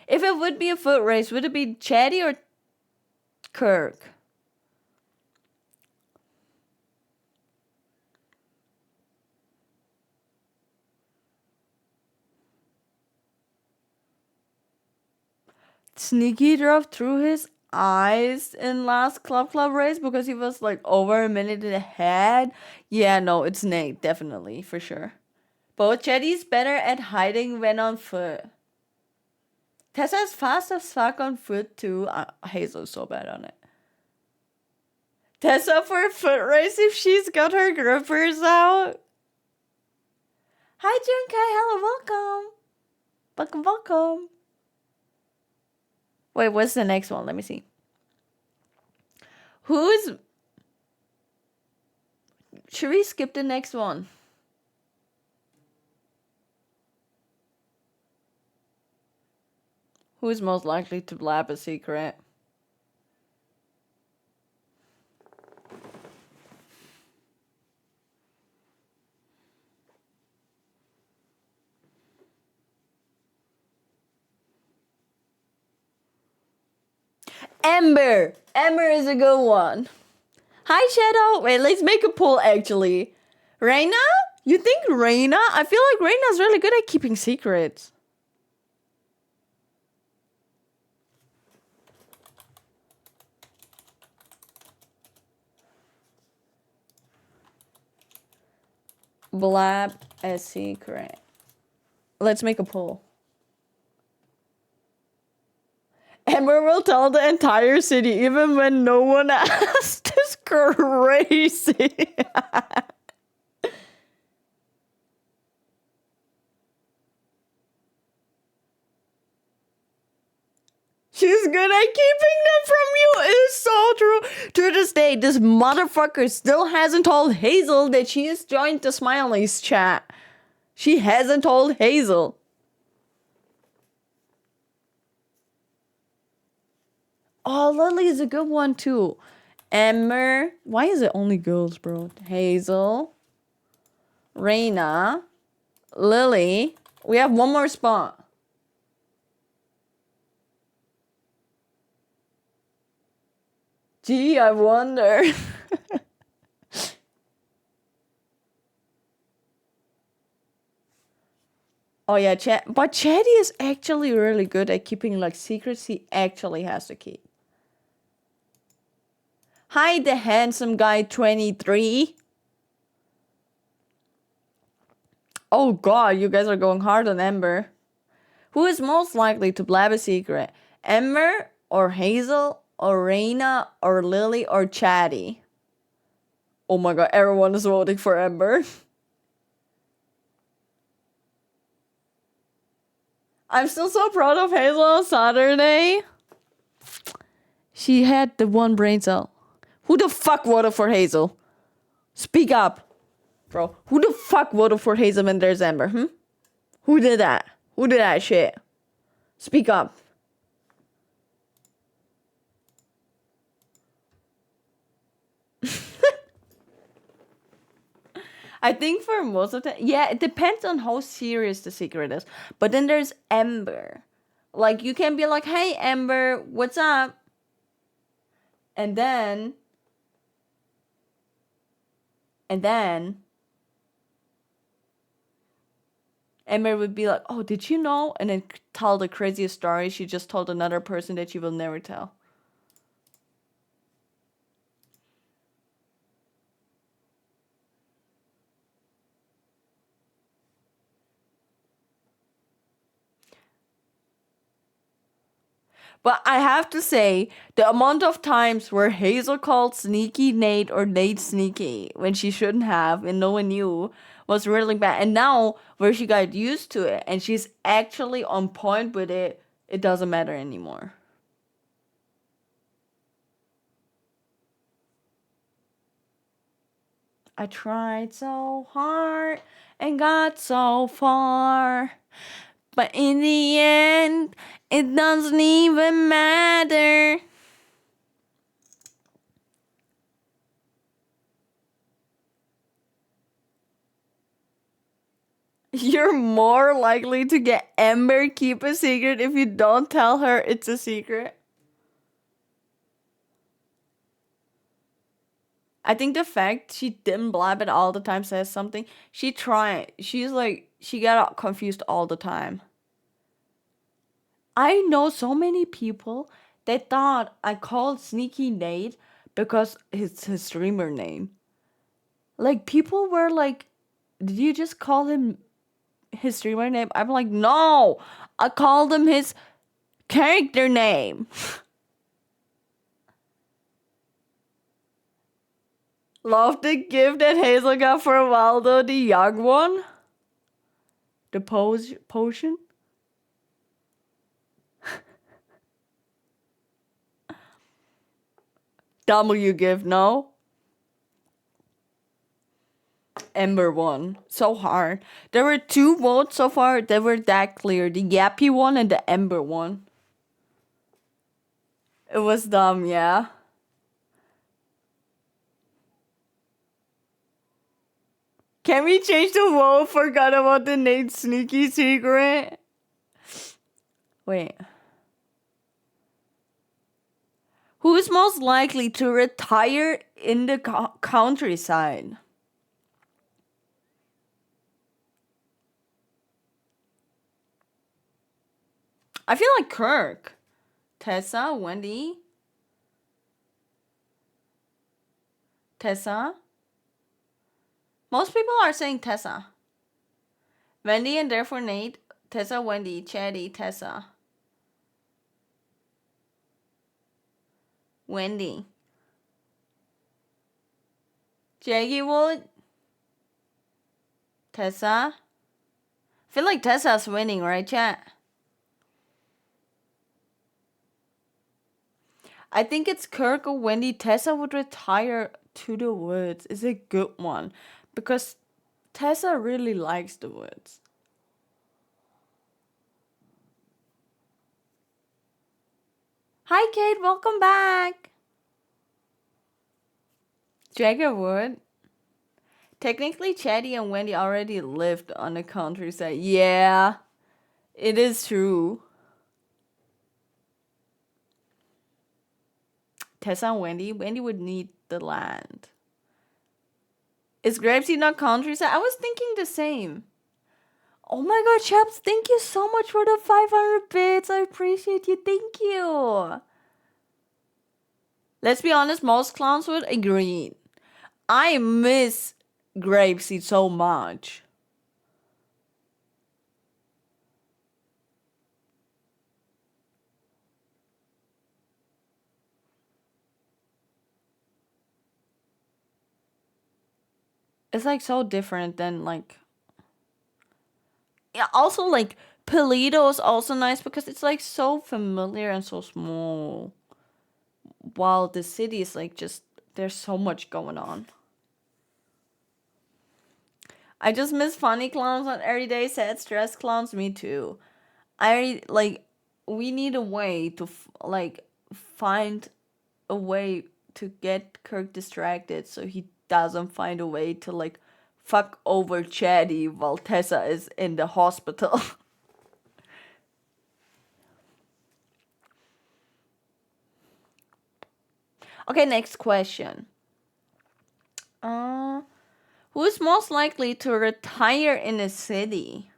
If it would be a foot race, would it be Chatty or Kirk? Sneaky drove through his eyes in last club race because he was like over a minute ahead. Yeah, no, it's Nate, definitely, for sure. But Chetty's better at hiding when on foot. Tessa's fast as fuck on foot too. Hazel's so bad on it. Tessa for a foot race if she's got her grippers out. Hi Junkai, hello, welcome. Welcome. Wait, what's the next one? Let me see. Should we skip the next one? Who's most likely to blab a secret? Amber! Amber is a good one. Hi, Shadow. Wait, let's make a poll, actually. Reina? You think Reina? I feel like Reina's really good at keeping secrets. Blab a secret. Let's make a poll. Amber will tell the entire city even when no one asked. It's crazy. She's good at keeping them from you. It is so true. To this day, this motherfucker still hasn't told Hazel that she has joined the Smileys chat. She hasn't told Hazel. Oh, Lily is a good one too. Emmer. Why is it only girls, bro? Hazel. Reina. Lily. We have one more spot. Gee, I wonder. Oh yeah, but Chatty is actually really good at keeping like secrets he actually has to keep. Hi, the handsome guy 23. Oh god, you guys are going hard on Ember. Who is most likely to blab a secret? Ember or Hazel or Reina or Lily or Chatty? Oh my god, everyone is voting for Ember. I'm still so proud of Hazel on Saturday. She had the one brain cell. Who the fuck voted for Hazel? Speak up. Bro, who the fuck voted for Hazel when there's Ember, Who did that? Who did that shit? Speak up. I think for most of the... Yeah, it depends on how serious the secret is. But then there's Ember. Like, you can be like, hey, Ember, what's up? And then... Ember would be like, oh, did you know? And then tell the craziest story she just told another person that you will never tell. But I have to say, the amount of times where Hazel called Sneaky Nate or Nate Sneaky when she shouldn't have and no one knew was really bad. And now, where she got used to it and she's actually on point with it, it doesn't matter anymore. I tried so hard and got so far. But in the end, it doesn't even matter. You're more likely to get Amber keep a secret if you don't tell her it's a secret. I think the fact she didn't blab it all the time says something. She's like, she got confused all the time. I know so many people that thought I called Sneaky Nate because it's his streamer name. Like, people were like, did you just call him his streamer name? I'm like, no, I called him his character name. Love the gift that Hazel got for Waldo, the young one. The potion. W gift, no? Ember one. So hard. There were 2 votes so far that were that clear. The Yappy one and the Ember one. It was dumb, yeah. Can we change the vote? Forgot about the Nate Sneaky secret. Wait. Who is most likely to retire in the countryside? I feel like Kirk. Tessa, Wendy. Tessa. Most people are saying Tessa. Wendy and therefore Nate. Tessa, Wendy, Chatty, Tessa. Wendy. Jaggy Wood. Tessa. I feel like Tessa's winning, right, chat? I think it's Kirk or Wendy. Tessa would retire to the woods. Is a good one. Because Tessa really likes the woods. Hi, Kate. Welcome back. Jagger would. Technically, Chatty and Wendy already lived on the countryside. Yeah, it is true. Tessa and Wendy would need the land. Is Grapeseed not countryside? I was thinking the same. Oh my god, chaps, thank you so much for the 500 bits. I appreciate you. Thank you. Let's be honest, most clowns would agree. I miss Grapeseed so much. It's like so different than like. Yeah, also like Polito is also nice because it's like so familiar and so small. While the city is like just there's so much going on. I just miss funny clowns on everyday sad stress clowns. Me too. I like we need a way to like find a way to get Kirk distracted so he doesn't find a way to like fuck over Chatty while Tessa is in the hospital. Okay, next question. Who's most likely to retire in a city?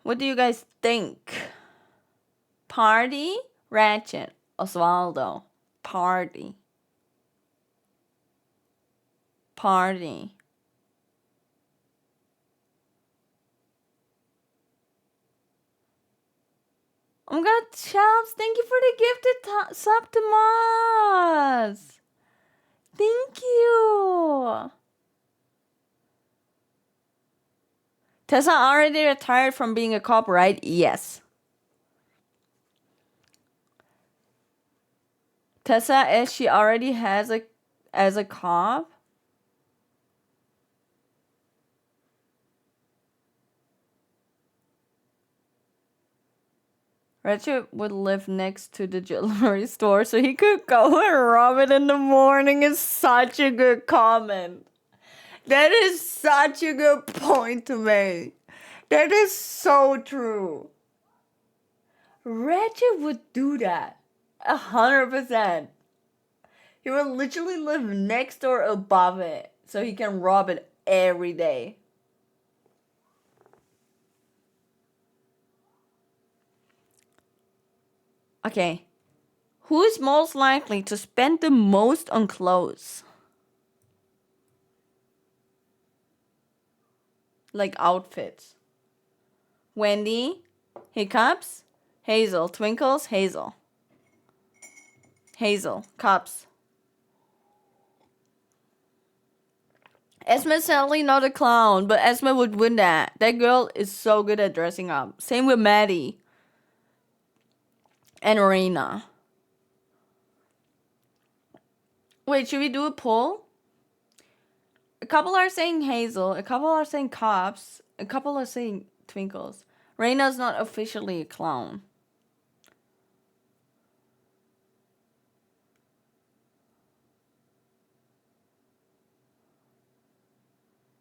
What do you guys think? Party, Ratchet, Osvaldo. Party. Party. Oh my god, Chaps, thank you for the gifted sub to Moss. Thank you. Tessa already retired from being a cop, right? Yes. Tessa, as she already has as a cop. Richard would live next to the jewelry store so he could go and rob it in the morning is such a good comment. That is such a good point to make. That is so true. Richard would do that. 100%. He would literally live next or above it so he can rob it every day. Okay. Who is most likely to spend the most on clothes? Like outfits. Wendy, Hiccups, Hazel, Twinkles, Hazel. Hazel, Cups. Esme's sadly not a clown, but Esme would win that. That girl is so good at dressing up. Same with Maddie. And Reina. Wait, should we do a poll? A couple are saying Hazel, a couple are saying Cops, a couple are saying Twinkles. Reina's not officially a clown.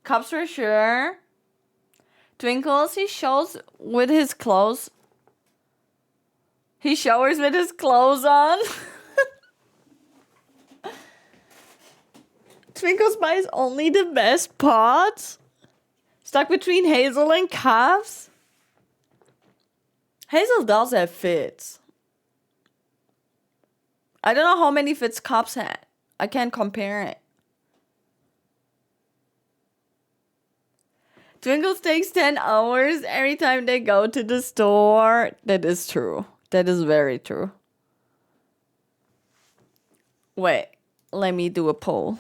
Cops for sure. Twinkles, he shows with his clothes. He showers with his clothes on. Twinkles buys only the best pots. Stuck between Hazel and Cups. Hazel does have fits. I don't know how many fits Cups had. I can't compare it. Twinkles takes 10 hours every time they go to the store. That is true. That is very true. Wait, let me do a poll.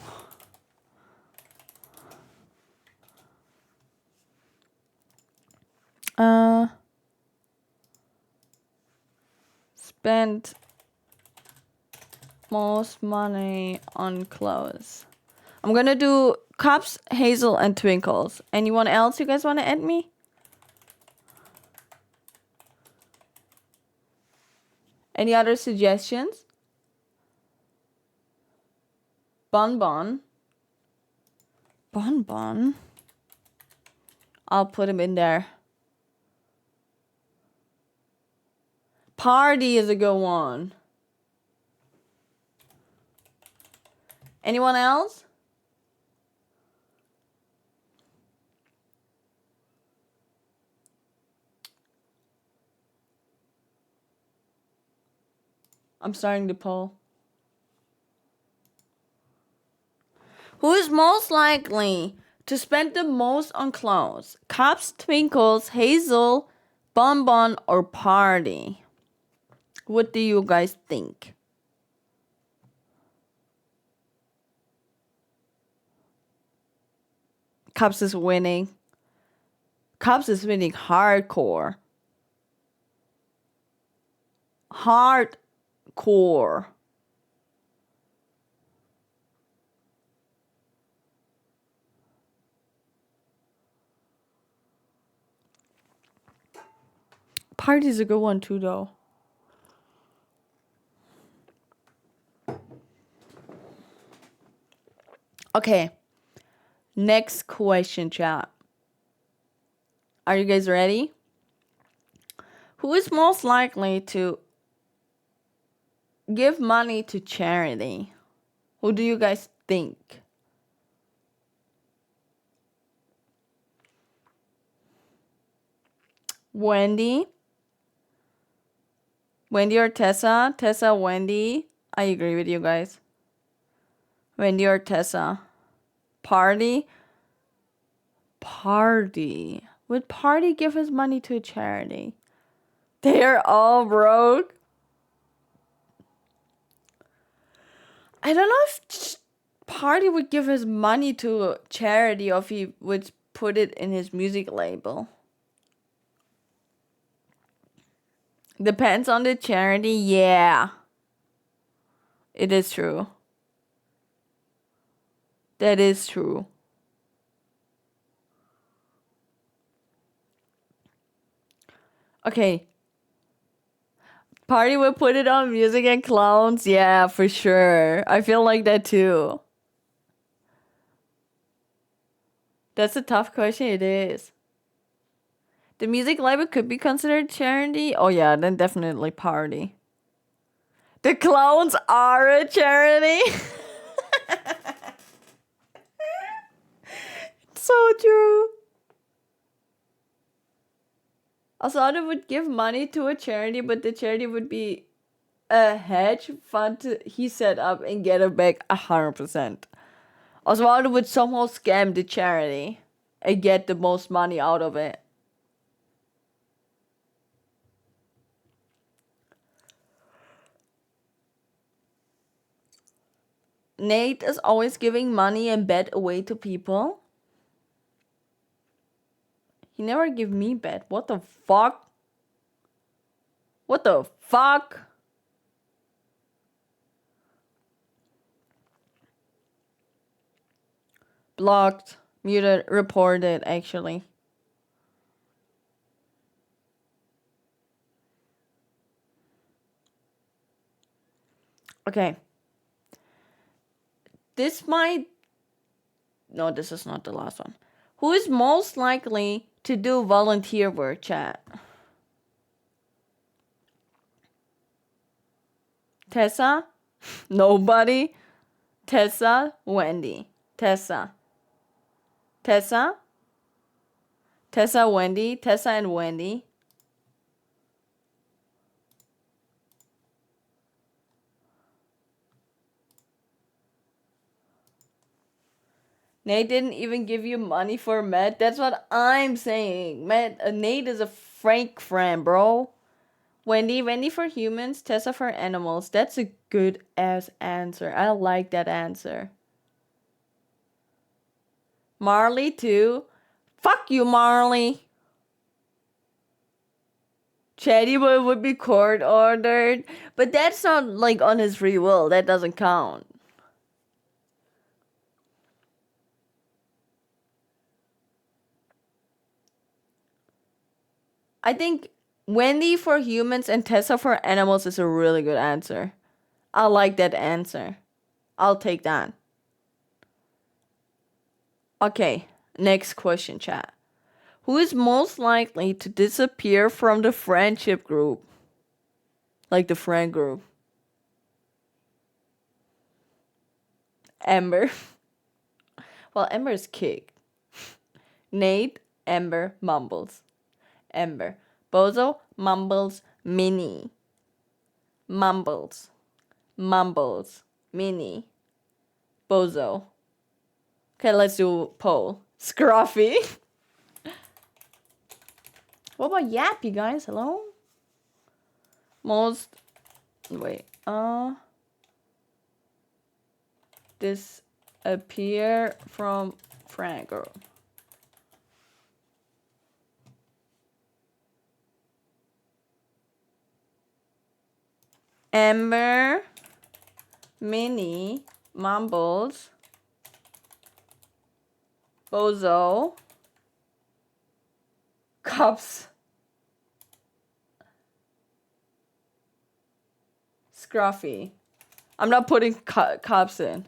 Spend most money on clothes. I'm gonna do Cups, Hazel, and Twinkles. Anyone else you guys want to add me? Any other suggestions? Bonbon. Bonbon. I'll put him in there. Party is a good one. Anyone else? I'm starting the poll. Who is most likely to spend the most on clothes? Cups, Twinkles, Hazel, Bonbon, or Party? What do you guys think? Cups is winning. Cups is winning hardcore. Hardcore. Party's a good one too, though. Okay. Next question, chat. Are you guys ready? Who is most likely to give money to charity? Who do you guys think? Wendy? Wendy or Tessa? Tessa, Wendy? I agree with you guys. Wendy or Tessa? Party? Party. Would Party give his money to a charity? They're all broke. I don't know if Party would give his money to charity or if he would put it in his music label. Depends on the charity, yeah. It is true. That is true. Okay. Party would put it on music and clowns, yeah, for sure. I feel like that too. That's a tough question, it is. The music label could be considered charity? Oh yeah, then definitely Party. The clowns are a charity? So true. Also, I would give money to a charity, but the charity would be a hedge fund he set up and get it back 100%. Oswaldo would somehow scam the charity and get the most money out of it. Nate is always giving money and bet away to people. He never give me bet. What the fuck? What the fuck? Blocked, muted, reported, actually. Okay. This might... No, this is not the last one. Who is most likely to do volunteer work, chat? Tessa? Nobody? Tessa? Wendy? Tessa? Tessa? Tessa, Wendy? Tessa and Wendy? Nate didn't even give you money for Matt. That's what I'm saying. Nate is a frank friend, bro. Wendy for humans, Tessa for animals. That's a good ass answer. I like that answer. Marley too. Fuck you, Marley. Chatty Boy would be court ordered, but that's not like on his free will. That doesn't count. I think Wendy for humans and Tessa for animals is a really good answer. I like that answer. I'll take that. Okay, next question, chat. Who is most likely to disappear from the friendship group? Like the friend group. Amber. Well, Amber's kicked. Nate, Amber, Mumbles. Amber. Bozo, Mumbles, Minnie. Mumbles. Mumbles, Minnie. Bozo. Okay, let's do poll. Scruffy. What about Yap, you guys? Hello? Most... Wait. Disappear from friend group. Amber, Minnie, Mumbles, Bozo, Cups, Scruffy. I'm not putting Cups in.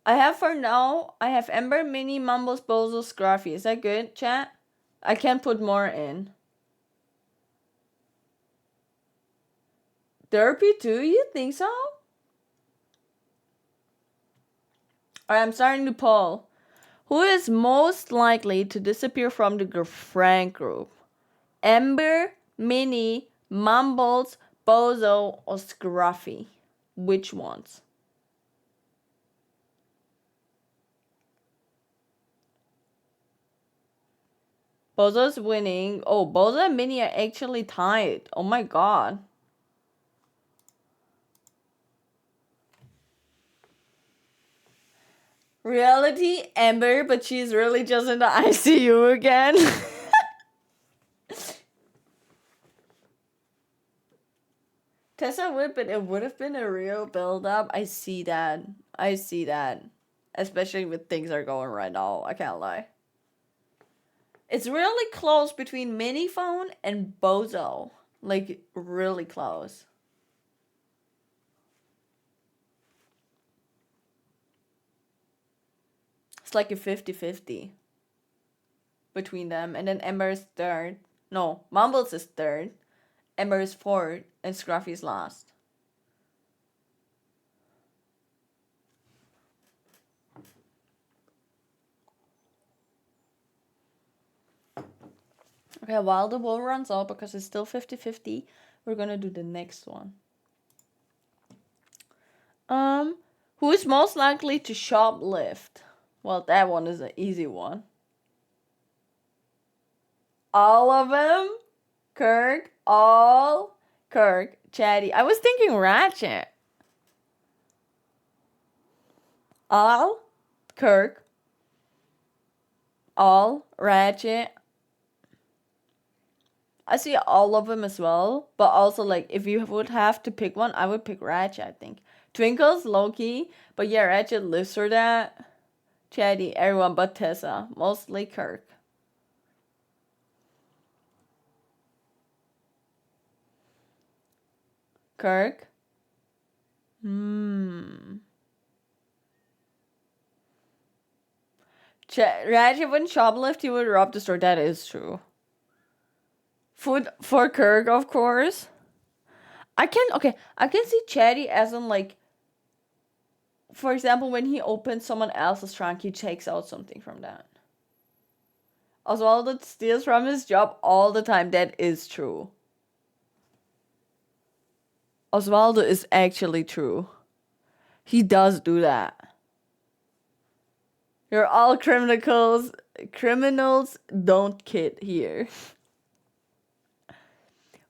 I have for now, I have Amber, Minnie, Mumbles, Bozo, Scruffy. Is that good, chat? I can't put more in. Derpy too? You think so? Alright, I'm starting to poll. Who is most likely to disappear from the friend group? Amber, Minnie, Mumbles, Bozo, or Scruffy? Which ones? Bozo's winning. Oh, Bozo and Minnie are actually tied. Oh my god. Reality, Amber, but she's really just in the ICU again. Tessa would, but it would have been a real build-up. I see that. I see that. Especially with things are going right now. I can't lie. It's really close between Mini Phone and Bozo. Like, really close. It's like a 50-50 between them. And then Ember is third. No, Mumbles is third. Ember is fourth. And Scruffy is last. Okay, while the ball runs out, because it's still 50-50, we're gonna do the next one. Who is most likely to shoplift? Well, that one is an easy one. All of them? Kirk, all, Kirk, Chatty. I was thinking Ratchet. All, Kirk, all, Ratchet. I see all of them as well, but also like if you would have to pick one, I would pick Ratchet, I think. Twinkle's low-key, but yeah, Ratchet lives for that. Chatty, everyone but Tessa, mostly Kirk. Kirk? Ratchet wouldn't shoplift, he would rob the store. That is true. Food for Kirk, of course. I can see Chatty as in like, for example, when he opens someone else's trunk, he takes out something from that. Oswaldo steals from his job all the time. That is true. Oswaldo is actually true. He does do that. You're all criminals. Criminals don't kid here.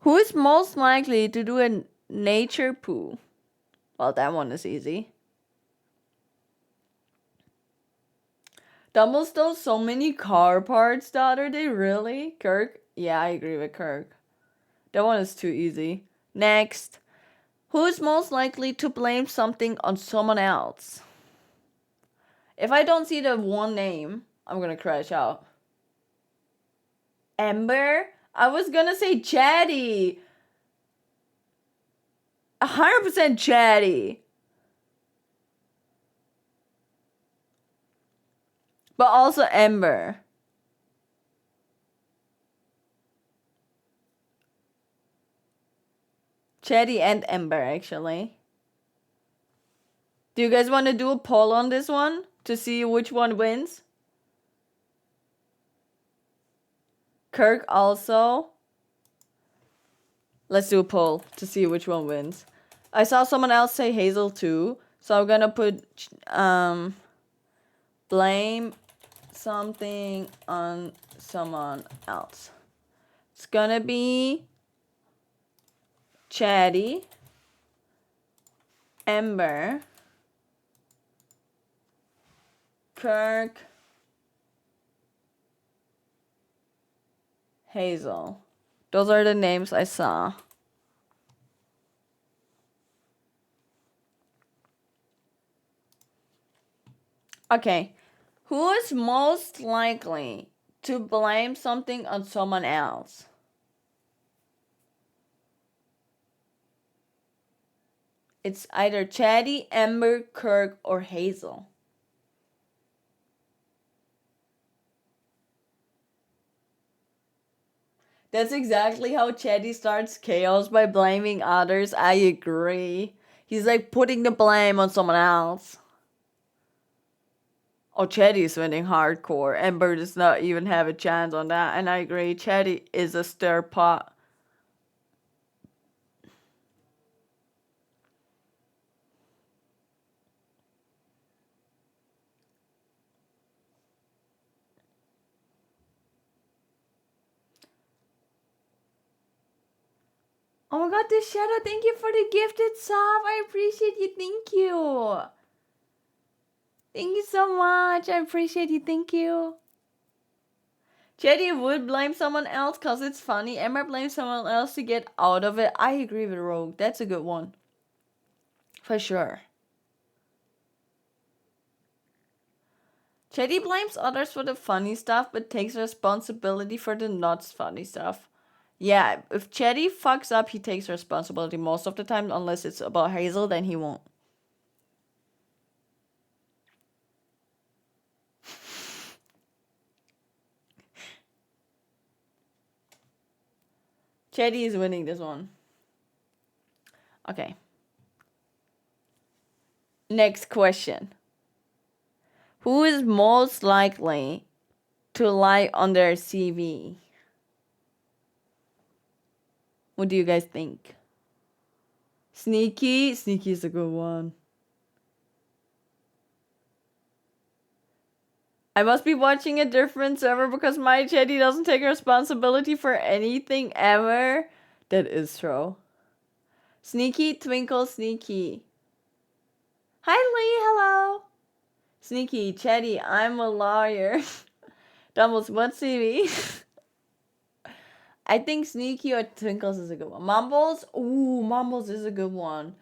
Who is most likely to do a nature poo? Well, that one is easy. Dumble stole so many car parts the other day. Really? Kirk? Yeah, I agree with Kirk. That one is too easy. Next. Who is most likely to blame something on someone else? If I don't see the one name, I'm gonna crash out. Ember? I was gonna say Chatty. 100% Chatty. But also Ember. Chatty and Ember, actually. Do you guys want to do a poll on this one to see which one wins? Kirk also. Let's do a poll to see which one wins. I saw someone else say Hazel too, so I'm gonna put blame something on someone else. It's gonna be Chatty, Ember, Kirk, Hazel. Those are the names I saw. Okay. Who is most likely to blame something on someone else? It's either Chatty, Ember, Kirk, or Hazel. That's exactly how Chatty starts chaos, by blaming others. I agree. He's like putting the blame on someone else. Oh, Chatty is winning hardcore. Ember does not even have a chance on that. And I agree, Chatty is a stir pot. Oh my god, the shadow, thank you for the gifted sub. I appreciate you. Thank you. Thank you so much. I appreciate you. Thank you. Jetty would blame someone else because it's funny. Emma blames someone else to get out of it. I agree with Rogue. That's a good one. For sure. Jetty blames others for the funny stuff but takes responsibility for the not funny stuff. Yeah, if Chetty fucks up, he takes responsibility most of the time, unless it's about Hazel, then he won't. Chetty is winning this one. Okay. Next question. Who is most likely to lie on their CV? What do you guys think? Sneaky? Sneaky is a good one. I must be watching a different server because my Chetty doesn't take responsibility for anything ever. That is true. Sneaky, Twinkle, Sneaky. Hi Lee, hello. Sneaky, Chetty, I'm a lawyer. Dumbles, what CV? I think Sneaky or Twinkles is a good one. Mumbles? Ooh, Mumbles is a good one.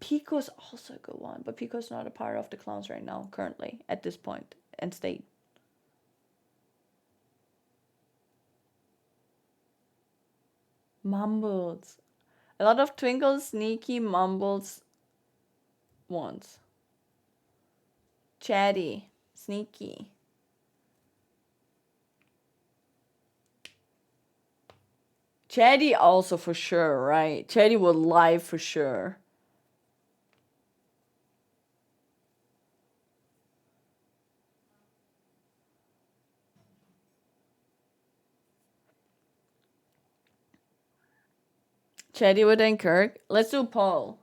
Pico's also a good one, but Pico's not a part of the clowns right now, currently, at this point, and state. Mumbles. A lot of Twinkles, Sneaky, Mumbles ones. Chatty, Sneaky. Chatty also for sure, right? Chatty will lie for sure. Chatty would and Kirk. Let's do poll.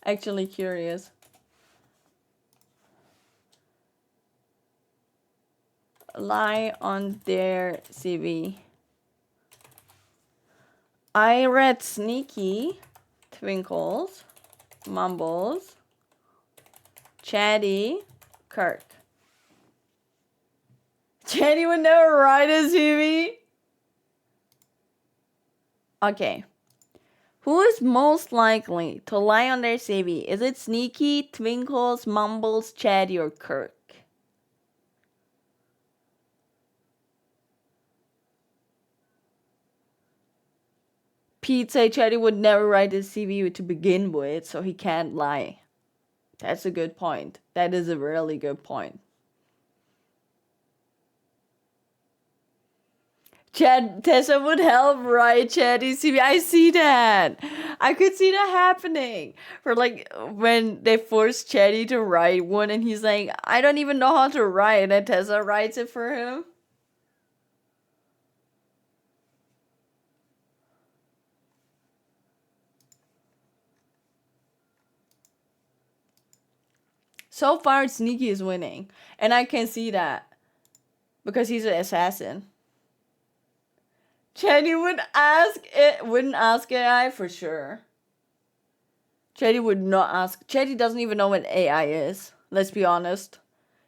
Actually curious. Lie on their CV. I read Sneaky, Twinkles, Mumbles, Chatty, Kirk. Chatty would never write a CV. Okay. Who is most likely to lie on their CV? Is it Sneaky, Twinkles, Mumbles, Chatty, or Kirk? Pete said Chatty would never write his CV to begin with, so he can't lie. That's a good point. That is a really good point. Tessa would help write Chatty's CV. I see that. I could see that happening. For like when they force Chatty to write one and he's like, I don't even know how to write, and Tessa writes it for him. So far, Sneaky is winning. And I can see that. Because he's an assassin. Chatty wouldn't ask AI for sure. Chatty would not ask. Chatty doesn't even know what AI is. Let's be honest.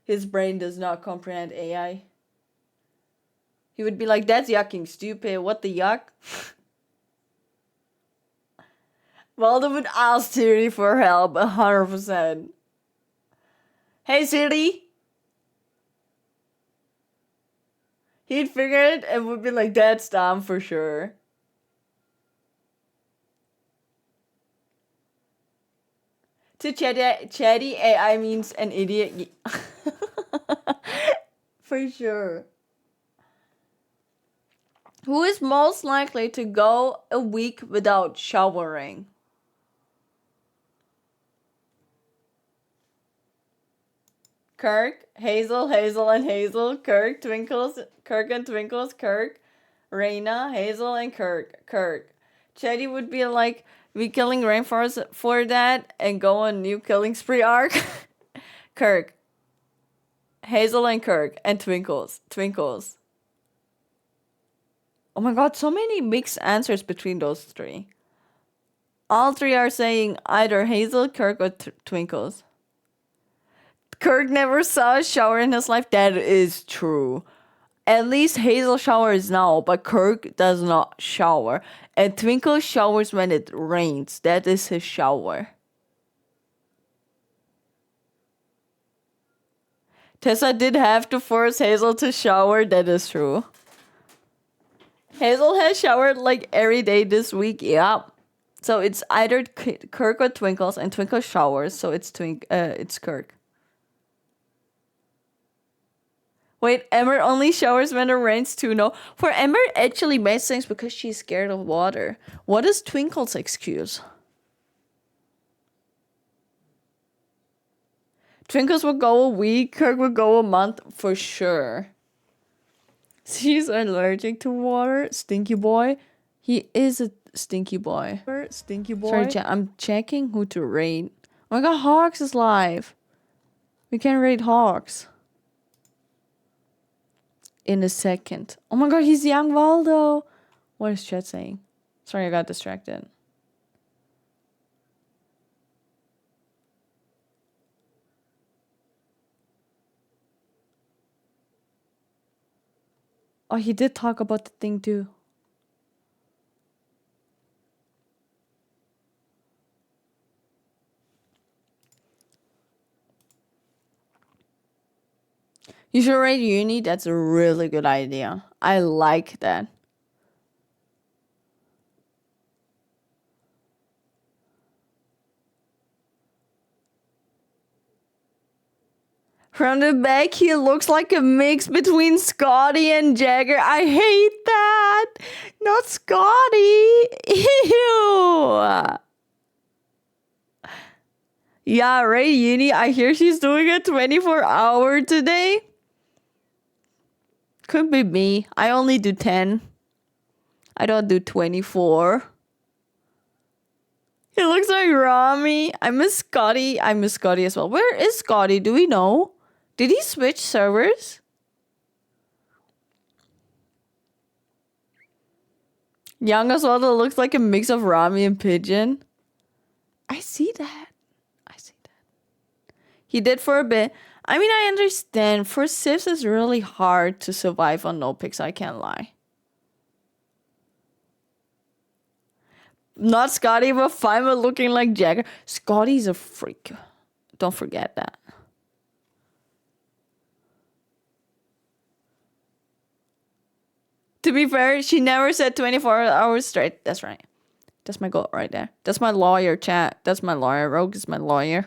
His brain does not comprehend AI. He would be like, that's yucking stupid. What the yuck? Waldo would ask Siri for help 100%. Hey Siri! He'd figure it and would be like, that's dumb for sure. To Chatty, AI means an idiot. For sure. Who is most likely to go a week without showering? Kirk, Hazel, Hazel and Hazel, Kirk, Twinkles, Kirk and Twinkles, Kirk, Raina, Hazel and Kirk. Chetty would be like, we killing rainforest for that and go on new killing spree arc. Kirk, Hazel and Kirk, and Twinkles. Oh my god, so many mixed answers between those three. All three are saying either Hazel, Kirk, or Twinkles. Kirk never saw a shower in his life. That is true. At least Hazel showers now, but Kirk does not shower. And Twinkle showers when it rains. That is his shower. Tessa did have to force Hazel to shower. That is true. Hazel has showered like every day this week. Yeah. So it's either Kirk or Twinkles, and Twinkle showers, so it's Kirk. Wait, Ember only showers when it rains too. No, for Ember actually makes things because she's scared of water. What is Twinkle's excuse? Twinkles will go a week, Kirk will go a month for sure. She's allergic to water. Stinky boy. He is a stinky boy. Stinky boy. Sorry, I'm checking who to rate. Oh my god, Hawks is live. We can rate Hawks. In a second. Oh my god, he's young Waldo. What is chat saying? Sorry, I got distracted. Oh, he did talk about the thing too. You should rate uni. That's a really good idea. I like that. From the back, he looks like a mix between Scotty and Jagger. I hate that. Not Scotty. Ew. Yeah, Ray Uni. I hear she's doing a 24-hour today. Could be me. I only do 10. I don't do 24. He looks like Rami. I miss Scotty. I miss Scotty as well. Where is Scotty? Do we know? Did he switch servers? Young Oswaldo looks like a mix of Rami and Pigeon. I see that. He did for a bit. I mean, I understand. For Sifs, it's really hard to survive on no picks, I can't lie. Not Scotty, but fine with looking like Jagger. Scotty's a freak. Don't forget that. To be fair, she never said 24 hours straight. That's right. That's my goal right there. That's my lawyer, chat. That's my lawyer. Rogue is my lawyer.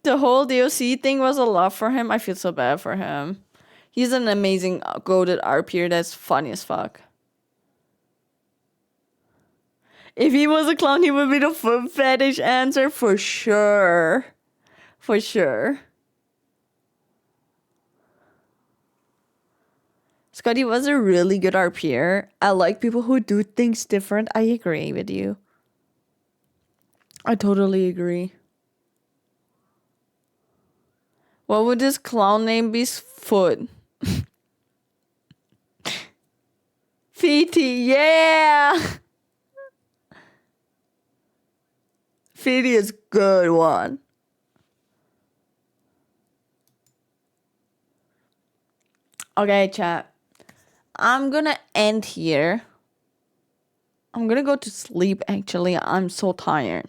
The whole DOC thing was a lot for him. I feel so bad for him. He's an amazing goated RPer that's funny as fuck. If he was a clown, he would be the foot fetish answer for sure. For sure. Scotty was a really good RPer. I like people who do things different. I agree with you. I totally agree. What would this clown name be? Foot. Feety, yeah! Feety is good one. Okay, chat. I'm gonna end here. I'm gonna go to sleep, actually. I'm so tired.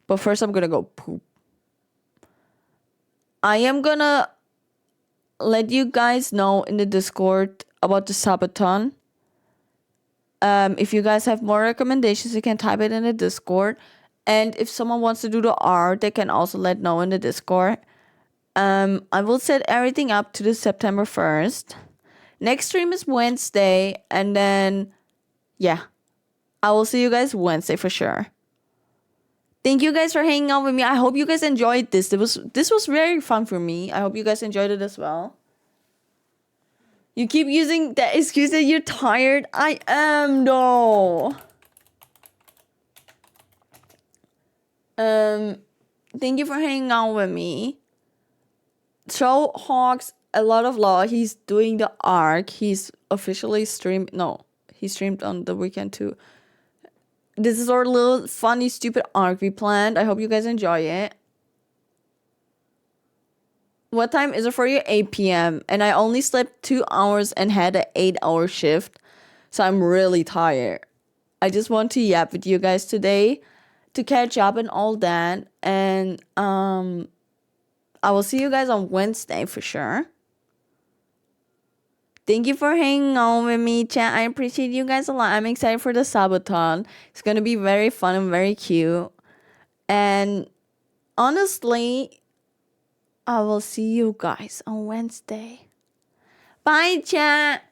But first, I'm gonna go poop. I am gonna let you guys know in the Discord about the subathon. If you guys have more recommendations, you can type it in the Discord. And if someone wants to do the art, they can also let know in the Discord. I will set everything up to the September 1st. Next stream is Wednesday. And then, yeah. I will see you guys Wednesday for sure. Thank you guys for hanging out with me. I hope you guys enjoyed this. This was very fun for me. I hope you guys enjoyed it as well. You keep using that excuse that you're tired. I am though. Thank you for hanging out with me. show Hawks a lot of love. He's doing the arc. He's officially streamed. No, he streamed on the weekend too. This is our little funny, stupid arc we planned. I hope you guys enjoy it. What time is it for you? 8 p.m. And I only slept 2 hours and had an 8-hour shift. So I'm really tired. I just want to yap with you guys today to catch up and all that. And I will see you guys on Wednesday for sure. Thank you for hanging on with me, chat. I appreciate you guys a lot. I'm excited for the Sabaton. It's gonna be very fun and very cute. And honestly, I will see you guys on Wednesday. Bye, chat.